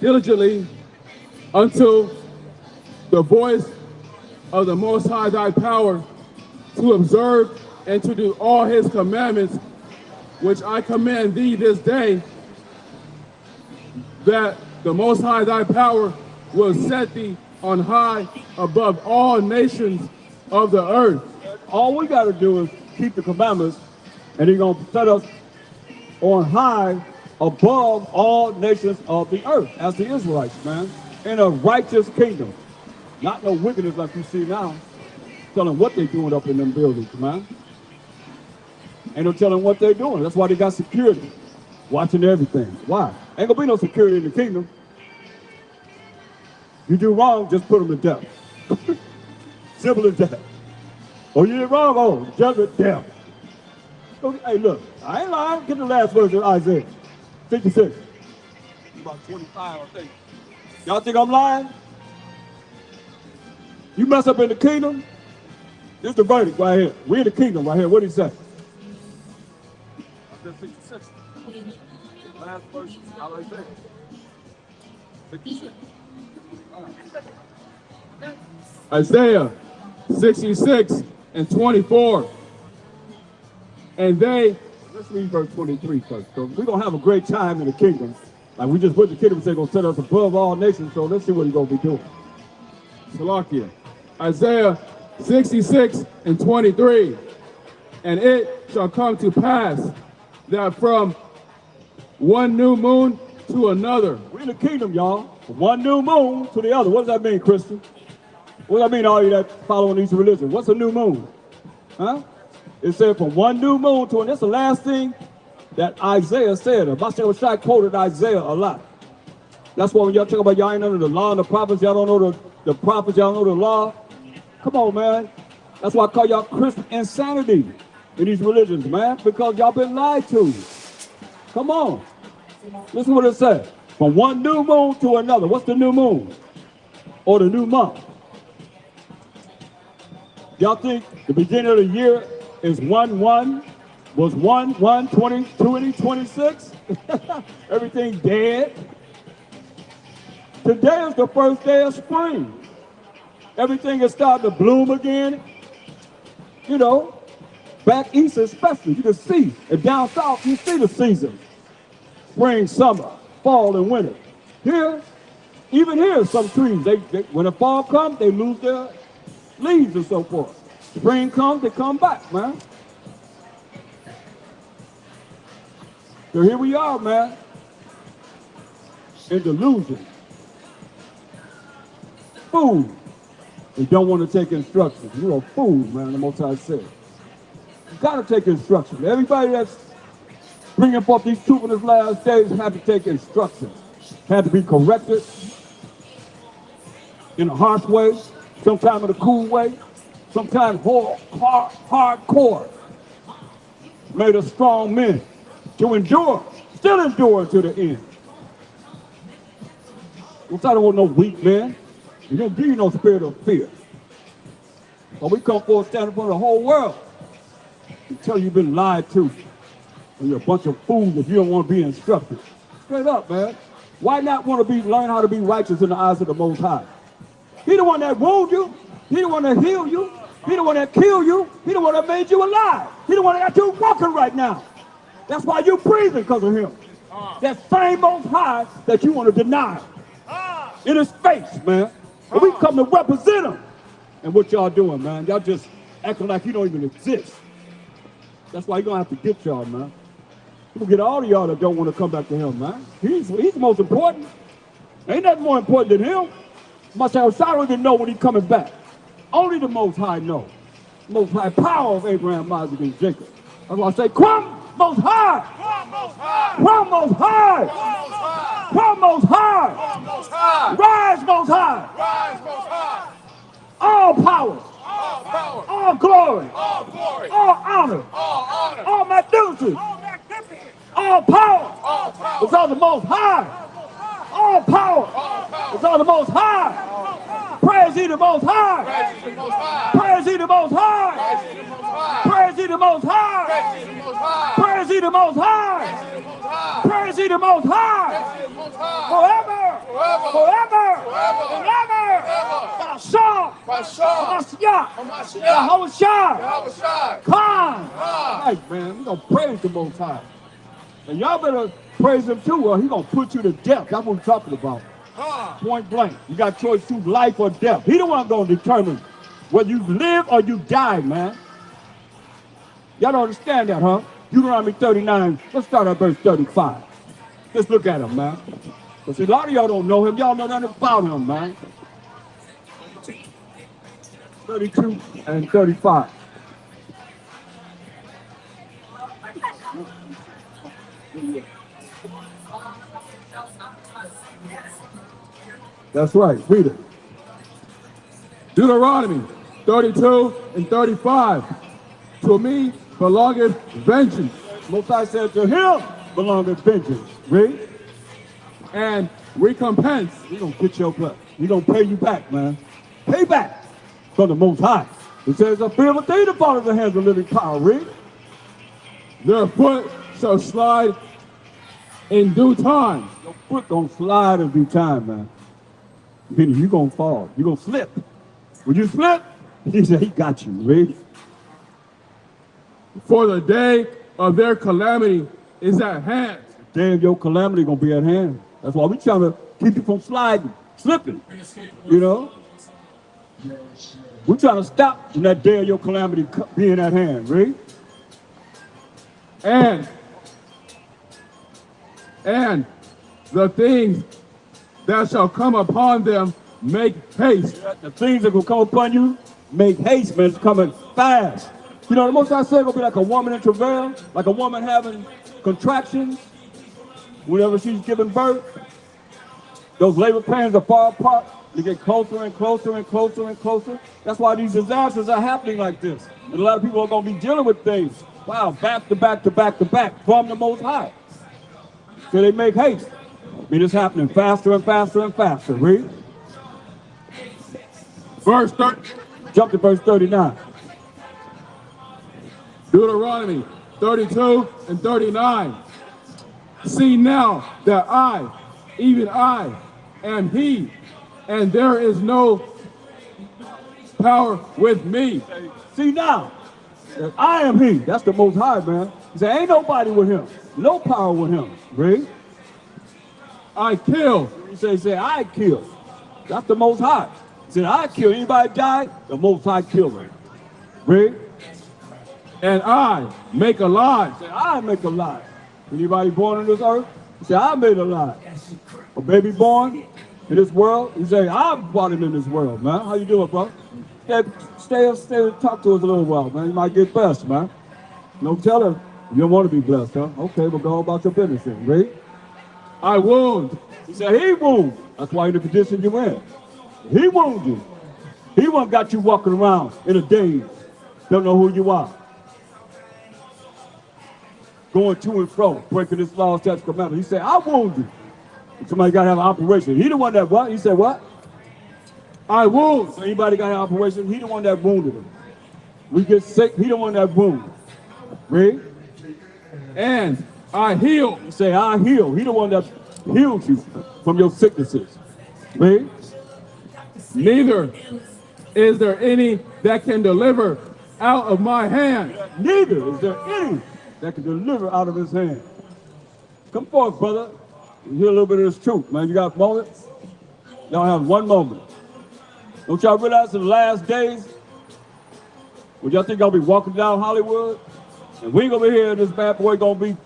diligently unto the voice of the Most High thy power, to observe and to do all his commandments, which I command thee this day, that the Most High thy power will set thee on high above all nations of the earth. All we got to do is keep the commandments, and he's going to set us on high above all nations of the earth, as the Israelites, man, in a righteous kingdom. Not no wickedness like you see now, telling what they're doing up in them buildings, man. Ain't no telling what they're doing. That's why they got security, watching everything. Why? Ain't gonna be no security in the kingdom. You do wrong, just put them to death. Simple as that. Oh, you did wrong, oh, judgment, death. Okay, hey, look, I ain't lying. Get the last verse of Isaiah 56. About 25, I think. Y'all think I'm lying? You mess up in the kingdom, this is the verdict right here. We're in the kingdom right here. What did he say? Isaiah 66. Last verse, Isaiah 66. Isaiah 66 and 24. And they, Let's read verse 23 first. So we're going to have a great time in the kingdom. Like we just put the kingdom, they're going to set us above all nations. So let's see what he's going to be doing. Salakia, Isaiah 66 and 23. And it shall come to pass that from one new moon to another. We're in the kingdom, y'all. From one new moon to the other. What does that mean, Christian? What does that mean, all you that following these religions? What's a new moon? Huh? It said from one new moon to another. That's the last thing that Isaiah said. MASHAYACH quoted Isaiah a lot. That's why when y'all talk about y'all ain't under the law and the prophets, y'all don't know the prophets, y'all don't know the law. Come on, man. That's why I call y'all Christian insanity in these religions, man, because y'all been lied to. Come on. Listen what it says. From one new moon to another. What's the new moon? Or the new month? Y'all think the beginning of the year is 1/1? Was 1/1/2026? Everything dead. Today is the first day of spring. Everything is starting to bloom again. You know, back east especially, you can see. And down south, you see the seasons. Spring, summer, fall, and winter. Here, even here, some trees, when the fall comes, they lose their leaves and so forth. Spring comes, they come back, man. So here we are, man, in delusion. Food. They don't want to take instructions. You're a fool, man, the Most High said. You got to take instructions. Everybody that's bringing forth these truth in this last days have to take instructions. Have to be corrected in a harsh way, sometimes in a cool way, sometimes hardcore. Made us strong men to endure, still endure to the end. I don't want no weak man. He don't give you no spirit of fear. But we come forward, stand in front of the whole world and tell you you've been lied to. And you're a bunch of fools if you don't want to be instructed. Straight up, man. Why not want to learn how to be righteous in the eyes of the Most High? He the one that wounded you. He the one that healed you. He the one that killed you. He the one that made you alive. He the one that got you walking right now. That's why you breathing, because of him. That same Most High that you want to deny. In his face, man. And we come to represent him. And what y'all doing, man? Y'all just acting like he don't even exist. That's why you're going to have to get y'all, man. We'll get all of y'all that don't want to come back to him, man. He's the most important. Ain't nothing more important than him. MASHAYACH don't even know when he's coming back. Only the Most High knows. Most High power of Abraham, Isaac, and Jacob. That's why I say, come Most High! Come Most High! Come Most High! Come Most High! Come Most High! Rise Most High! Rise Most High! All power! All power! All glory! All glory! All honor! All honor! All magnificence! All magnificence! All power! All power! It's all the Most High! All power! All power! It's all the Most High! Praise ye the Most High! Praise ye the Most High! Praise ye the Most High! Praise ye the Most High! Praise ye the Most High! Forever! Forever! Forever! MASHAYACH! YAHAWASHI! Khan! Right, man, we gonna praise the Most High. And y'all better praise him too, or he gonna put you to death. That's what we're talking about. Point blank. You got choice to life or death. He the one gonna determine whether you live or you die, man. Y'all don't understand that, huh? Deuteronomy 39. Let's start at verse 35. Let's look at him, man. But see, a lot of y'all don't know him. Y'all know nothing about him, man. 32 and 35. That's right. Read it. Deuteronomy 32 and 35. To me belongeth vengeance. Most High said, to him belongeth vengeance. Read. And recompense. He gonna get your blood. He gonna pay you back, man. Pay back from the Most High. It says, I feel a thing to fall in the hands of living power. Read. Their foot shall slide in due time. Your foot gonna slide in due time, man. Meaning you gonna fall. You gonna slip. When you slip, he said he got you. Read. For the day of their calamity is at hand. The day of your calamity gonna be at hand. That's why we trying to keep you from sliding, slipping. You know? We're trying to stop that day of your calamity being at hand. Read. And the things that shall come upon them make haste. The things that will come upon you, make haste, man. It's coming fast. You know, the Most High said it's gonna be like a woman in travail, like a woman having contractions whenever she's giving birth. Those labor pains are far apart. They get closer and closer and closer and closer. That's why these disasters are happening like this. And a lot of people are gonna be dealing with things. Wow, back to back to back to back from the Most High. till they make haste. I mean, it's happening faster and faster and faster. Read. Verse 30. Jump to verse 39. Deuteronomy 32 and 39. See now that I, even I, am he, and there is no power with me. See now that I am he. That's the Most High, man. He said, ain't nobody with him. No power with him. Read. I kill. He said, I kill. That's the Most High. He said, I kill. Anybody die, the Most High kill him. Read. And I make alive. He said, I make alive. Anybody born on this earth? He said, I made alive. A baby born in this world? He said, I brought him in this world, man. How you doing, bro? Stay and talk to us a little while, man. You might get blessed, man. No telling you don't want to be blessed, huh? Okay, well, go about your business then. Read. I wound. He said, he wound. That's why you're in the condition you're in. He wounded you. He won't got you walking around in a daze. Don't know who you are. Going to and fro, breaking this law, statutes, commandments. He said, I wound you. Somebody got to have an operation. He the one that what? He said what? I wound. So anybody got an operation? He the one that wounded him. We get sick, he the one that wounded. Read. And I heal. He say, I heal. He the one that heals you from your sicknesses. Read. Neither is there any that can deliver out of my hand. Neither is there any that can deliver out of his hand. Come forth, brother. You hear a little bit of this truth, man. You got a moment? Y'all have one moment. Don't y'all realize in the last days, would y'all think y'all be walking down Hollyood? And we gonna be here, and this bad boy gonna be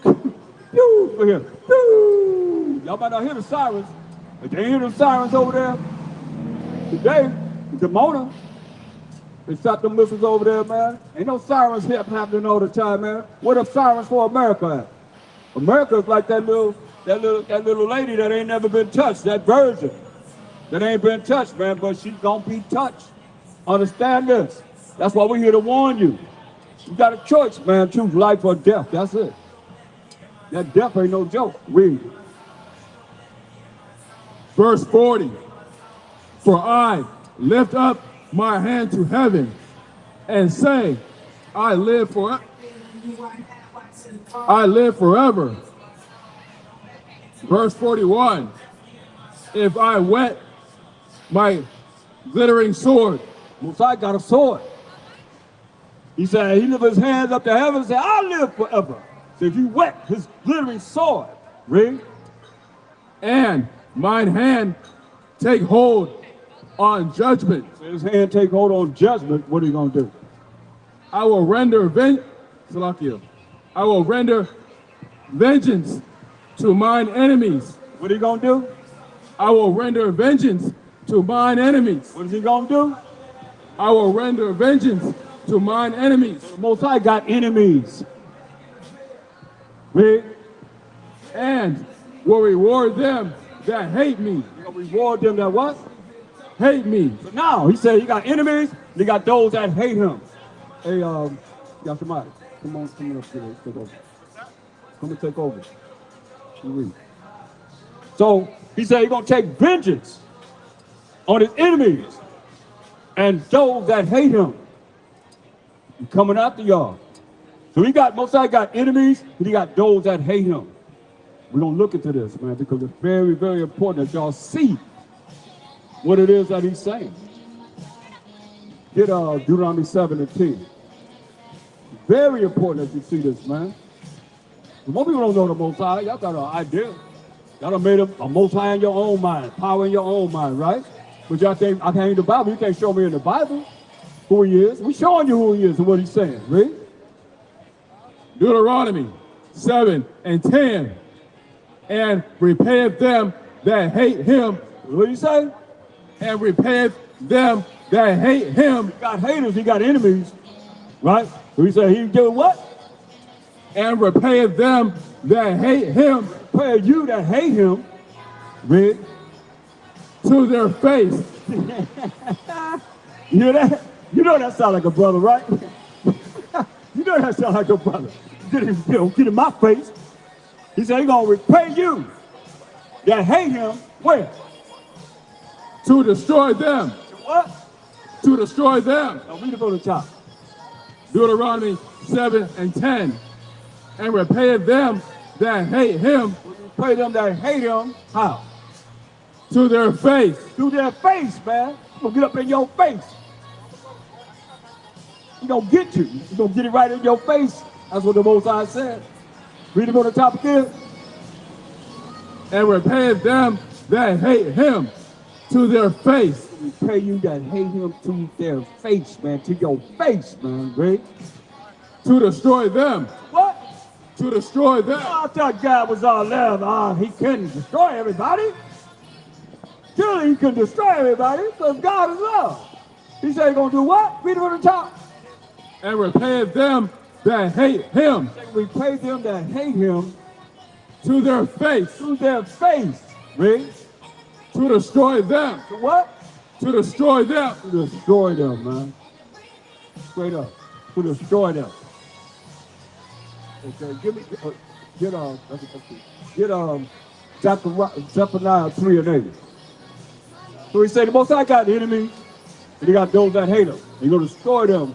over here. Y'all might not hear the sirens, but you ain't hear the sirens over there. Today, the Mona, they shot them missiles over there, man. Ain't no sirens happening all the time, man. What are sirens for America at? America's like that little lady that ain't never been touched, that virgin that ain't been touched, man, but she's gonna be touched. Understand this. That's why we're here to warn you. You got a choice, man, choose life or death. That's it. That death ain't no joke. Read. Verse 40. For I lift up my hand to heaven and say, I live forever. Verse 41. If I whet my glittering sword. Mosiah got a sword. He said, he lifted his hands up to heaven and said, I live forever. So if you wet his glittering sword, read. And mine hand take hold on judgment. So his hand take hold on judgment, what are you going to do? I will render vengeance to mine enemies. What are you going to do? I will render vengeance to mine enemies. What is he going to do? I will render vengeance to mine enemies. The Most High got enemies. Read. And will reward them that hate me. You're going to reward them that what? Hate me. So now, he said he got enemies, he got those that hate him. Hey, got somebody. Come on up here. Take over. Come and take over. Read. So, he said he's going to take vengeance on his enemies and those that hate him. He's coming after y'all. So he got, Most High got enemies, and he got those that hate him. We're going to look into this, man, because it's very, very important that y'all see what it is that he's saying. Get Deuteronomy 7 and 10. Very important that you see this, man. Most people don't know the Most High. Y'all got an idea. Y'all done made a Most High in your own mind, power in your own mind, right? But y'all think, I can't read the Bible. You can't show me in the Bible who he is. We're showing you who he is and what he's saying. Read. Deuteronomy 7 and 10. And repayeth them that hate him. What do you say? And repayeth them that hate him. He got haters, he got enemies, right? So he said he did what? And repayeth them that hate him. Repay you that hate him. Read. To their face. You hear that? You know that sound like a brother, right? You know that sound like a brother. get in my face. He said he's going to repay you that hate him. Where? To destroy them. What? To destroy them. Now read it from the top. Deuteronomy 7 and 10. And repay them that hate him. Repay them that hate him. How? To their face. To their face, man. He's going to get up in your face. He's going to get you. He's going to get it right in your face. That's what the Most High said. Read it on the top again. And repay them that hate him to their face. Repay you that hate him to their face, man. To your face, man, right? To destroy them. What? To destroy them. Oh, I thought God was all love. He couldn't destroy everybody. Surely he can destroy everybody because God is love. He said he's going to do what? Read it on the top. And repay them that hate him. Repay them that hate him to their face. To their face. Read. To destroy them. To what? To destroy them. To destroy them, man. Straight up. To destroy them. Okay, Zephaniah 3 and 8. So he said the Most High got the enemy, and he got those that hate him. He's going to destroy them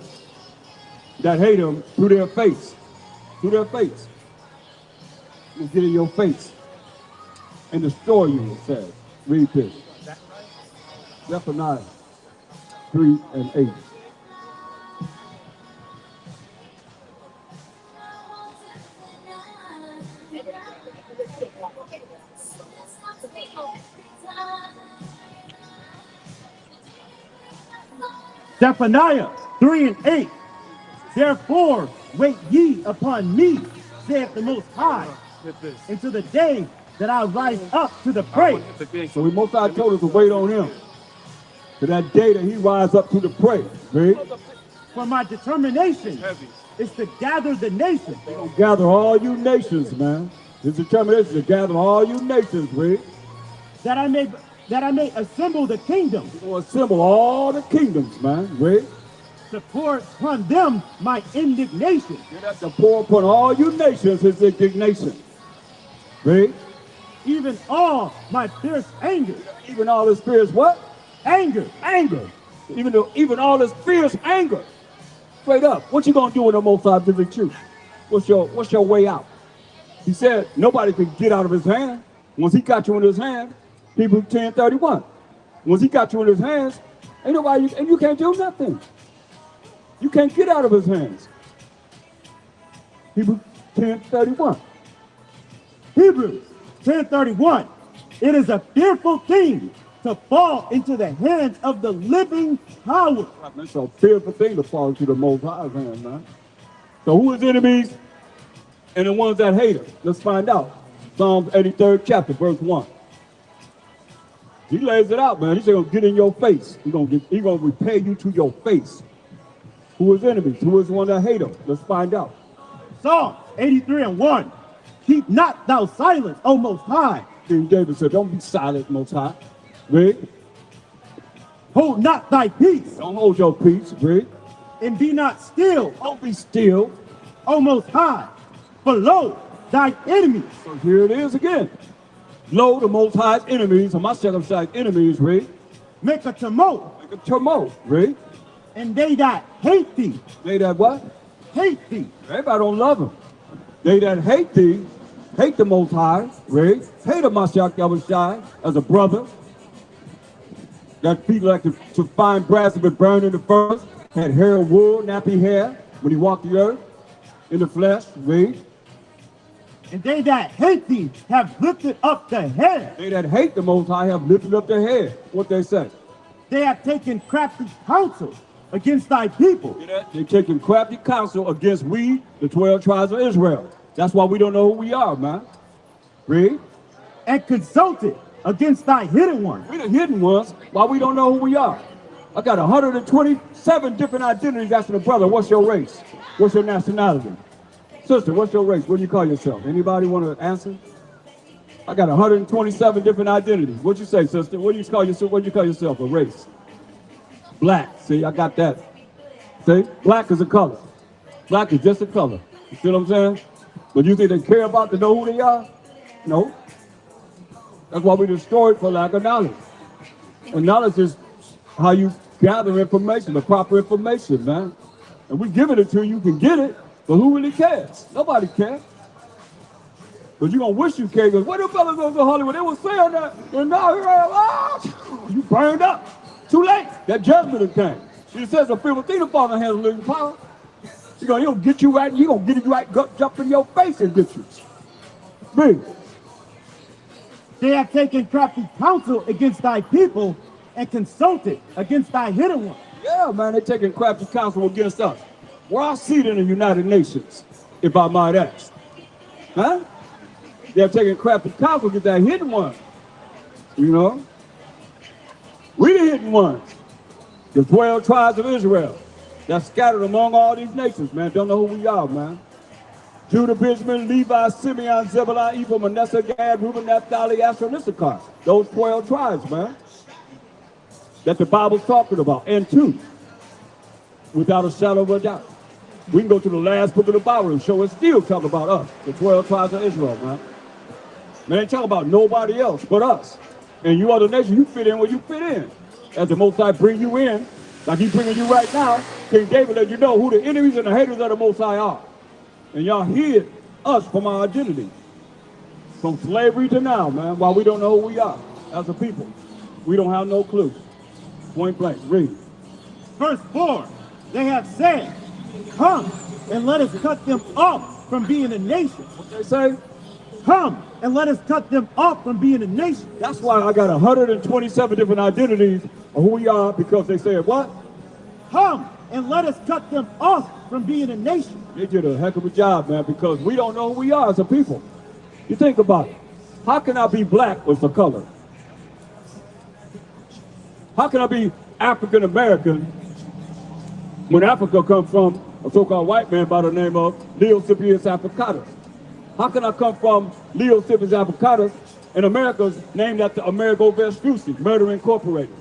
that hate him through their face. Through their face. He'll get in your face and destroy you, it says. Read this. Zephaniah 3 and 8. Zephaniah 3 and 8. Therefore, wait ye upon me, saith the Most High, until the day that I rise up to the prey. So the Most High told us to wait on him. To that day that he rise up to the prey. Right? For my determination is to gather the nations. He's going to gather all you nations, man. His determination is to gather all you nations, right? That I may assemble the kingdoms. He's going to assemble all the kingdoms, man, right? To pour upon them my indignation. To pour upon all you nations his indignation. Right? Even all my fierce anger. Even all his fierce what? Anger. Anger. Even all his fierce anger. Straight up. What you gonna do when the Most High visit you? What's your way out? He said nobody can get out of his hand. Once he got you in his hand, Hebrews 10:31. Once he got you in his hands, ain't nobody, and you can't do nothing. You can't get out of his hands. Hebrews 10:31. Hebrews 10:31. It is a fearful thing to fall into the hands of the living power. It's a fearful thing to fall into the Most High's hands, man. So who is enemies and the ones that hate him? Let's find out. Psalms 83rd chapter, verse 1. He lays it out, man. He's going to get in your face. He's going to repay you to your face. Who is enemies? Who is the one that hate him? Let's find out. Psalm 83 and 1. Keep not thou silence, O Most High. King David said, don't be silent, Most High. Read. Hold not thy peace. Don't hold your peace. Read. And be not still. Don't be still. O Most High. For lo, thy enemies. So here it is again. Lo, the Most High's enemies, or my circumcised enemies, read. Make a tumult. Make a tumult. Read. And they that hate thee. They that what? Hate thee. Everybody don't love him. They that hate thee, hate the Most High, read. Hate of YAHAWASHI as a brother. That feet like to find brass that been burned in the furnace, had hair of wool, nappy hair, when he walked the earth, in the flesh, read. And they that hate thee have lifted up the head. They that hate the Most High have lifted up their head. What they say? They have taken crafty counsel against thy people. They're taking crafty counsel against we, the 12 tribes of Israel. That's why we don't know who we are, man. Read. And consulted against thy hidden ones. We're the hidden ones, why we don't know who we are. I got 127 different identities asking a brother, what's your race? What's your nationality? Sister, what's your race? What do you call yourself? Anybody want to answer? I got 127 different identities. What'd you say, sister? What do you call yourself? What do you call yourself? A race? Black. See, I got that. See, black is a color. Black is just a color. You see what I'm saying? But you think they care about to know who they are? No. That's why we destroyed for lack of knowledge. And knowledge is how you gather information, the proper information, man. And we giving it to you, you can get it, but who really cares? Nobody cares. But you're going to wish you cared. Because what the fellas go to Hollywood? They were saying that, and now you burned up. Too late. That judgment came. She says the people think the Father has a little power. He'll get you right, he's going to get you right, jump in your face and get you. Read. They have taken crafty counsel against thy people and consulted against thy hidden one. Yeah, man, they're taking crafty counsel against us. We're our seat in the United Nations, if I might ask. Huh? They're taking crafty counsel against that hidden one. You know? We the hidden ones. The 12 tribes of Israel that's scattered among all these nations, man. Don't know who we are, man. Judah, Benjamin, Levi, Simeon, Zebulun, Ephraim, Manasseh, Gad, Reuben, Naphtali, Asher, and Issachar. Those 12 tribes, man, that the Bible's talking about. And 2, without a shadow of a doubt. We can go to the last book of the Bible and show it still talk about us, the 12 tribes of Israel, man. Man, ain't talking about nobody else but us. And you are the nation, you fit in where you fit in. As the Most High bring you in, like he's bringing you right now, King David let you know who the enemies and the haters of the Most High are. And y'all hid us from our identity. From slavery to now, man, while we don't know who we are as a people. We don't have no clue. Point blank, read. Verse 4, they have said, come and let us cut them off from being a nation. What they say? Come and let us cut them off from being a nation. That's why I got 127 different identities of who we are, because they said what? Come and let us cut them off from being a nation. They did a heck of a job, man, because we don't know who we are as a people. You think about it. How can I be black with the color? How can I be African American when Africa comes from a so-called white man by the name of Leosippius Africanus? How can I come from Leosippius Africanus and America's named after Amerigo Vespucci, Murder Incorporated?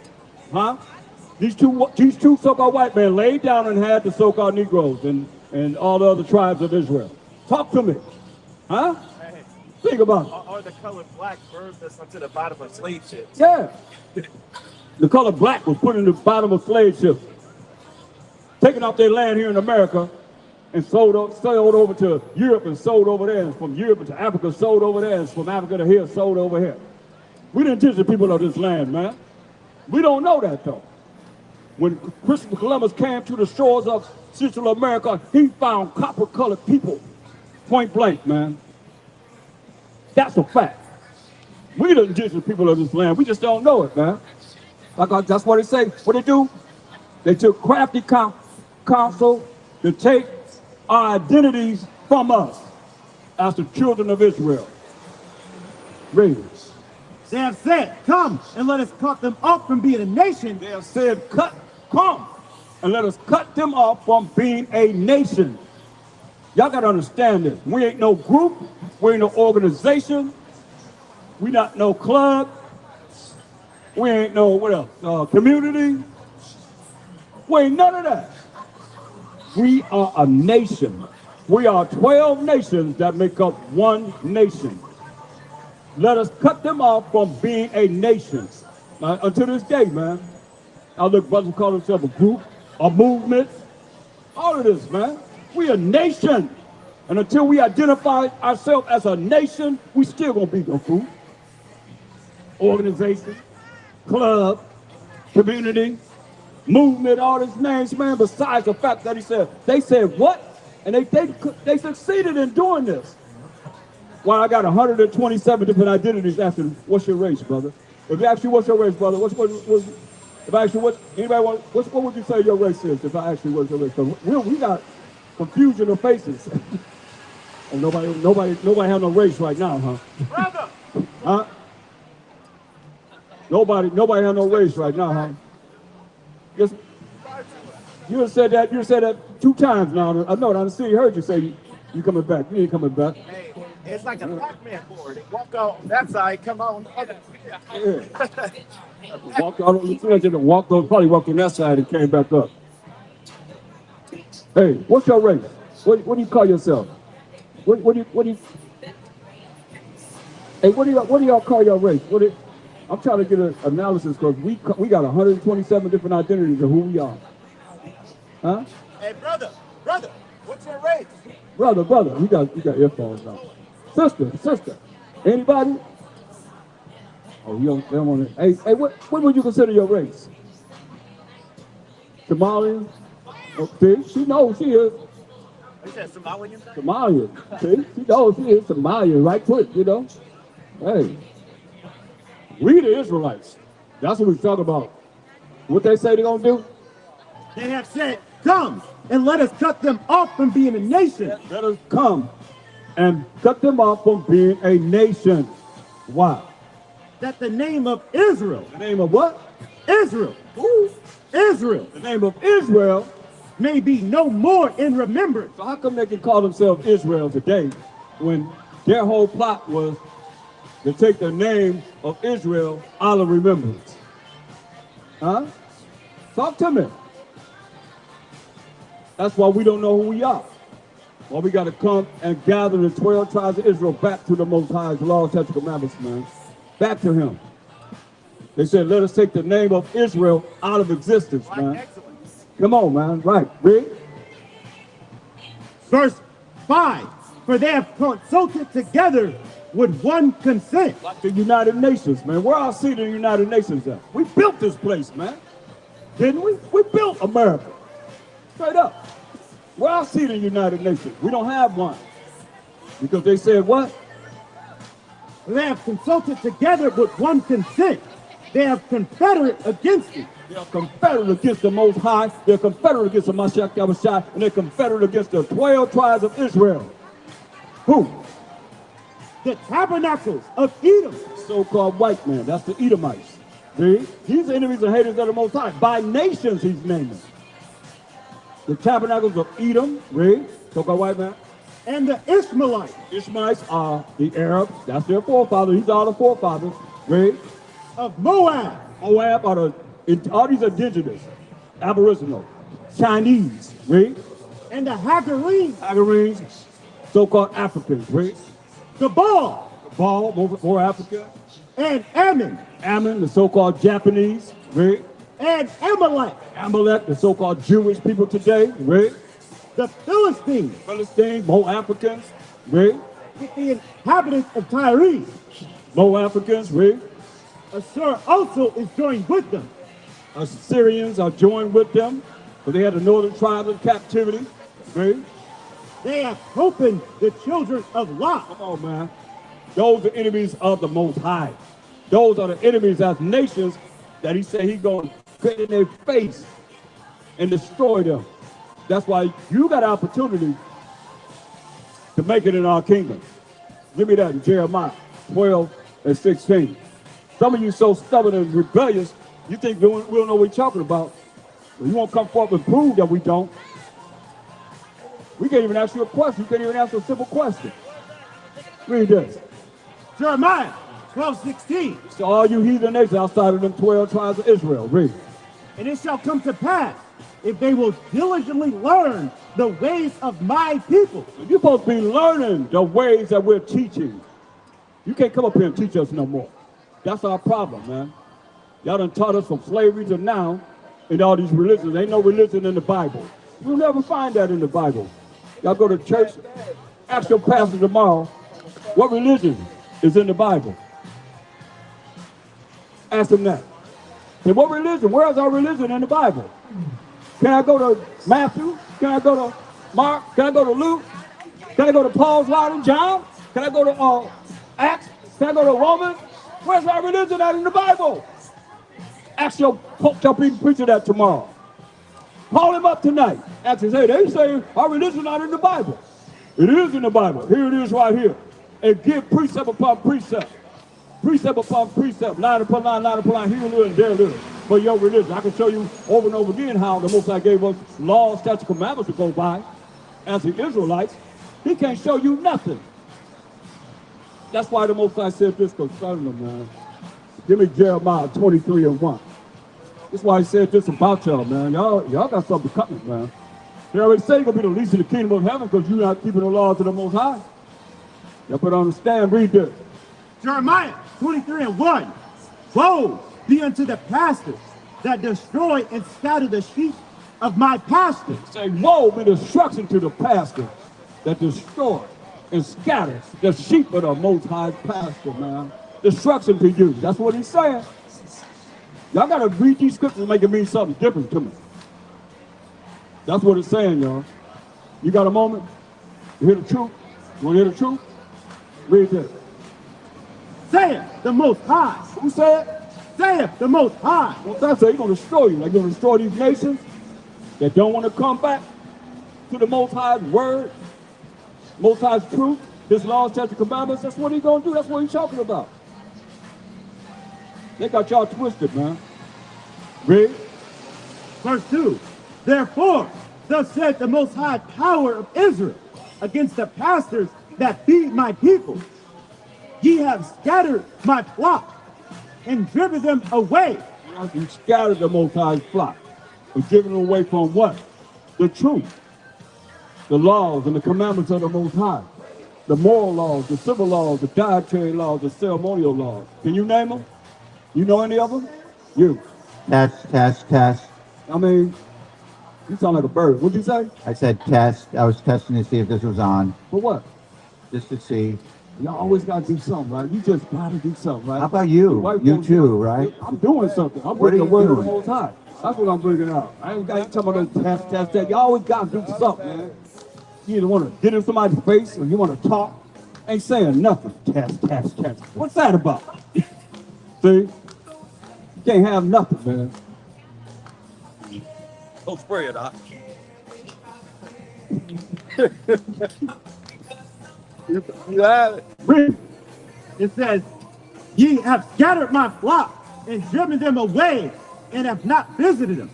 Huh? These two so-called white men laid down and had the so-called Negroes and all the other tribes of Israel. Talk to me. Huh? Hey, think about it. Or the color black burned us onto the bottom of slave ships. Yeah. The color black was put in the bottom of slave ships, taken off their land here in America and sold over to Europe and sold over there, and from Europe to Africa, sold over there, and from Africa to here, sold over here. We didn't teach the people of this land, man. We don't know that, though. When Christopher Columbus came to the shores of Central America, he found copper-colored people, point blank, man. That's a fact. We the indigenous people of this land. We just don't know it, man. Like that's what they say. What they do? They took crafty counsel to take our identities from us as the children of Israel. Read it. They have said, come and let us cut them off from being a nation. They have said, come and let us cut them off from being a nation. Y'all got to understand this. We ain't no group. We ain't no organization. We not no club. We ain't no, what else, community. We ain't none of that. We are a nation. We are 12 nations that make up one nation. Let us cut them off from being a nation. Until this day, man. I look, brothers call themselves a group, a movement, all of this, man. We a nation. And until we identify ourselves as a nation, we still gonna be a group, organization, club, community, movement, all these names, man, besides the fact that they said what? And they succeeded in doing this. Well, I got 127 different identities after, what's your race, brother? If I ask you what's your race, brother, if I ask you what would you say your race is if I ask you what's your race? Because we got confusion of faces. And nobody have no race right now, huh? Brother! Huh? Nobody have no race right now, huh? Just, you said that 2 times now. I know, I heard you say you coming back. You ain't coming back. Hey, it's like a Pac-Man board. They walk out on that side, come out on the other side. Yeah. Probably walked on that side and came back up. Hey, what's your race? What do you call yourself? What do you? Hey, what do y'all call your race? I'm trying to get an analysis because we got 127 different identities of who we are. Huh? Hey, brother, what's your race? Brother, you got earphones on. Sister, anybody? Oh, you don't want to. Hey, what would you consider your race? Somalian? Oh, see, she knows she is. You said Somalian? Somalian. See, she knows she is Somalian, right quick, you know? Hey, we the Israelites. That's what we talk about. What they say they're gonna do? They have said, come and let us cut them off from being a nation. Let us come and cut them off from being a nation. Why? That the name of Israel. The name of what? Israel. Who? Israel. The name of Israel may be no more in remembrance. So how come they can call themselves Israel today when their whole plot was to take the name of Israel out of remembrance? Huh? Talk to me. That's why we don't know who we are. Well, we got to come and gather the 12 tribes of Israel back to the Most High's law, statutes, commandments, man. Back to him. They said, let us take the name of Israel out of existence, man. Come on, man. Right. Read. Verse 5. For they have consulted together with one consent. Like the United Nations, man. Where I see the United Nations at? We built this place, man. Didn't we? We built America. Straight up. Where I see the United Nations? We don't have one. Because they said what? They have consulted together with one consent. They have confederate against it. They are confederate against the Most High. They're confederate against the MASHAYACH, and they're confederate against the 12 tribes of Israel. Who? The tabernacles of Edom. So-called white man. That's the Edomites. See? These are enemies and haters of the Most High. By nations, he's naming. The tabernacles of Edom. Read. So-called white man. And the Ishmaelites. Ishmaelites are the Arabs. That's their forefathers. These are the forefathers. Read. Of Moab. Moab are all these indigenous, aboriginal, Chinese. Read. And the Hagarenes. Hagarenes, so-called Africans. Read. Gebal. More Africa. And Ammon. Ammon, the so-called Japanese. Read. And Amalek. Amalek, the so-called Jewish people today. Read. The Philistines. More Africans. Read. With the inhabitants of Tyre. More Africans. Read. Assur also is joined with them. Assyrians are joined with them, because they had the northern tribes in captivity. Read. They have opened the children of Lot. Come on, man. Those are enemies of the Most High. Those are the enemies as nations that he said he's going to get in their face and destroy them. That's why you got an opportunity to make it in our kingdom. Give me that in Jeremiah 12 and 16. Some of you so stubborn and rebellious, you think we don't know what we're talking about. But you won't come forth and prove that we don't. We can't even ask you a question. You can't even ask a simple question. Read this. Jeremiah 12:16. So all you heathen nations outside of them 12 tribes of Israel. Read. And it shall come to pass, if they will diligently learn the ways of my people. So you're supposed to be learning the ways that we're teaching. You can't come up here and teach us no more. That's our problem, man. Y'all done taught us from slavery to now in all these religions. Ain't no religion in the Bible. You'll never find that in the Bible. Y'all go to church, ask your pastor tomorrow, what religion is in the Bible? Ask them that. Say, what religion? Where is our religion in the Bible? Can I go to Matthew? Can I go to Mark? Can I go to Luke? Can I go to Paul's Law and John? Can I go to Acts? Can I go to Romans? Where's our religion at in the Bible? Ask your preacher that tomorrow. Call him up tonight. Ask him, hey, they say our religion not in the Bible. It is in the Bible. Here it is right here. And give precept upon precept. Precept upon precept. Line upon line, line upon line. Here a little and there a little. For your religion. I can show you over and over again how the Most High gave us laws, statutes, commandments to go by. As the Israelites, he can't show you nothing. That's why the Most High said this concerning them, man. Give me Jeremiah 23 and 1. That's why he said this about y'all, man. Y'all got something coming, man. They already say you're going to be the least in the kingdom of heaven because you're not keeping the laws of the Most High. Y'all put on the stand, read this. Jeremiah 23:1. Woe be unto the pastors that destroy and scatter the sheep of my pastors. Say, woe be destruction to the pastor that destroy and scatters the sheep of the Most High pastor, man. Destruction to you. That's what he's saying. Y'all got to read these scriptures and make it mean something different to me. That's what it's saying, y'all. You got a moment? You hear the truth? You want to hear the truth? Read this. Saith the Most High. Who said? Saith the Most High. Well, that's he's going to destroy you. Like, he's going to destroy these nations that don't want to come back to the Most High's word, Most High's truth, his laws, statutes, commandments. That's what he's going to do. That's what he's talking about. They got y'all twisted, man. Read. Verse 2. Therefore, thus saith the Most High power of Israel against the pastors that feed my people. Ye have scattered my flock and driven them away. You scattered the Most High's flock and driven them away from what? The truth, the laws and the commandments of the Most High, the moral laws, the civil laws, the dietary laws, the ceremonial laws. Can you name them? You know any of them? You. Test. I mean, you sound like a bird. What'd you say? I said test. I was testing to see if this was on, For what? just to see. You always got to do something, right? You just got to do something, right? How about you? White You folks too, do- right? I'm doing something. I'm What are bringing the you word of the doing? Most High. That's what I'm bringing out. I ain't got you talking about no test. You always got to do something, man. You either want to get in somebody's face or you want to talk. Ain't saying nothing. Test. What's that about? See? You can't have nothing, man. Don't spray it, Doc. You got it. Read. It says, ye have scattered my flock and driven them away and have not visited them.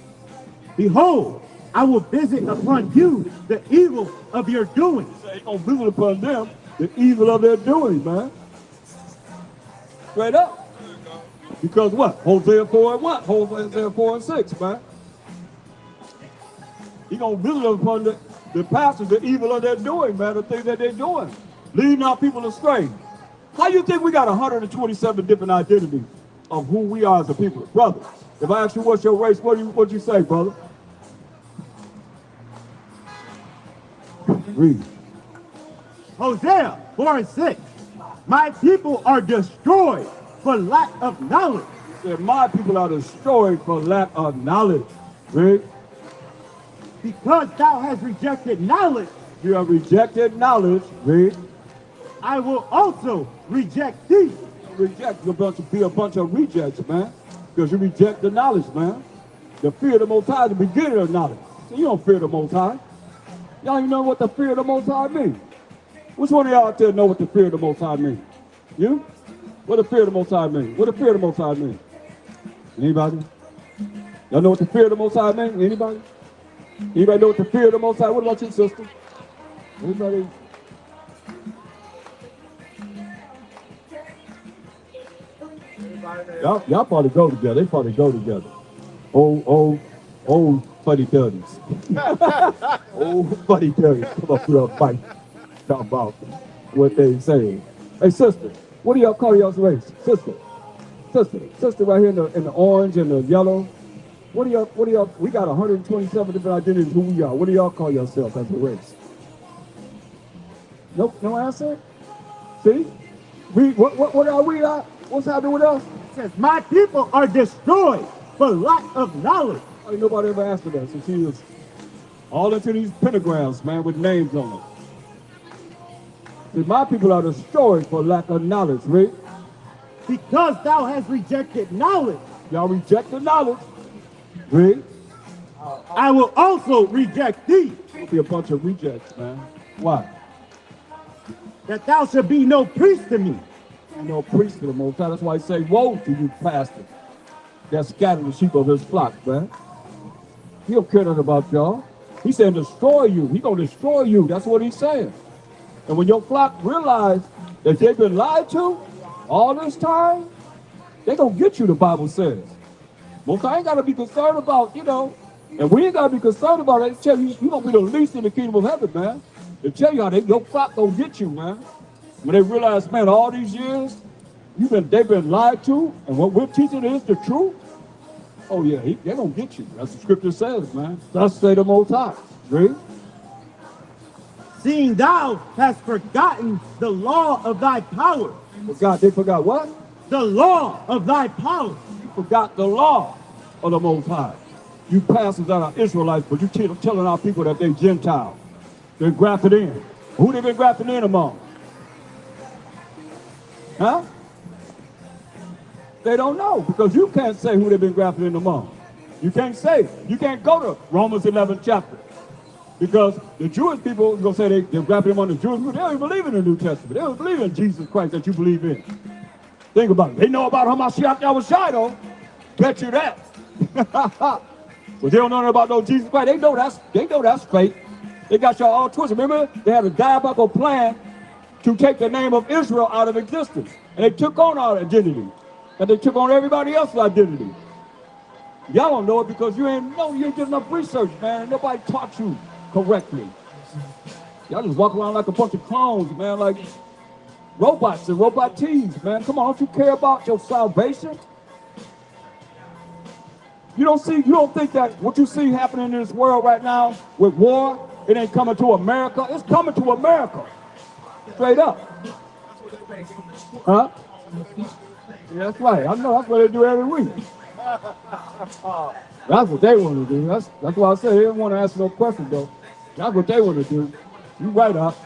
Behold, I will visit upon you the evil of your doings. They gonna visit upon them the evil of their doings, man. Straight up. Because what? Hosea 4 and what? Hosea 4 and 6, man. He gonna visit upon the pastors the evil of their doing, man, the things that they're doing. Leading our people astray. How you think we got 127 different identities of who we are as a people? Brother, if I ask you what's your race, what'd you say, brother? Read. Hosea 4 and 6. My people are destroyed for lack of knowledge. Said, my people are destroyed for lack of knowledge. Read. Because thou hast rejected knowledge, You have rejected knowledge. Read. I will also reject thee. Reject. You're about to be a bunch of rejects, man. Because you reject the knowledge, man. The fear of the Most High is the beginning of knowledge. So you don't fear the Most High. Y'all even know what the fear of the Most High means. Which one of y'all out there know what the fear of the Most High means? You? What the fear of the Most High means? What the fear of the Most High means? Anybody? Y'all know what the fear of the Most High means? Anybody? Anybody know what the fear of the Most High? What about you, sister? Anybody? Y'all probably go together. They probably go together. Old funny duddies. Old funny duddies. Come up with a fight. Talk about what they saying. Hey, sister, what do y'all call y'all's race? Sister right here in the orange and the yellow. What do y'all, we got 127 different identities who we are. What do y'all call yourselves as a race? Nope, no answer? See? What are we at? What's happening with us? It says, my people are destroyed for lack of knowledge. Ain't nobody ever answered that. So she was all into these pentagrams, man, with names on them. See, my people are destroyed for lack of knowledge, right? Because thou hast rejected knowledge, Y'all reject the knowledge, right? I will also reject thee, It'll be a bunch of rejects, man. Why? that thou shalt be no priest to me. Ain't no priest to the Most High. That's why he say, woe to you, pastor, that scatter the sheep of his flock, man. He don't care nothing about y'all. He said destroy you. He gonna destroy you. That's what he's saying. And when your flock realize that they've been lied to all this time, they gonna get you, the Bible says. Most I ain't gotta be concerned about, and we ain't gotta be concerned about it. They tell you, you gonna be the least in the kingdom of heaven, man. They tell you how your flock gonna get you, man. When they realize, man, all these years, they've been lied to, and what we're teaching is the truth. Oh yeah, they're gonna get you. That's what the scripture says, man. Thus say the Most High. Read. Seeing thou hast forgotten the law of thy power. They forgot what? The law of thy power. You forgot the law of the Most High. You pastors that are Israelites, but you telling our people that they Gentiles. They're grafted in. Who they been grafted in among? Huh? They don't know, because you can't say who they've been grafted in among. You can't say. You can't go to Romans 11 chapter. Because the Jewish people, you're going to say they're grafted among the Jewish people. They don't even believe in the New Testament. They don't believe in Jesus Christ that you believe in. Think about it. They know about HaMASHAYACH YAHAWASHI though. Bet you that. But they don't know nothing about no Jesus Christ. They know that's fake. They got y'all all twisted. Remember, they had a diabolical plan to take the name of Israel out of existence. And they took on our identity. And they took on everybody else's identity. Y'all don't know it because you ain't did enough research, man. Nobody taught you correctly. Y'all just walk around like a bunch of clones, man, like robots and robot tees, man. Come on, don't you care about your salvation? You don't think that what you see happening in this world right now with war, it ain't coming to America? It's coming to America. Straight up. Huh? Yeah, that's right. I know that's what they do every week. That's what they want to do. That's why I say they don't want to answer no questions, though. That's what they want to do. You right up.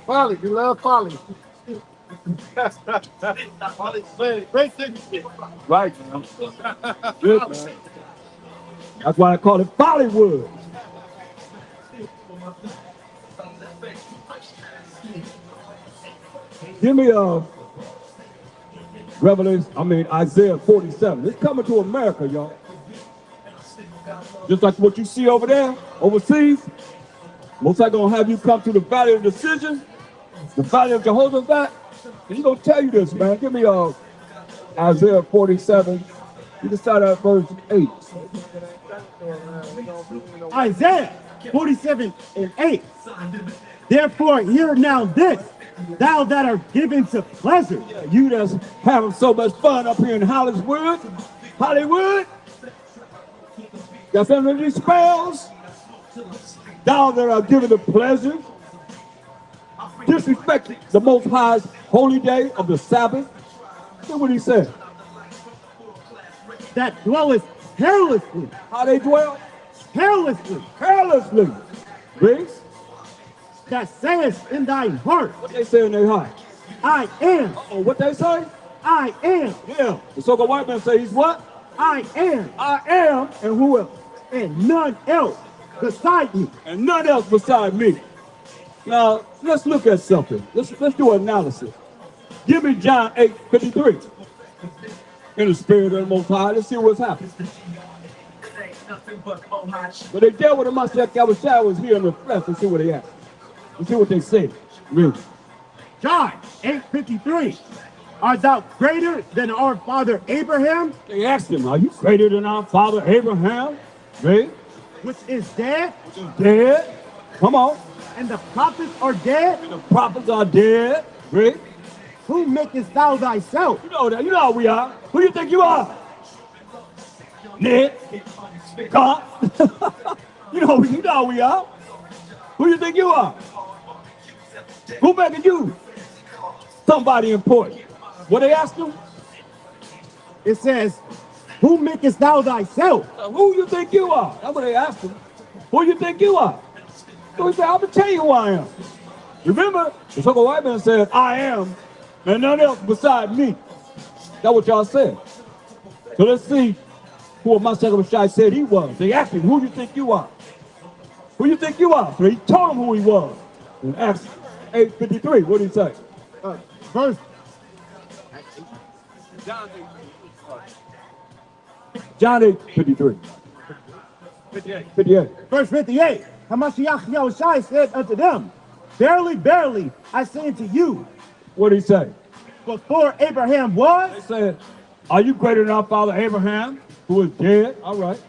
Folly, you love folly. Great thing. Right, man. Good, man. That's why I call it Hollywood. Give me Isaiah 47. It's coming to America, y'all. Just like what you see over there, overseas. Most likely gonna have you come to the valley of decision, the valley of Jehoshaphat. And he's gonna tell you this, man. Give me Isaiah 47. You can start at verse 8. Isaiah 47 and 8. Therefore, hear now this, thou that art given to pleasure. You that's having so much fun up here in Hollywood. Got some of these spells. Thou that are given to pleasure. Disrespect the Most High's holy day of the Sabbath. Look what he said. That dwelleth carelessly. How they dwell? Carelessly. Carelessly. Reese? That sayest in thine heart. What they say in their heart? I am. Uh-oh, what they say? I am. Yeah. The so-called white man say he's what? I am. I am. And who else? And none else beside me. And none else beside me. Now, let's look at something. Let's do an analysis. Give me John 8:53. In the spirit of the Most High, let's see what's happening. But they dealt with the MASHAYACH YAHAWASHI was here in the flesh. Let's see what they asked. Let's see what they say. Really. John 8:53. Art thou greater than our father Abraham? They asked him, are you greater than our father Abraham? Right? Which is dead? Dead. Come on. And the prophets are dead? And the prophets are dead. Right? Who makest thou thyself? You know that. You know how we are. Who do you think you are? Ned. God. you know how we are. Who do you think you are? Who making you somebody important? What they asked him? It says, who makest thou thyself? Who you think you are? That's what they asked him. Who you think you are? So he said, I'm going to tell you who I am. Remember, the so-called white man said, I am, and none else beside me. That's what y'all said. So let's see who MASHAYACH YAHAWASHI said he was. They asked him, who you think you are? Who you think you are? So he told them who he was. In Acts 8:53, what did he say? Verse John 8:53. 58. Verse 58. HaMASHAYACH YAHAWASHI said unto them, verily, verily, I say unto you. What did he say? Before Abraham was. They said, are you greater than our father Abraham, who is dead? All right.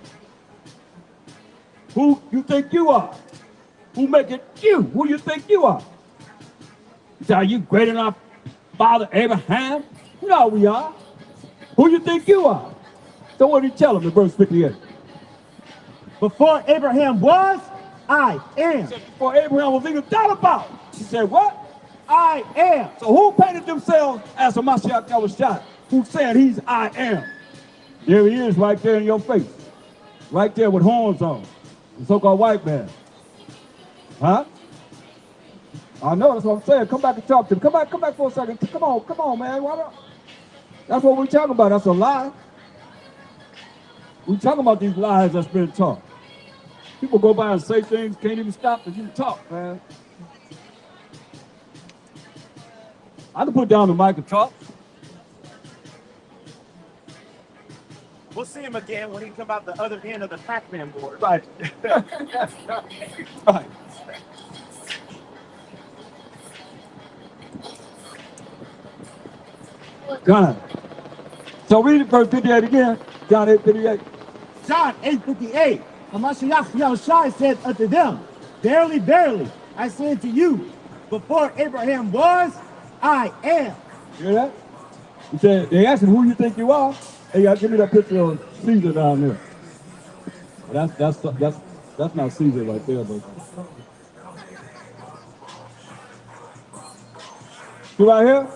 Who you think you are? Who make it you? Who you think you are? He said, are you greater than our father Abraham? No, we are. Who you think you are? So what did he tell him in verse 58? Before Abraham was, I am. He said, before Abraham was even thought about. He said, what? I am. So who painted themselves as a Mashiach YAHAWASHI? Who said he's I am? There he is right there in your face. Right there with horns on. The so-called white man. Huh? I know, that's what I'm saying. Come back and talk to him. Come back for a second. Come on, man. Why not? That's what we're talking about. That's a lie. We're talking about these lies that's been taught. People go by and say things, can't even stop to you talk, man. I can put down the mic and talk. We'll see him again when he come out the other end of the Pac-Man board. Right. Right. God. So read verse 58 again. John 8:58. John 8:58. MASHAYACH YAHAWASHI said unto them, verily, verily, I say unto you, before Abraham was, I am. You hear that? He said, they asked him, who you think you are? Hey, y'all give me that picture of Caesar down there. That's not Caesar right there, but. See right here?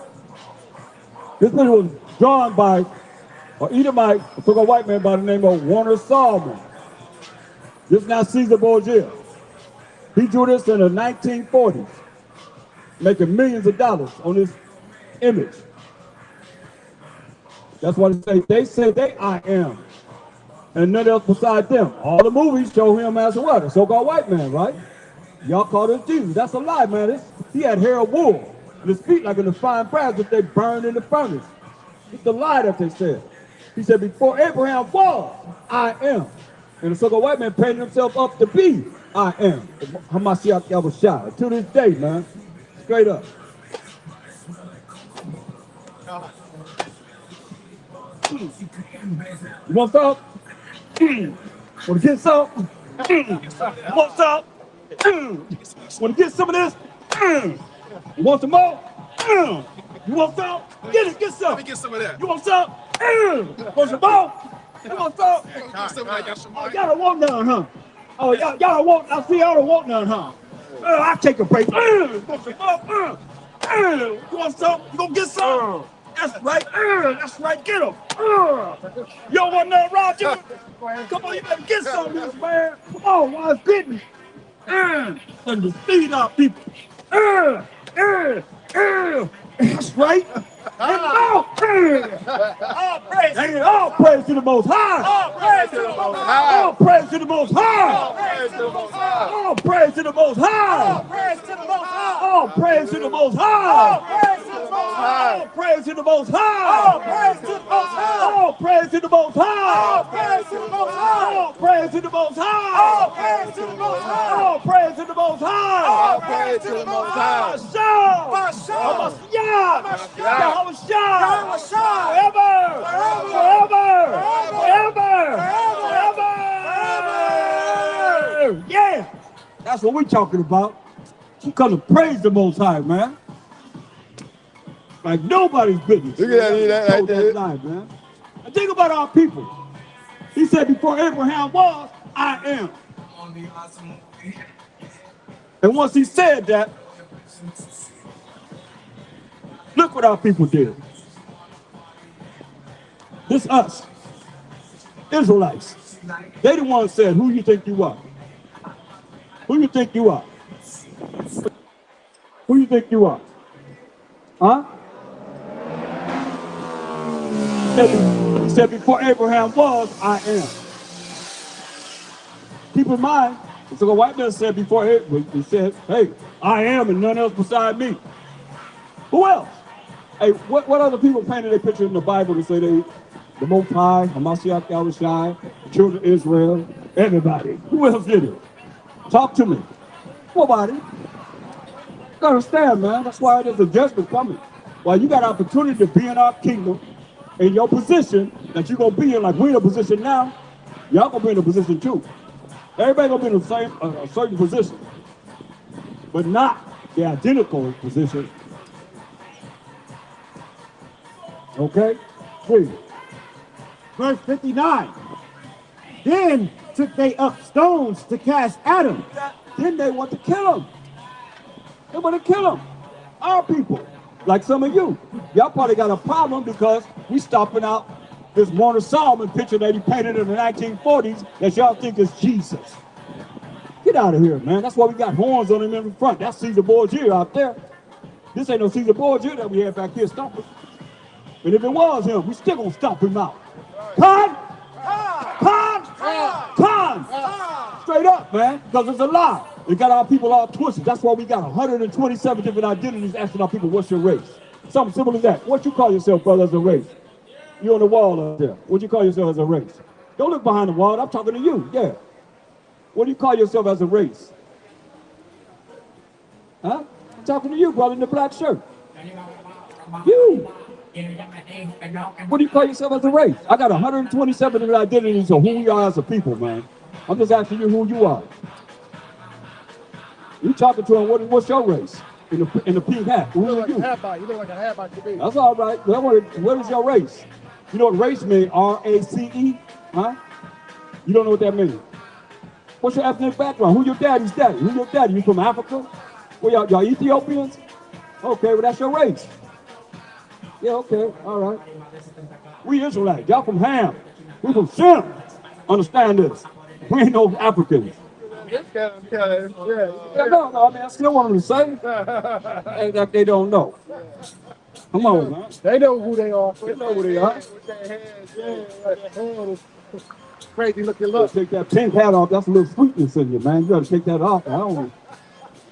This picture was drawn by an Edomite, a so-called white man by the name of Warner Salmon. This is not Caesar Borgia. He drew this in the 1940s, making millions of dollars on this image. That's what they say they I am. And nothing else beside them. All the movies show him as a what? A so-called white man, right? Y'all call this Jesus. That's a lie, man. He had hair of wool. And his feet like in the fine brass that they burned in the furnace. It's the lie that they said. He said, before Abraham was, I am. And the so-called white man painted himself up to be, I am. HaMashiach YAHAWASHI. To this day, man. Straight up. You want some? Want to get some? You want some? Want to get some of this? You want some more? You want some? Get some. Let me get some of that. You want some? Want some more? You want some? Oh, y'all don't want none, huh? Oh, y'all don't want, I see y'all don't want none, huh? I'll take a break. Want some more? You want some? You gonna get some? That's right. That's right. Get him. You don't want nothing, Roger? Come on, you better get some of this, man. Come on, while it's getting. Let me speed up, people. That's right. All praise. All praise to the Most High. All praise to the Most High. All praise to the Most High. All praise to the Most High. All praise to the Most High. All praise to the Most High. All praise to the Most High. All praise to the Most High. All praise to the Most High. All praise to the Most High. All praise to the Most High. All praise to the Most High. All praise to the Most High. All praise to the Most High. MASHAYACH. YAHAWASHI. Forever. Yeah. That's what we're talking about. You come to praise the Most High, man. Like nobody's business. Look at that right there. Man. And think about our people. He said, before Abraham was, I am. And once he said that, look what our people did. This us, Israelites. They the ones said, who you think you are? Who you think you are? Who you think you are? Huh? He said, before Abraham was, I am. Keep in mind, so the white man said before he said, hey, I am and none else beside me. Who else? Hey, what other people painted their picture in the Bible to say they, the Most High, HaMashiach YAHAWASHI, the children of Israel, everybody? Who else did it? Talk to me. Nobody. You understand, man. That's why there's a judgment coming. While you got opportunity to be in our kingdom, in your position that you're going to be in, like we're in a position now, y'all going to be in a position too. Everybody going to be in the same, a certain position. but not the identical position. Okay? Read. Verse 59. Then took they up stones to cast at him. Then they want to kill him. They want to kill him. Our people, like some of you. Y'all probably got a problem because we stomping out this Warner Solomon picture that he painted in the 1940s that y'all think is Jesus. Get out of here, man. That's why we got horns on him in the front. That's Caesar Borgia out there. This ain't no Caesar Borgia that we had back here stomping. And if it was him, we still gonna stomp him out. Con! Straight up, man, because it's a lie. It got our people all twisted. That's why we got 127 different identities asking our people, what's your race? Something simple as that. What you call yourself, brother, as a race? You on the wall up there. What you call yourself as a race? Don't look behind the wall. I'm talking to you. Yeah. What do you call yourself as a race? Huh? I'm talking to you, brother, in the black shirt. You. What do you call yourself as a race? I got 127 different identities of who we are as a people, man. I'm just asking you who you are. You talking to him, what's your race? In the pink hat. Who are you? You look like a half-bite to me. That's all right. What is your race? You know what race means? R-A-C-E? Huh? You don't know what that means? What's your ethnic background? Who your daddy's daddy? Who your daddy? You from Africa? Well, y'all Ethiopians? Okay, well, that's your race. Yeah, okay, all right. We Israelites. Y'all from Ham. We from Shem. Understand this. We ain't no Africans. Yeah, no, I mean, I still want them to say that they don't know. Come on, man. They know who they are. They know who they are. Crazy looking look. Take that pink hat off. That's a little sweetness in you, man. You gotta take that off. I don't want to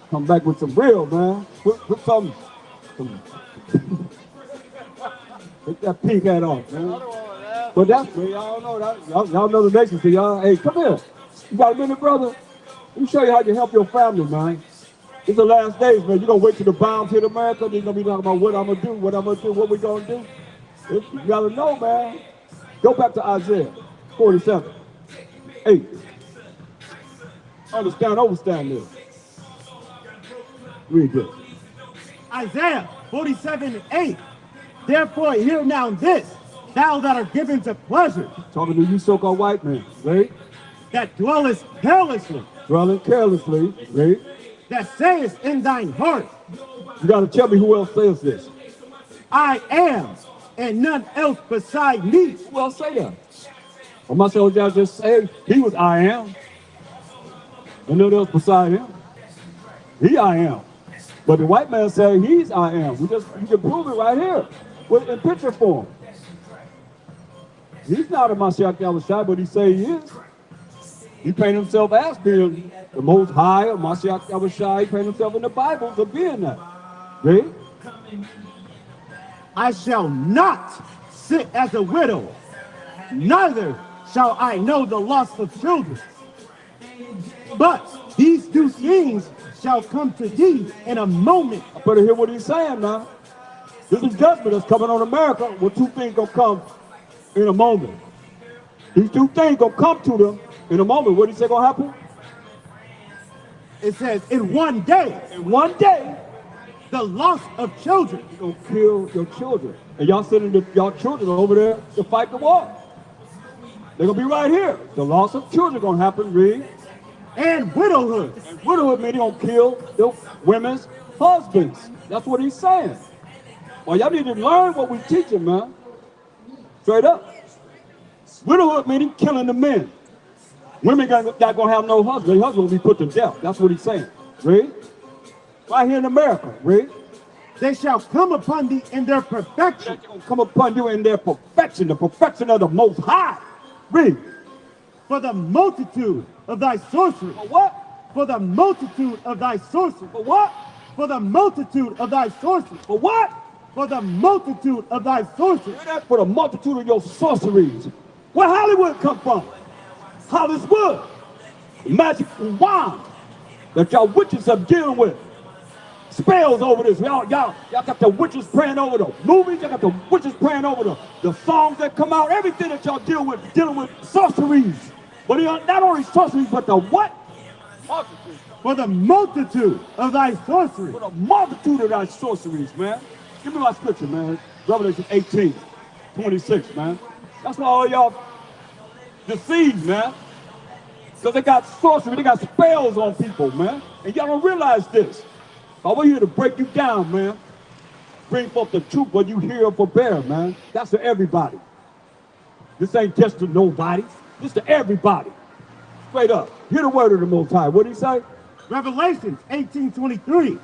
come back with some real, man. Put some take that pink hat off, man. But that's me. Y'all know that. Y'all know the nation. So y'all, hey, come here. You got a minute, brother? Let me show you how you help your family, man. It's the last days, man. You're going to wait till the bombs hit America. Then you're going to be talking about what I'm going to do, what we going to do. You got to know, man. Go back to Isaiah 47, 8. Overstand this. Read this. Isaiah 47, 8. Therefore hear now this, thou that are given to pleasure. Talking to you so-called white men, right? That dwellest carelessly. Dwelling carelessly, right? That sayest in thine heart. You got to tell me who else says this. I am, and none else beside me. Who else say that? Well, my soldier just said he was I am. And none else beside him. He I am. But the white man said he's I am. You can prove it right here in picture form. He's not a Mashiach YAHAWASHI, but he say he is. He painted himself as being the most high of Mashiach YAHAWASHI. He painted himself in the Bible to being that. Right? I shall not sit as a widow, neither shall I know the loss of children. But these two things shall come to thee in a moment. I better hear what he's saying now. This is judgment that's coming on America. What two things gonna come in a moment? These two things gonna come to them in a moment. What did he say gonna happen? It says, in one day. In one day. The loss of children. You're gonna kill your children. And y'all sending y'all children over there to fight the war. They're gonna be right here. The loss of children gonna happen, read. And widowhood. And widowhood means they're gonna kill the women's husbands. That's what he's saying. Well, y'all need to learn what we teaching, man. Straight up. Widowhood meaning killing the men. Women not gonna have no husband. Their husband will be put to death. That's what he's saying. Read. Right here in America, read. They shall come upon thee in their perfection. They're gonna come upon you in their perfection, the perfection of the Most High. Read. For the multitude of thy sorcery. For what? For the multitude of thy sorcery. For what? For the multitude of thy sorcery. For what? For the multitude of thy sorcery. Hear that? For the multitude of your sorceries. Where Hollyood come from? Hollywood. Magic wand that y'all witches are dealing with. Spells over this. Y'all got the witches praying over the movies. Y'all got the witches praying over the songs that come out. Everything that y'all dealing with sorceries. But not only sorceries, but the what? Multitude. For the multitude of thy sorcery. For the multitude of thy sorceries, man. Give me my scripture, man. Revelation 18:26, man. That's why all y'all deceived, man. Because they got sorcery, they got spells on people, man. And y'all don't realize this. We're here to break you down, man. Bring forth the truth when you hear or forbear, man. That's to everybody. This ain't just to nobody. This to everybody. Straight up. Hear the word of the Most High. What did he say? Revelation 18:23.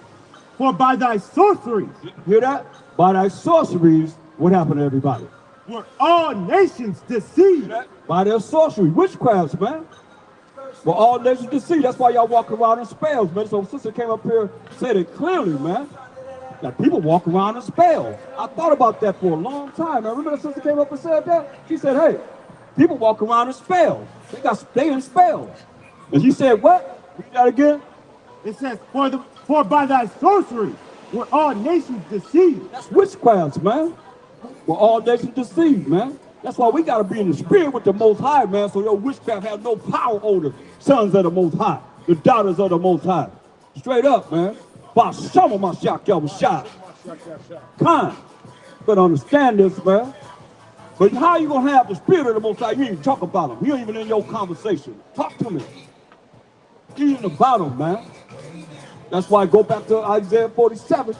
For by thy sorceries. Hear that? By thy sorceries, what happened to everybody? Were all nations deceived. By their sorcery. Witchcrafts, man. Were all nations deceived. That's why y'all walk around in spells, man. So sister came up here and said it clearly, man. That people walk around in spells. I thought about that for a long time. I remember the sister came up and said that. She said, hey, people walk around in spells. They in spells. And she said, what? Read that again. It says, for by thy sorcery were all nations deceived. That's witchcrafts, man. Were all nations deceived, man. That's why we got to be in the spirit with the Most High, man, so your witchcraft have no power over the sons of the Most High, the daughters of the Most High. Straight up, man. MASHAYACH. Kind. But understand this, man. But how you going to have the spirit of the Most High? You ain't even talk about him. He ain't even in your conversation. Talk to me. He ain't about him, man. That's why I go back to Isaiah 47.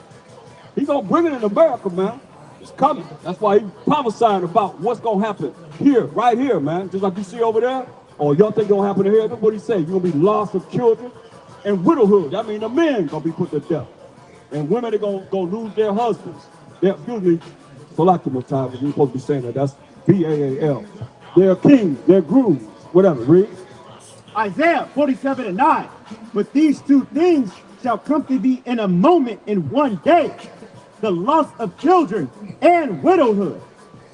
He's going to bring it in America, man. It's coming. That's why he's prophesying about what's going to happen here, right here, man. Just like you see over there. Or y'all think going to happen here? What he say? You're going to be loss of children and widowhood. That means the men going to be put to death. And women are going to lose their husbands. Excuse me. Collectible time. You're supposed to be saying that. That's B-A-A-L. They're kings. They're grooms. Whatever. Read. Isaiah 47:9. But these two things shall come to thee in a moment, in one day. The loss of children and widowhood.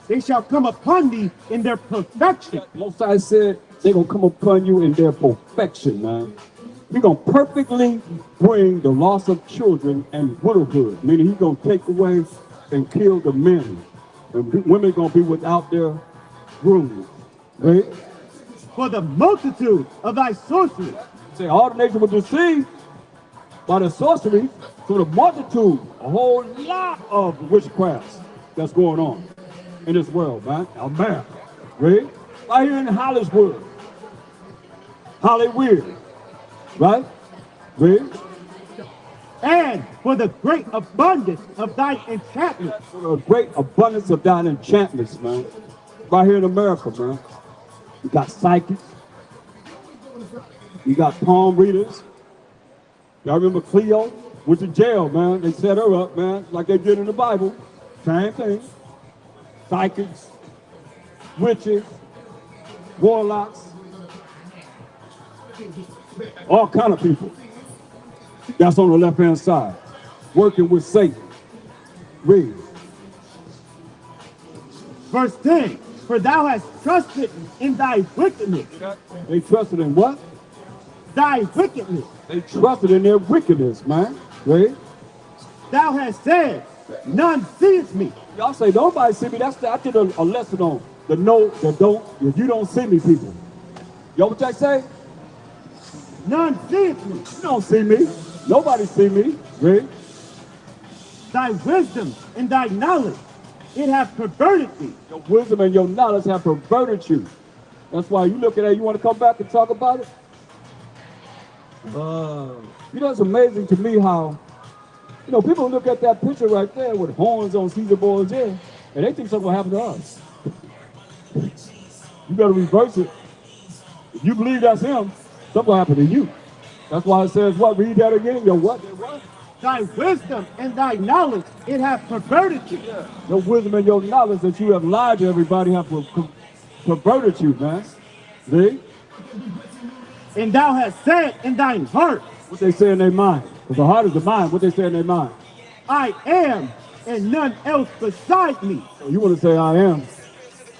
They shall come upon thee in their perfection. Most I said they're going to come upon you in their perfection, man. He's going to perfectly bring the loss of children and widowhood, meaning he's going to take away and kill the men. And women are going to be without their grooms. Right? For the multitude of thy sorcery. Say all the nations were deceived by the sorcery. So the multitude, a whole lot of witchcrafts that's going on in this world, man. America, right? Right here in Hollywood. Hollywood, right? Right? And for the great abundance of thy enchantments. For the great abundance of thine enchantments, man. Right here in America, man. You got psychics. You got palm readers. Y'all remember Cleo? Went to jail, man. They set her up, man, like they did in the Bible. Same thing. Psychics, witches, warlocks, all kind of people. That's on the left-hand side, working with Satan. Read. Verse 10. For thou hast trusted in thy wickedness. They trusted in what? Thy wickedness. They trusted in their wickedness, man. Right? Thou hast said, none seeth me. Y'all say nobody see me. I did a lesson on the no, the don't, if you don't see me, people. Y'all what I say? None seeth me. You don't see me. Nobody see me. Right? Thy wisdom and thy knowledge, it hath perverted thee. Your wisdom and your knowledge have perverted you. That's why you look at that. You want to come back and talk about it? You know, it's amazing to me how, you know, people look at that picture right there with horns on Caesar Borgia's ear, and they think something will happen to us. You better reverse it. If you believe that's him, something will happen to you. That's why it says what? Read that again. Your what? Thy wisdom and thy knowledge, it hath perverted you. Yeah. Your wisdom and your knowledge that you have lied to everybody have perverted you, man. See? And thou hast said in thine heart. What they say in their mind. Because the heart is the mind. What they say in their mind. I am, and none else beside me. So you want to say I am,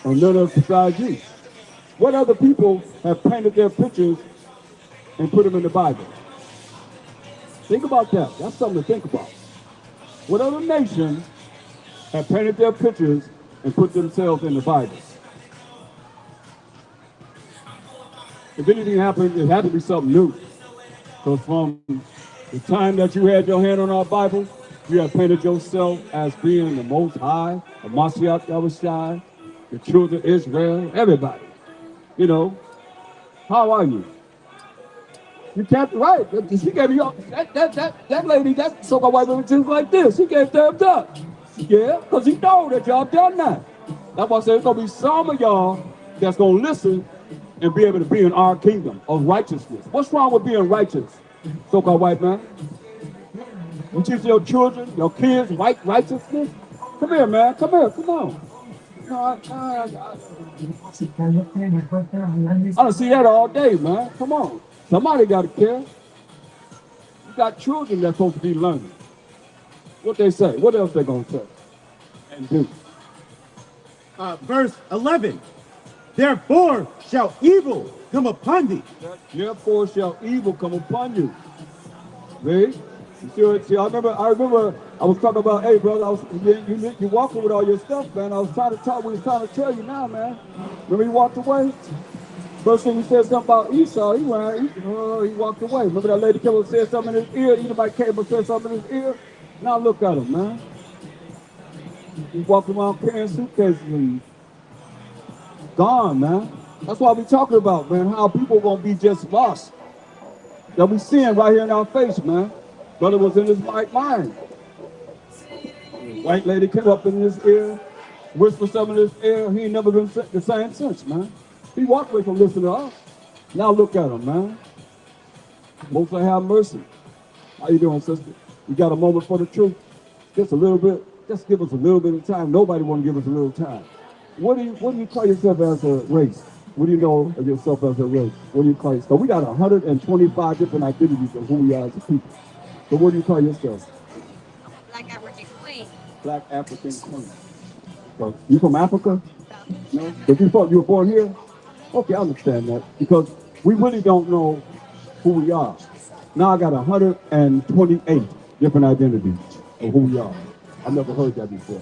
and none else beside you. What other people have painted their pictures and put them in the Bible? Think about that. That's something to think about. What other nations have painted their pictures and put themselves in the Bible? If anything happened, it had to be something new. Because from the time that you had your hand on our Bible, you have painted yourself as being the Most High, the YAHAWASHI, the children of Israel, everybody. You know, how are you? You can't, right. She gave me all, that lady, that so-called white woman just like this. She gave thumbs up. Yeah, because he know that y'all done that. That's why I said there's going to be some of y'all that's going to listen and be able to be in our kingdom of righteousness. What's wrong with being righteous, so-called white man? You teach your children, your kids, white righteousness? Come here, man. Come here. Come on. You know, I don't see that all day, man. Come on. Somebody got to care. You got children that's supposed to be learning. What they say? What else they going to say and do? Verse 11. Therefore shall evil come upon thee. Therefore shall evil come upon you. Read. See, I remember I was talking about, hey, brother, you walking with all your stuff, man. I was trying to talk, we was trying to tell you now, man. Remember he walked away? First thing we said something about Esau, he walked away. Remember that lady came and said something in his ear? Anybody came and said something in his ear? Now look at him, man. He walked around carrying suitcases and gone, man. That's what we talking about, man. How people gonna be just lost. That we seeing right here in our face, man. Brother was in his right mind. White lady came up in his ear, whispered something in his ear. He ain't never been the same since, man. He walked away from listening to us. Now look at him, man. Most have mercy. How you doing, sister? You got a moment for the truth? Just a little bit. Just give us a little bit of time. Nobody want to give us a little time. What do you call yourself as a race? What do you know of yourself as a race? What do you call yourself? So we got 125 different identities of who we are as a people. So what do you call yourself? Black African Queen. Black African Queen. So you from Africa? No. But you were born here? Okay, I understand that. Because we really don't know who we are. Now I got 128 different identities of who we are. I've never heard that before.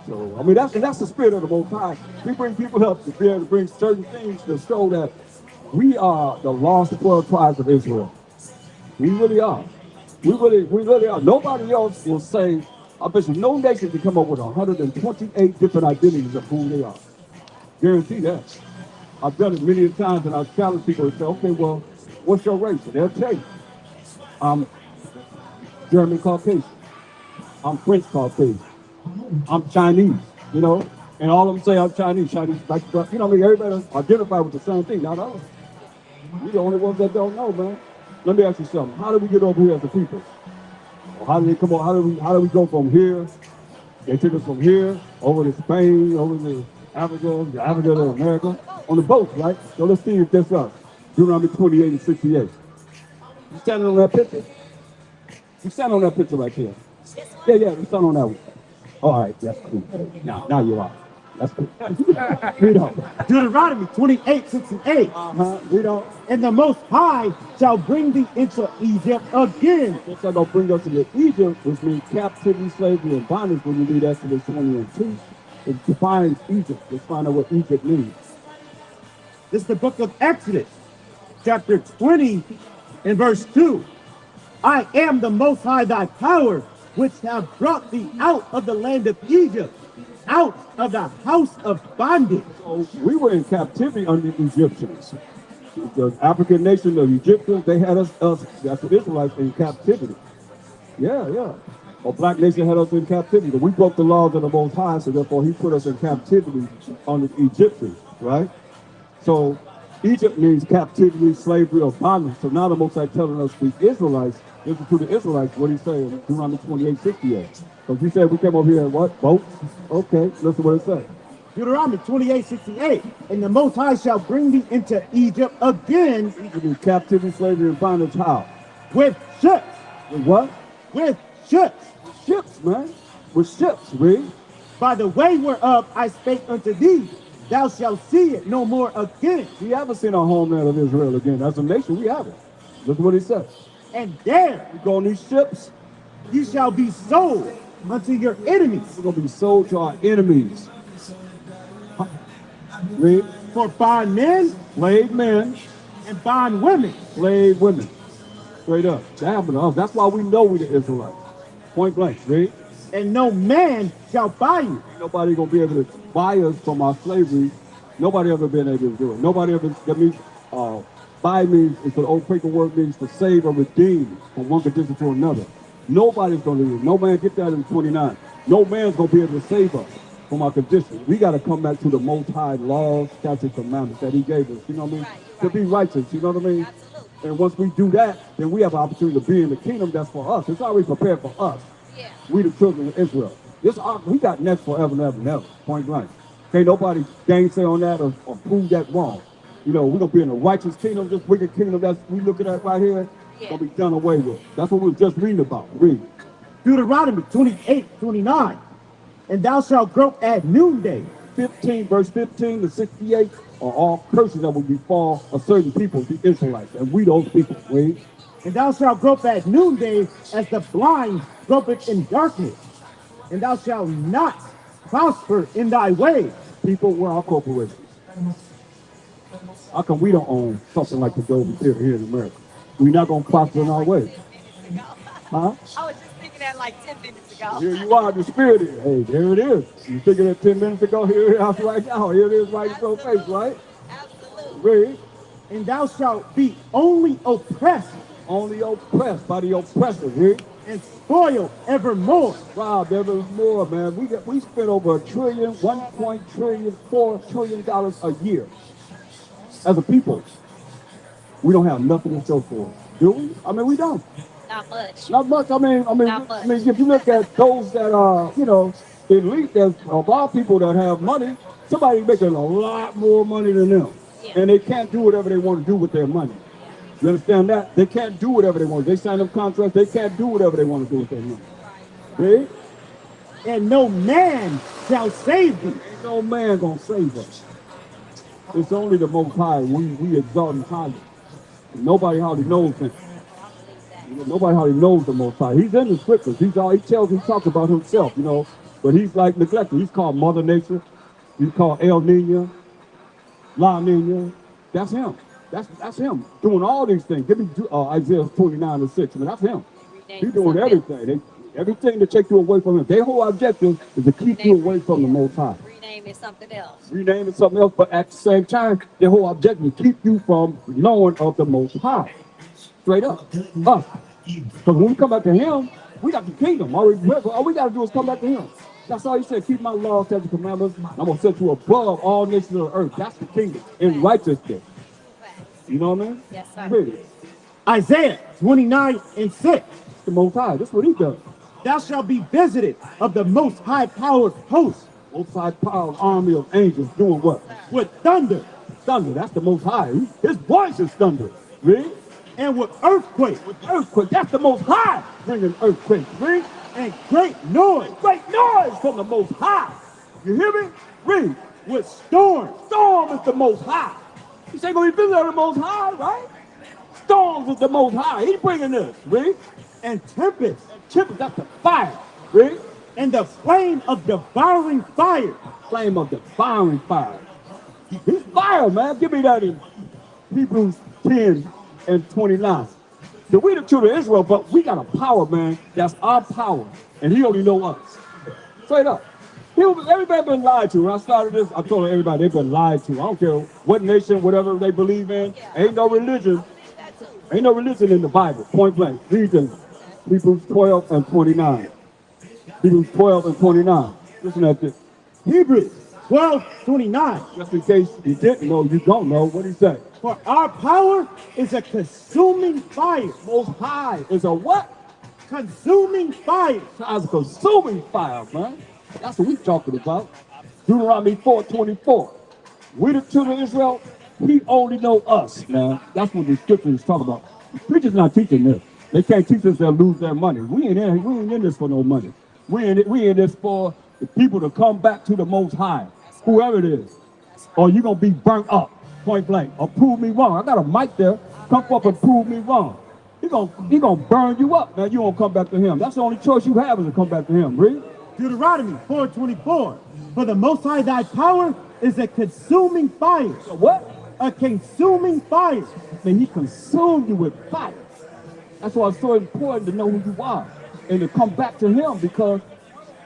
So I mean that's the spirit of the Most High. We bring people up to be able to bring certain things to show that we are the lost 12 tribes of Israel. We really are. We really are. Nobody else will say, I bet you no nation can come up with 128 different identities of who they are. Guarantee that. I've done it many times and I've challenged people to say, okay, well, what's your race? And they'll tell you. I'm German Caucasian. I'm French Caucasian. I'm Chinese, you know? And all of them say I'm Chinese. Like, you know, I mean, everybody identify with the same thing. Not us. We're the only ones that don't know, man. Let me ask you something. How did we get over here as a people? Or how did they come on? How do we go from here? They took us from here over to Spain, over to Africa to America on the boat, right? So let's see if that's us. Deuteronomy 28 and 68. You standing on that picture? You standing on that picture right there? Yeah, you stand on that one. All right, that's cool. Now you are. That's cool. Read on. Deuteronomy 28:6-8. Read on. And the Most High shall bring thee into Egypt again. It's not going to bring us into Egypt, which means captivity, slavery, and bondage. When you read Exodus 20 and 2, it defines Egypt. Let's find out what Egypt means. This is the book of Exodus, chapter 20 and verse 2. I am the Most High thy power, which have brought thee out of the land of Egypt, out of the house of bondage. So we were in captivity under the Egyptians. The African nation, the Egyptians, they had us that's the Israelites, in captivity. Yeah. A black nation had us in captivity. But we broke the laws of the Most High, so therefore he put us in captivity under the Egyptians, right? So Egypt means captivity, slavery, or bondage. So now the Most High telling us the Israelites, listen to the Israelites, what he's saying, Deuteronomy 28:68. Because he said we came over here in what? Boats? Okay, listen what it says. Deuteronomy 28:68. And the Most High shall bring thee into Egypt again. Egypt means captivity, slavery, and bondage. How? With ships. With what? With ships. Ships, man. With ships, read. By the way whereof I spake unto thee, thou shalt see it no more again. We haven't seen our homeland of Israel again. As a nation, we haven't. Look what he says. And there you go on these ships, you shall be sold unto your enemies. We're going to be sold to our enemies. Read. For bondmen, slave men, and bond women, slave women. Straight up. That happened to us. That's why we know we the Israelites. Point blank, read. And no man shall buy you. Nobody gonna be able to buy us from our slavery. Nobody ever been able to do it. Nobody ever, that means, buy means, it's an old Quaker word, means to save or redeem from one condition to another. Nobody's gonna do it. No man, get that in 29. No man's gonna be able to save us from our condition. We gotta come back to the Most High laws, statutes, commandments that he gave us, you know what I mean? To be righteous, you know what I mean? And once we do that, then we have an opportunity to be in the kingdom that's for us. It's already prepared for us. Yeah. We the children of Israel. We got next forever and ever and ever, point blank. Can't nobody gainsay on that or prove that wrong. You know, we're gonna be in a righteous kingdom, this wicked kingdom that we looking at right here, gonna be done away with. That's what we were just reading about. Read. Deuteronomy 28:29. And thou shalt grope at noonday. 15, verse 15 to 68 are all curses that will befall a certain people, the Israelites, and we those people. Read. And thou shalt grope at noonday as the blind gropeth in darkness. And thou shalt not prosper in thy way. People, we're our corporations. How come we don't own something like the Golden Theater here in America? We're not going to prosper in our way. Huh? I was just thinking that like 10 minutes ago. Here you are, the spirit is. Hey, there it is. You thinking that 10 minutes ago? Here it is right now. Here it is right in your face, right? Absolutely. Read. And thou shalt be only oppressed. Only oppressed by the oppressor. Read. And spoiled evermore. Robbed evermore, man. We spent over $4 trillion a year. As a people, we don't have nothing to show for it, do we? I mean, we don't. Not much. Not much. I mean, Not much. if you look at those that are, you know, elite, there's a lot of people that have money. Somebody's making a lot more money than them, and they can't do whatever they want to do with their money. You understand that? They can't do whatever they want. They sign up contracts. They can't do whatever they want to do with their money. Right? And no man shall save thee. Ain't no man gonna save us. It's only the Most High. We exalt him highly. Nobody hardly knows him. Nobody hardly knows the Most High. He's in the scriptures. He talks about himself, you know. But he's like neglected. He's called Mother Nature. He's called El Nino, La Nina. That's him. That's him doing all these things. Give me Isaiah 29:6. I mean, that's him. He's doing everything. Everything to take you away from him. Their whole objective is to keep you away from the Most High. Rename it something else. Rename it something else, but at the same time, their whole objective is to keep you from knowing of the Most High. Straight up. Us. Because when we come back to him, we got the kingdom. All we got to do is come back to him. That's all he said. Keep my laws, statutes, commandments. I'm going to set you above all nations of the earth. That's the kingdom in righteousness. You know what I mean? Yes, sir. Really. Isaiah 29:6. The Most High. That's what he does. Thou shalt be visited of the most high powered host. Most High power, army of angels doing what? With thunder. Thunder. That's the Most High. His voice is thunder. Really? And with earthquake. With earthquake. That's the Most High bringing earthquake. Read. And great noise. Great noise from the Most High. You hear me? Read. With storm. Storm is the Most High. You say, going to be visited the Most High, right? Storms is the Most High. He's bringing this. Read. And tempest. Tempest, that's the fire. Read. And the flame of devouring fire. Flame of devouring fire. He's fire, man. Give me that in Hebrews 10:29. So we the children of Israel, but we got a power, man. That's our power. And he only know us. Straight up. Everybody been lied to. When I started this, I told everybody they've been lied to. I don't care what nation, whatever they believe in. Ain't no religion. Ain't no religion in the Bible. Point blank. Read this. Hebrews 12:29. Hebrews 12:29. Listen at this. Hebrews 12:29. Just in case you didn't know, you don't know. What he say? For our power is a consuming fire. Most High is a what? Consuming fire. It's a consuming fire, man. That's what we talking about. Deuteronomy 4:24. We the children of Israel, he only know us, man. That's what the scriptures talk about. The preachers not teaching this. They can't teach us they'll lose their money. We ain't in this for no money. We in this for the people to come back to the Most High, whoever it is. Or you're going to be burnt up, point blank, or prove me wrong. I got a mic there. Come up and prove me wrong. He gonna burn you up, man. You won't come back to him. That's the only choice you have is to come back to him. Read. Deuteronomy 4:24. For the Most High thy power is a consuming fire. So what? A consuming fire. And he consumed you with fire. That's why it's so important to know who you are and to come back to him because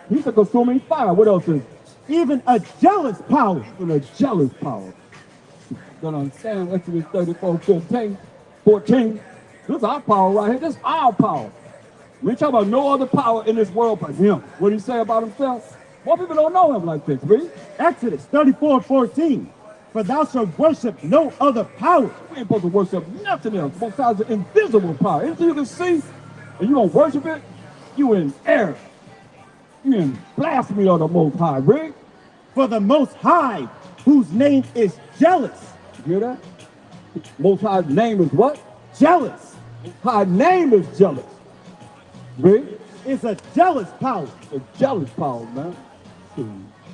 he's a consuming fire. What else is? Even a jealous power. Even a jealous power. You don't understand Exodus 14. This is our power right here. This is our power. We talk about no other power in this world but him. What did he say about himself? More people don't know him like this, read. Exodus 34:14. For thou shalt worship no other power. We ain't supposed to worship nothing else. Both sides of invisible power. Anything you can see, and you don't worship it, you in error. You in blasphemy of the Most High, read. For the Most High, whose name is jealous. You hear that? Most High's name is what? Jealous. Most High's name is jealous. Read. It's a jealous power. A jealous power, man.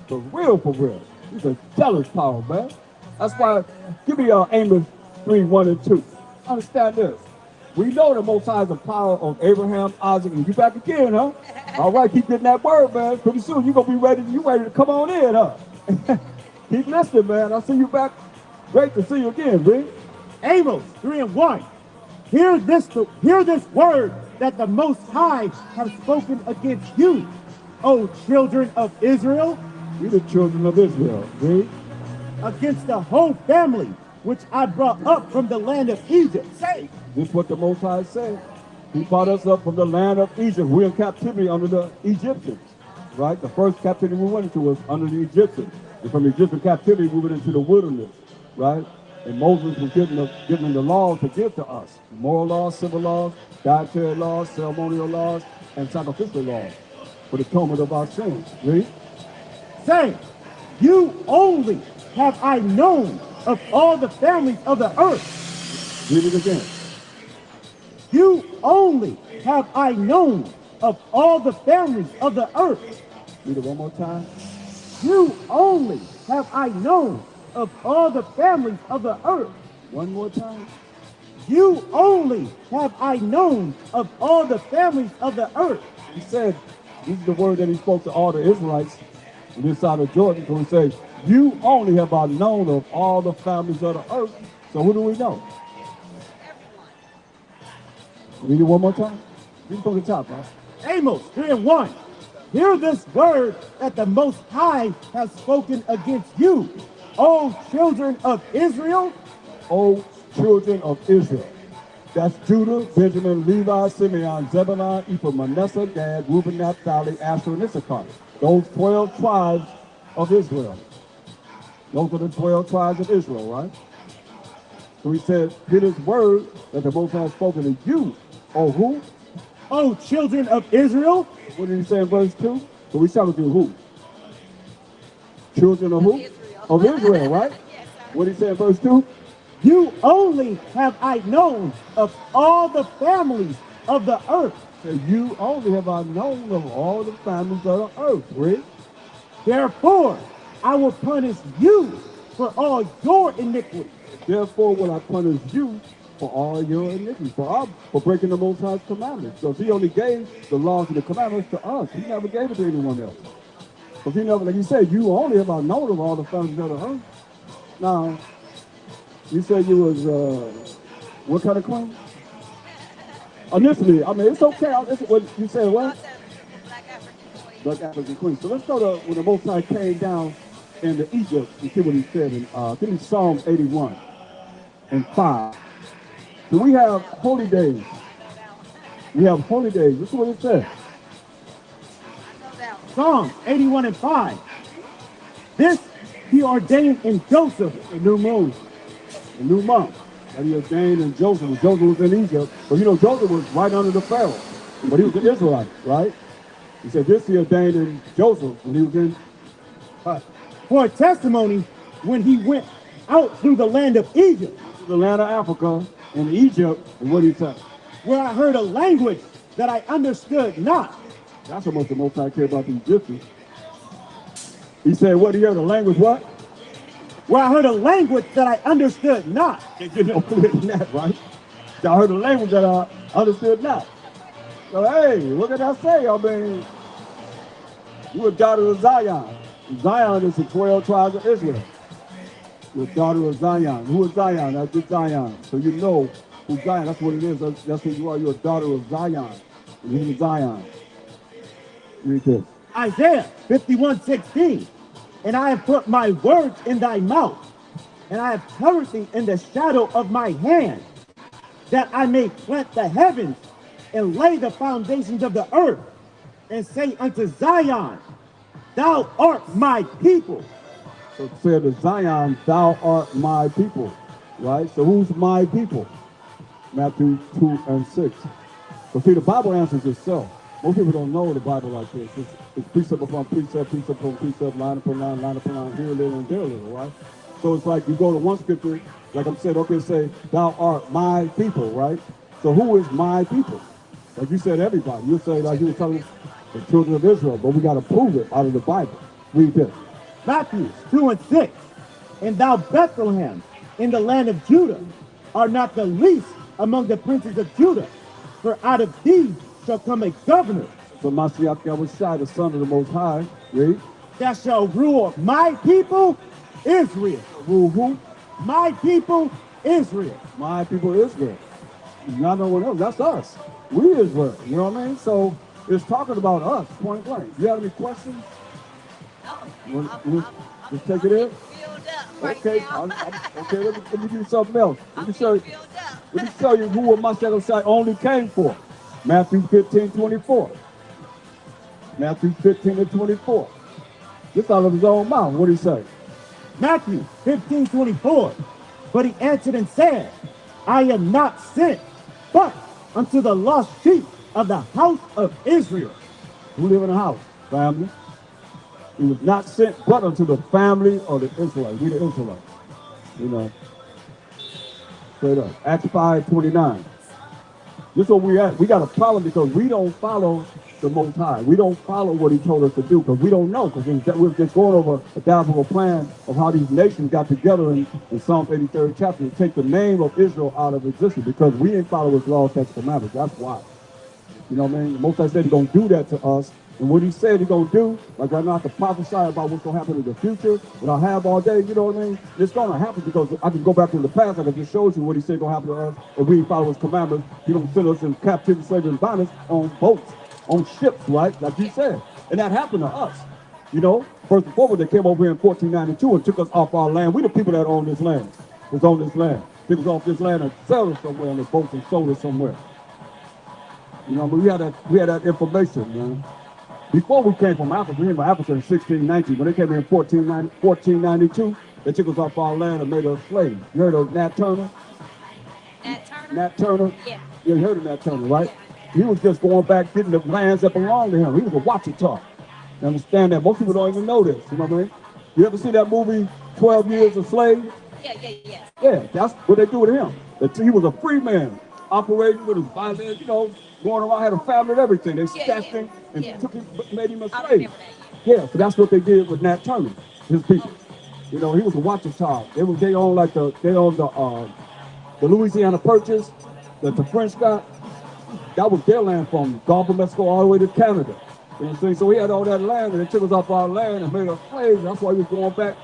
For real. It's a jealous power, man. That's why, give me Amos 3:1-2. Understand this. We know the Most High is the power of Abraham, Isaac, and you back again, huh? All right, keep getting that word, man. Pretty soon you're gonna be ready to come on in, huh? Keep listening, man. I'll see you back. Great to see you again, Rick. Amos 3:1. Hear this word that the Most High have spoken against you, O children of Israel. We the children of Israel, read. Against the whole family, which I brought up from the land of Egypt. Say. This is what the Most High said. He brought us up from the land of Egypt. We're in captivity under the Egyptians, right? The first captivity we went into was under the Egyptians. And from the Egyptian captivity, we went into the wilderness, right? And Moses was giving them the laws to give to us. Moral laws, civil laws, dietary laws, ceremonial laws, and sacrificial laws for the atonement of our sins. Read. Say, you only have I known of all the families of the earth. Read it again. You only have I known of all the families of the earth. Read it one more time. You only have I known of all the families of the earth. One more time. You only have I known of all the families of the earth. He said, this is the word that he spoke to all the Israelites on this side of Jordan. So he says, you only have I known of all the families of the earth. So who do we know? Read it one more time. Read it from the top, huh? Amos 3:1. Hear this word that the Most High has spoken against you, O children of Israel. O children of Israel. That's Judah, Benjamin, Levi, Simeon, Zebulun, Ephraim, Manasseh, Gad, Reuben, Naphtali, Asher, and Issachar. Those 12 tribes of Israel. Those are the 12 tribes of Israel, right? So he said, hear this word that the Most High has spoken to you. O who? O children of Israel. What did he say in verse 2? So we talking to who? Children of who? Israel. Of Israel, right? Yes, sir. What did he say in verse 2? You only have I known of all the families of the earth. So you only have I known of all the families of the earth, Rick. Therefore, I will punish you for all your iniquity. Therefore will I punish you for all your iniquities, for breaking the Most High's commandments. Because he only gave the laws and the commandments to us. He never gave it to anyone else. Because he never, like he said, you only have I known of all the families of the earth. Now, you said you was, what kind of queen? Initially, I mean, it's okay. What you said, what? Black African queen. Black African queen. So let's go to when the Most High came down into Egypt and see what he said in, give me Psalm 81:5. So we have holy days. We have holy days. This is what it says. Psalm 81:5. This he ordained in Joseph, A new moon, a new month. And he ordained in Joseph. Joseph was in Egypt. But you know, Joseph was right under the Pharaoh. But he was an Israelite, right? He said this he ordained in Joseph when he was in for a testimony when he went out through the land of Egypt, the land of Africa, in Egypt, and what he said? where I heard a language that I understood not. That's how much the Most High cared about the Egyptians. He said, what he heard, a language what? Where I heard a language that I understood not. Can't get no clearer than that, right? I heard a language that I understood not. So, hey, what did I say? I mean, you a daughter of Zion. Zion is the 12 tribes of Israel. You're a daughter of Zion. Who is Zion? That's just Zion. So you know Who's Zion? That's what it is. That's who you are. You're a daughter of Zion. You're in Zion. Read this. Isaiah 51:16. And I have put my words in thy mouth, and I have covered thee in the shadow of my hand, that I may plant the heavens and lay the foundations of the earth, and say unto Zion, thou art my people. So it said to Zion, thou art my people. Right? So who's my people? Matthew 2 and 6. So see, the Bible answers itself. Most people don't know the Bible like this. It's precept upon precept, precept upon precept, line upon line upon line, here a little and there a little, right? So it's like you go to one scripture, like I'm saying, okay, say, thou art my people, right? So who is my people? Like you said, everybody. You say, like you were telling the children of Israel, but we got to prove it out of the Bible. Read this. Matthew 2 and 6. And thou Bethlehem in the land of Judah art not the least among the princes of Judah, for out of thee shall come a governor. So YAHAWASHI, the Son of the Most High, read. That shall rule my people, Israel. Rule who? My people, Israel. My people, Israel. Not no one else. That's us. We Israel. You know what I mean? So it's talking about us, point blank. You have any questions? No. Just take it in. Filled up right Okay, now. okay. Let me do something else. Let me show you. Filled up. Let me show you who MASHAYACH only came for. Matthew 15:24. Matthew 15:24. Just out of his own mouth. What did he say? Matthew 15:24. But he answered and said, I am not sent, but unto the lost sheep of the house of Israel. Who live in a house? Family. He was not sent but unto the family of the Israelites. We the Israelites. You know. Straight up. Acts 5:29. This is where we at. We got a problem because we don't follow the Most High. We don't follow what he told us to do because we don't know. Because we're just going over a thousand plan of how these nations got together in Psalm 83rd chapter to take the name of Israel out of existence because we didn't follow his laws, statutes, and commandments. That's why. You know what I mean? The Most High said he's going to do that to us. And what he said he's going to do, like right now I can prophesy about what's going to happen in the future, what I have all day, you know what I mean? It's going to happen because I can go back to the past, I can just show you what he said going to happen to us. If we follow his commandments, he's going to send us in captivity, slavery, and bondage on boats, on ships, right? Like he said. And that happened to us. You know, first and foremost, they came over here in 1492 and took us off our land. We the people that own this land. That's on this land. Took us off this land and sold us somewhere on the boats and sold us somewhere. You know, but we had that information, man. Before we came from Africa, we came from Africa in 1619. When they came here in 1492, they took us off our land and made us slaves. You heard of Nat Turner? Nat Turner? Nat Turner? Yeah. You heard of Nat Turner, right? He was just going back getting the lands that belonged to him. He was a Wachita. You understand that? Most people don't even know this. You know what I mean? You ever see that movie, 12 Years a Slave? Yeah. Yeah, that's what they do with him. He was a free man, operating with his violin, you know, going around, had a family and everything. They snatched him and took him, made him a slave. Yeah, so that's what they did with Nat Turner, his people. You know, he was a Wachita. They owned like the Louisiana Purchase that the French got. That was their land from Gulf of Mexico all the way to Canada. You know what I'm saying? So we had all that land and they took us off our land and made us slaves. That's why we was going back,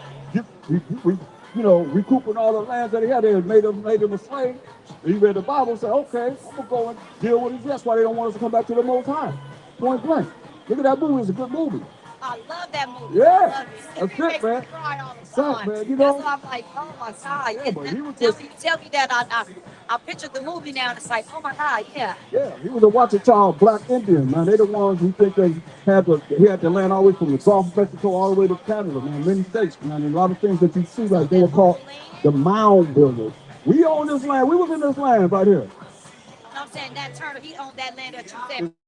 recouping all the lands that he had. They had made him a slave. And he read the Bible and said, okay, I'm gonna go and deal with it. That's why they don't want us to come back to the Most High. Point blank. Look at that movie, it's a good movie. I love that movie. Yeah, I love it. that's It makes it, man. me cry all the That's time. it, man. You know? That's why I'm like, oh my God. Yeah, but he was Now just- when you tell me that, I pictured the movie now and it's like, oh my God, yeah. Yeah, he was a Wachita black Indian, man. They the ones who think he had the land all the way from the Gulf of Mexico all the way to Canada, man. Many states, man. And a lot of things that you see, like they were called the mound builders. We own this land. We was in this land right here. You know what I'm saying? Nat Turner, he owned that land that you said.